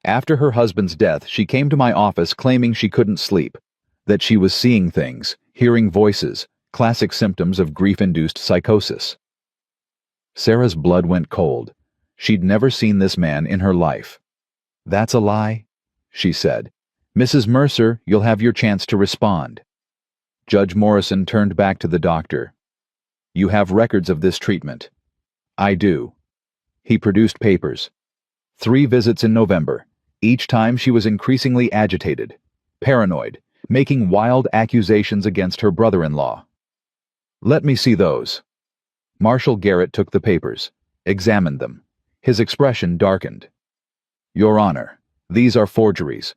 After her husband's death, she came to my office claiming she couldn't sleep, that she was seeing things, hearing voices, classic symptoms of grief-induced psychosis. Sarah's blood went cold. She'd never seen this man in her life. That's a lie, she said. Mrs. Mercer, you'll have your chance to respond. Judge Morrison turned back to the doctor. You have records of this treatment. I do. He produced papers. 3 visits in November. Each time she was increasingly agitated, paranoid, making wild accusations against her brother-in-law. Let me see those. Marshal Garrett took the papers, examined them. His expression darkened. Your Honor, these are forgeries.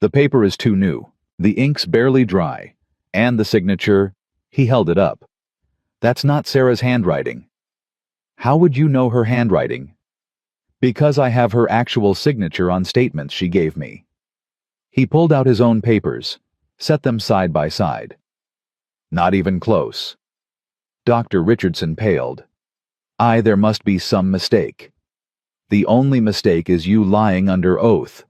The paper is too new, the ink's barely dry, and the signature, he held it up. That's not Sarah's handwriting. How would you know her handwriting? Because I have her actual signature on statements she gave me. He pulled out his own papers, set them side by side. Not even close. Dr. Richardson paled. There must be some mistake. The only mistake is you lying under oath.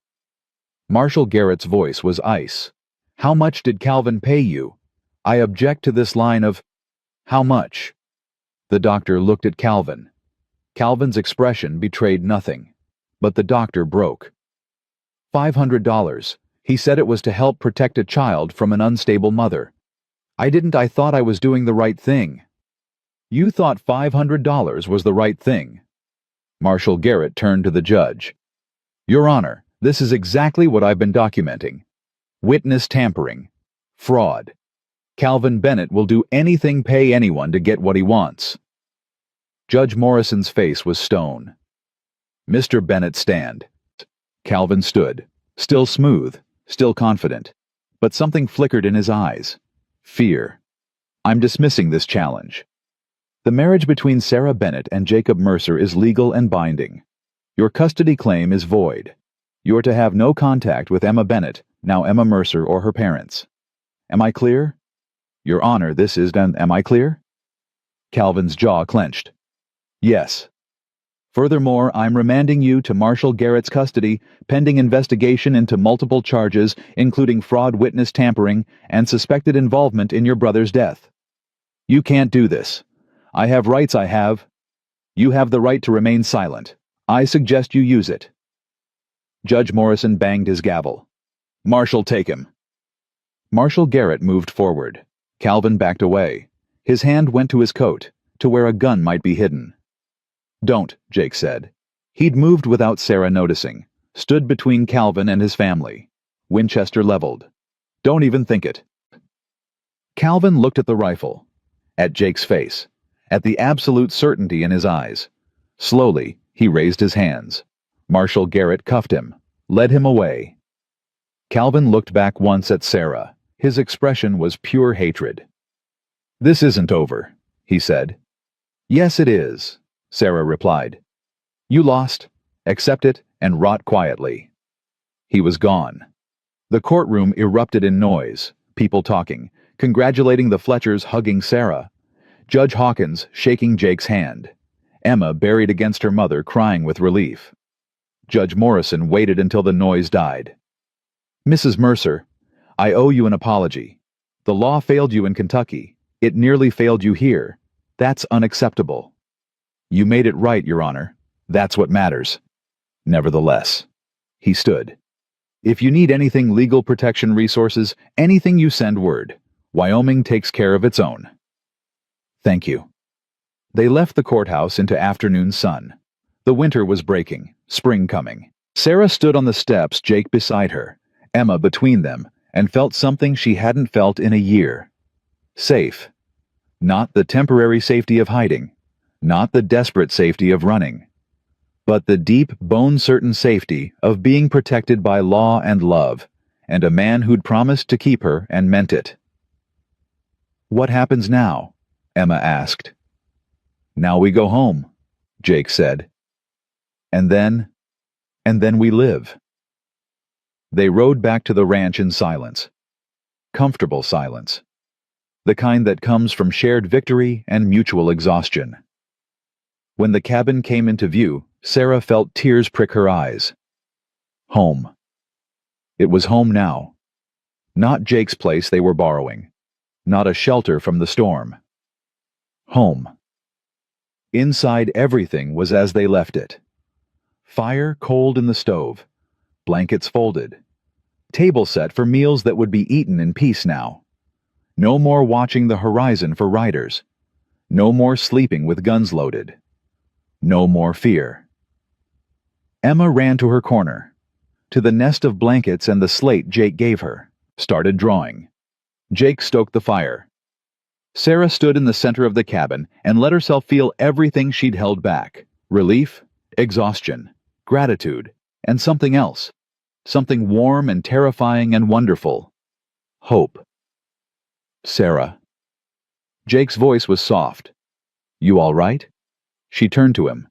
Marshal Garrett's voice was ice. How much did Calvin pay you? I object to this line of, how much? The doctor looked at Calvin. Calvin's expression betrayed nothing, but the doctor broke. $500. He said it was to help protect a child from an unstable mother. I thought I was doing the right thing. You thought $500 was the right thing. Marshal Garrett turned to the judge. Your Honor, this is exactly what I've been documenting. Witness tampering. Fraud. Calvin Bennett will do anything, pay anyone to get what he wants. Judge Morrison's face was stone. Mr. Bennett, stand. Calvin stood, still smooth, still confident, but something flickered in his eyes. Fear. I'm dismissing this challenge. The marriage between Sarah Bennett and Jacob Mercer is legal and binding. Your custody claim is void. You are to have no contact with Emma Bennett, now Emma Mercer, or her parents. Am I clear? Your Honor, this is done. Am I clear? Calvin's jaw clenched. Yes. Furthermore, I'm remanding you to Marshal Garrett's custody, pending investigation into multiple charges, including fraud, witness tampering, and suspected involvement in your brother's death. You can't do this. I have rights. You have the right to remain silent. I suggest you use it. Judge Morrison banged his gavel. Marshal, take him. Marshal Garrett moved forward. Calvin backed away. His hand went to his coat, to where a gun might be hidden. Don't, Jake said. He'd moved without Sarah noticing, stood between Calvin and his family. Winchester leveled. Don't even think it. Calvin looked at the rifle, at Jake's face, at the absolute certainty in his eyes. Slowly, he raised his hands. Marshal Garrett cuffed him, led him away. Calvin looked back once at Sarah, His expression was pure hatred. "This isn't over," he said. "Yes, it is," Sarah replied. "You lost. Accept it and rot quietly." He was gone. The courtroom erupted in noise, people talking, congratulating the Fletchers, hugging Sarah, Judge Hawkins shaking Jake's hand, Emma buried against her mother crying with relief. Judge Morrison waited until the noise died. "Mrs. Mercer, I owe you an apology. The law failed you in Kentucky. It nearly failed you here. That's unacceptable. You made it right, Your Honor. That's what matters." Nevertheless, he stood. "If you need anything, legal protection resources, anything, you send word. Wyoming takes care of its own." "Thank you." They left the courthouse into afternoon sun. The winter was breaking, spring coming. Sarah stood on the steps, Jake beside her, Emma between them, and felt something she hadn't felt in a year. Safe. Not the temporary safety of hiding, not the desperate safety of running, but the deep, bone-certain safety of being protected by law and love, and a man who'd promised to keep her and meant it. "What happens now?" Emma asked. "Now we go home," Jake said. And then we live." They rode back to the ranch in silence. Comfortable silence. The kind that comes from shared victory and mutual exhaustion. When the cabin came into view, Sarah felt tears prick her eyes. Home. It was home now. Not Jake's place they were borrowing. Not a shelter from the storm. Home. Inside, everything was as they left it. Fire cold in the stove. Blankets folded. Table set for meals that would be eaten in peace now. No more watching the horizon for riders. No more sleeping with guns loaded. No more fear. Emma ran to her corner, to the nest of blankets and the slate Jake gave her, started drawing. Jake stoked the fire. Sarah stood in the center of the cabin and let herself feel everything she'd held back: relief, exhaustion, gratitude, and something else. Something warm and terrifying and wonderful. Hope. "Sarah." Jake's voice was soft. "You all right?" She turned to him.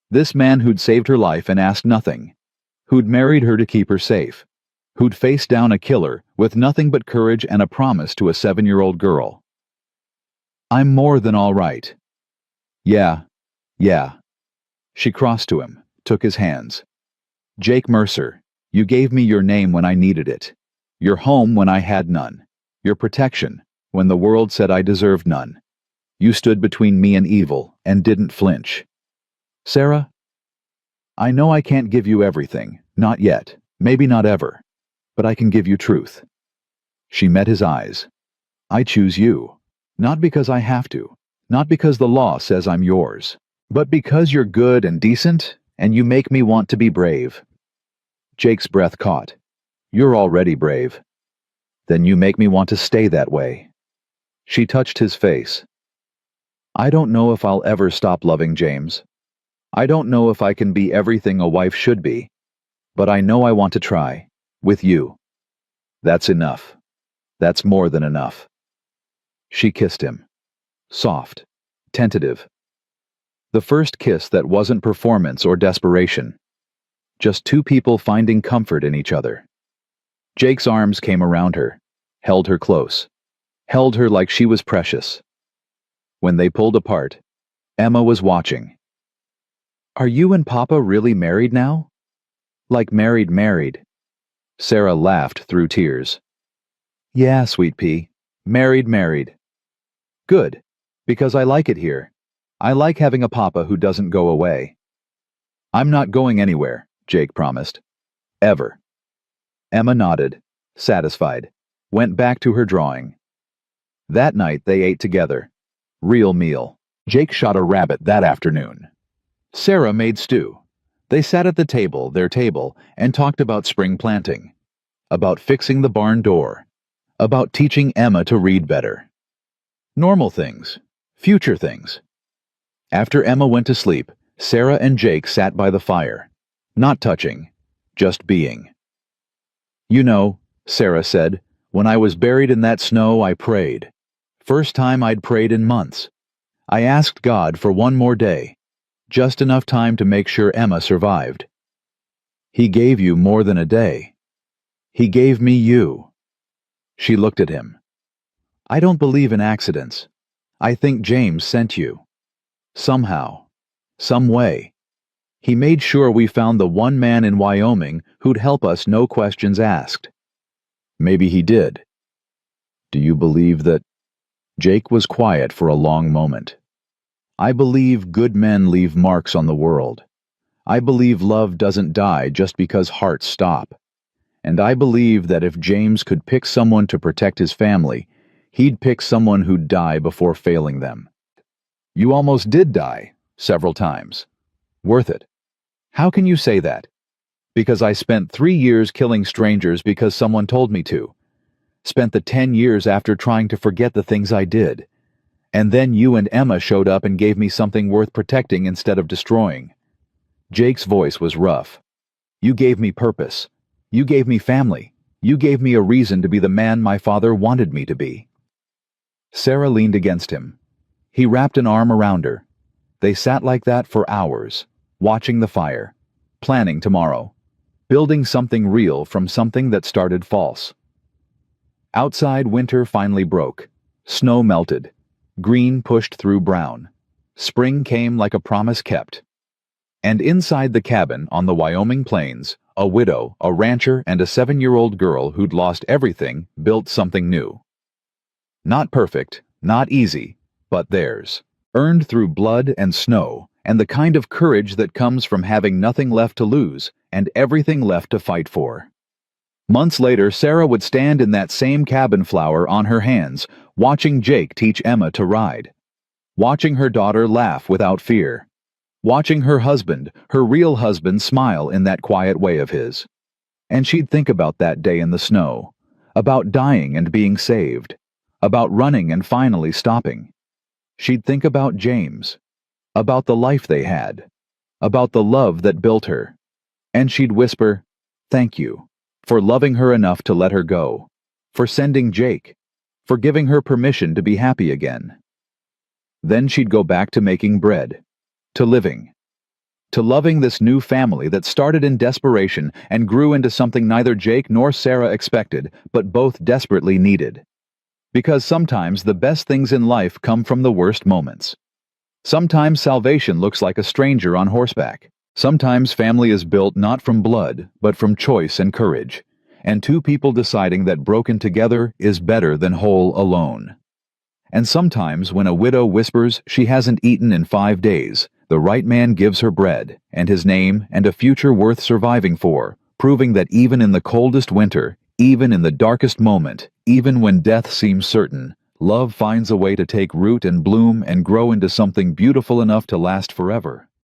This man who'd saved her life and asked nothing. Who'd married her to keep her safe. Who'd faced down a killer with nothing but courage and a promise to a 7-year-old girl. "I'm more than all right." Yeah. She crossed to him, took his hands. "Jake Mercer, you gave me your name when I needed it. Your home when I had none. Your protection when the world said I deserved none. You stood between me and evil and didn't flinch. Sarah, I know I can't give you everything, not yet, maybe not ever, but I can give you truth." She met his eyes. "I choose you, not because I have to, not because the law says I'm yours, but because you're good and decent, and you make me want to be brave." Jake's breath caught. "You're already brave." "Then you make me want to stay that way." She touched his face. "I don't know if I'll ever stop loving James. I don't know if I can be everything a wife should be, but I know I want to try, with you. That's enough. That's more than enough." She kissed him. Soft, tentative. The first kiss that wasn't performance or desperation. Just two people finding comfort in each other. Jake's arms came around her, held her close, held her like she was precious. When they pulled apart, Emma was watching. "Are you and Papa really married now?" "Like married." Sarah laughed through tears. "Yeah, sweet pea, married. Good, because I like it here. I like having a papa who doesn't go away." "I'm not going anywhere," Jake promised. "Ever." Emma nodded, satisfied, went back to her drawing. That night they ate together. Real meal. Jake shot a rabbit that afternoon. Sarah made stew. They sat at the table, their table, and talked about spring planting. About fixing the barn door. About teaching Emma to read better. Normal things. Future things. After Emma went to sleep, Sarah and Jake sat by the fire. Not touching, just being. "You know," Sarah said, When I was buried in that snow, I prayed. First time I'd prayed in months. I asked God for one more day, just enough time to make sure Emma survived. He gave you more than a day. He gave me you." She looked at him. "I don't believe in accidents. I think James sent you. Somehow. Some way. He made sure we found the one man in Wyoming who'd help us, no questions asked. Maybe he did. Do you believe that—" Jake was quiet for a long moment. "I believe good men leave marks on the world. I believe love doesn't die just because hearts stop. And I believe that if James could pick someone to protect his family, he'd pick someone who'd die before failing them. You almost did die, several times. Worth it. How can you say that? Because I spent 3 years killing strangers because someone told me to. Spent the 10 years after trying to forget the things I did. And then you and Emma showed up and gave me something worth protecting instead of destroying." Jake's voice was rough. "You gave me purpose. You gave me family. You gave me a reason to be the man my father wanted me to be." Sarah leaned against him. He wrapped an arm around her. They sat like that for hours, watching the fire, planning tomorrow, building something real from something that started false. Outside, winter finally broke. Snow melted. Green pushed through brown. Spring came like a promise kept. And inside the cabin on the Wyoming plains, a widow, a rancher, and a 7-year-old girl who'd lost everything built something new. Not perfect, not easy, but theirs. Earned through blood and snow, and the kind of courage that comes from having nothing left to lose and everything left to fight for. Months later, Sarah would stand in that same cabin flower on her hands, watching Jake teach Emma to ride. Watching her daughter laugh without fear. Watching her husband, her real husband, smile in that quiet way of his. And she'd think about that day in the snow, about dying and being saved, about running and finally stopping. She'd think about James, about the life they had, about the love that built her. And she'd whisper, "Thank you, for loving her enough to let her go, for sending Jake, for giving her permission to be happy again." Then she'd go back to making bread, to living, to loving this new family that started in desperation and grew into something neither Jake nor Sarah expected, but both desperately needed. Because sometimes the best things in life come from the worst moments. Sometimes salvation looks like a stranger on horseback. Sometimes family is built not from blood, but from choice and courage, and two people deciding that broken together is better than whole alone. And sometimes when a widow whispers she hasn't eaten in 5 days, the right man gives her bread, and his name, and a future worth surviving for, proving that even in the coldest winter, even in the darkest moment, even when death seems certain, love finds a way to take root and bloom and grow into something beautiful enough to last forever.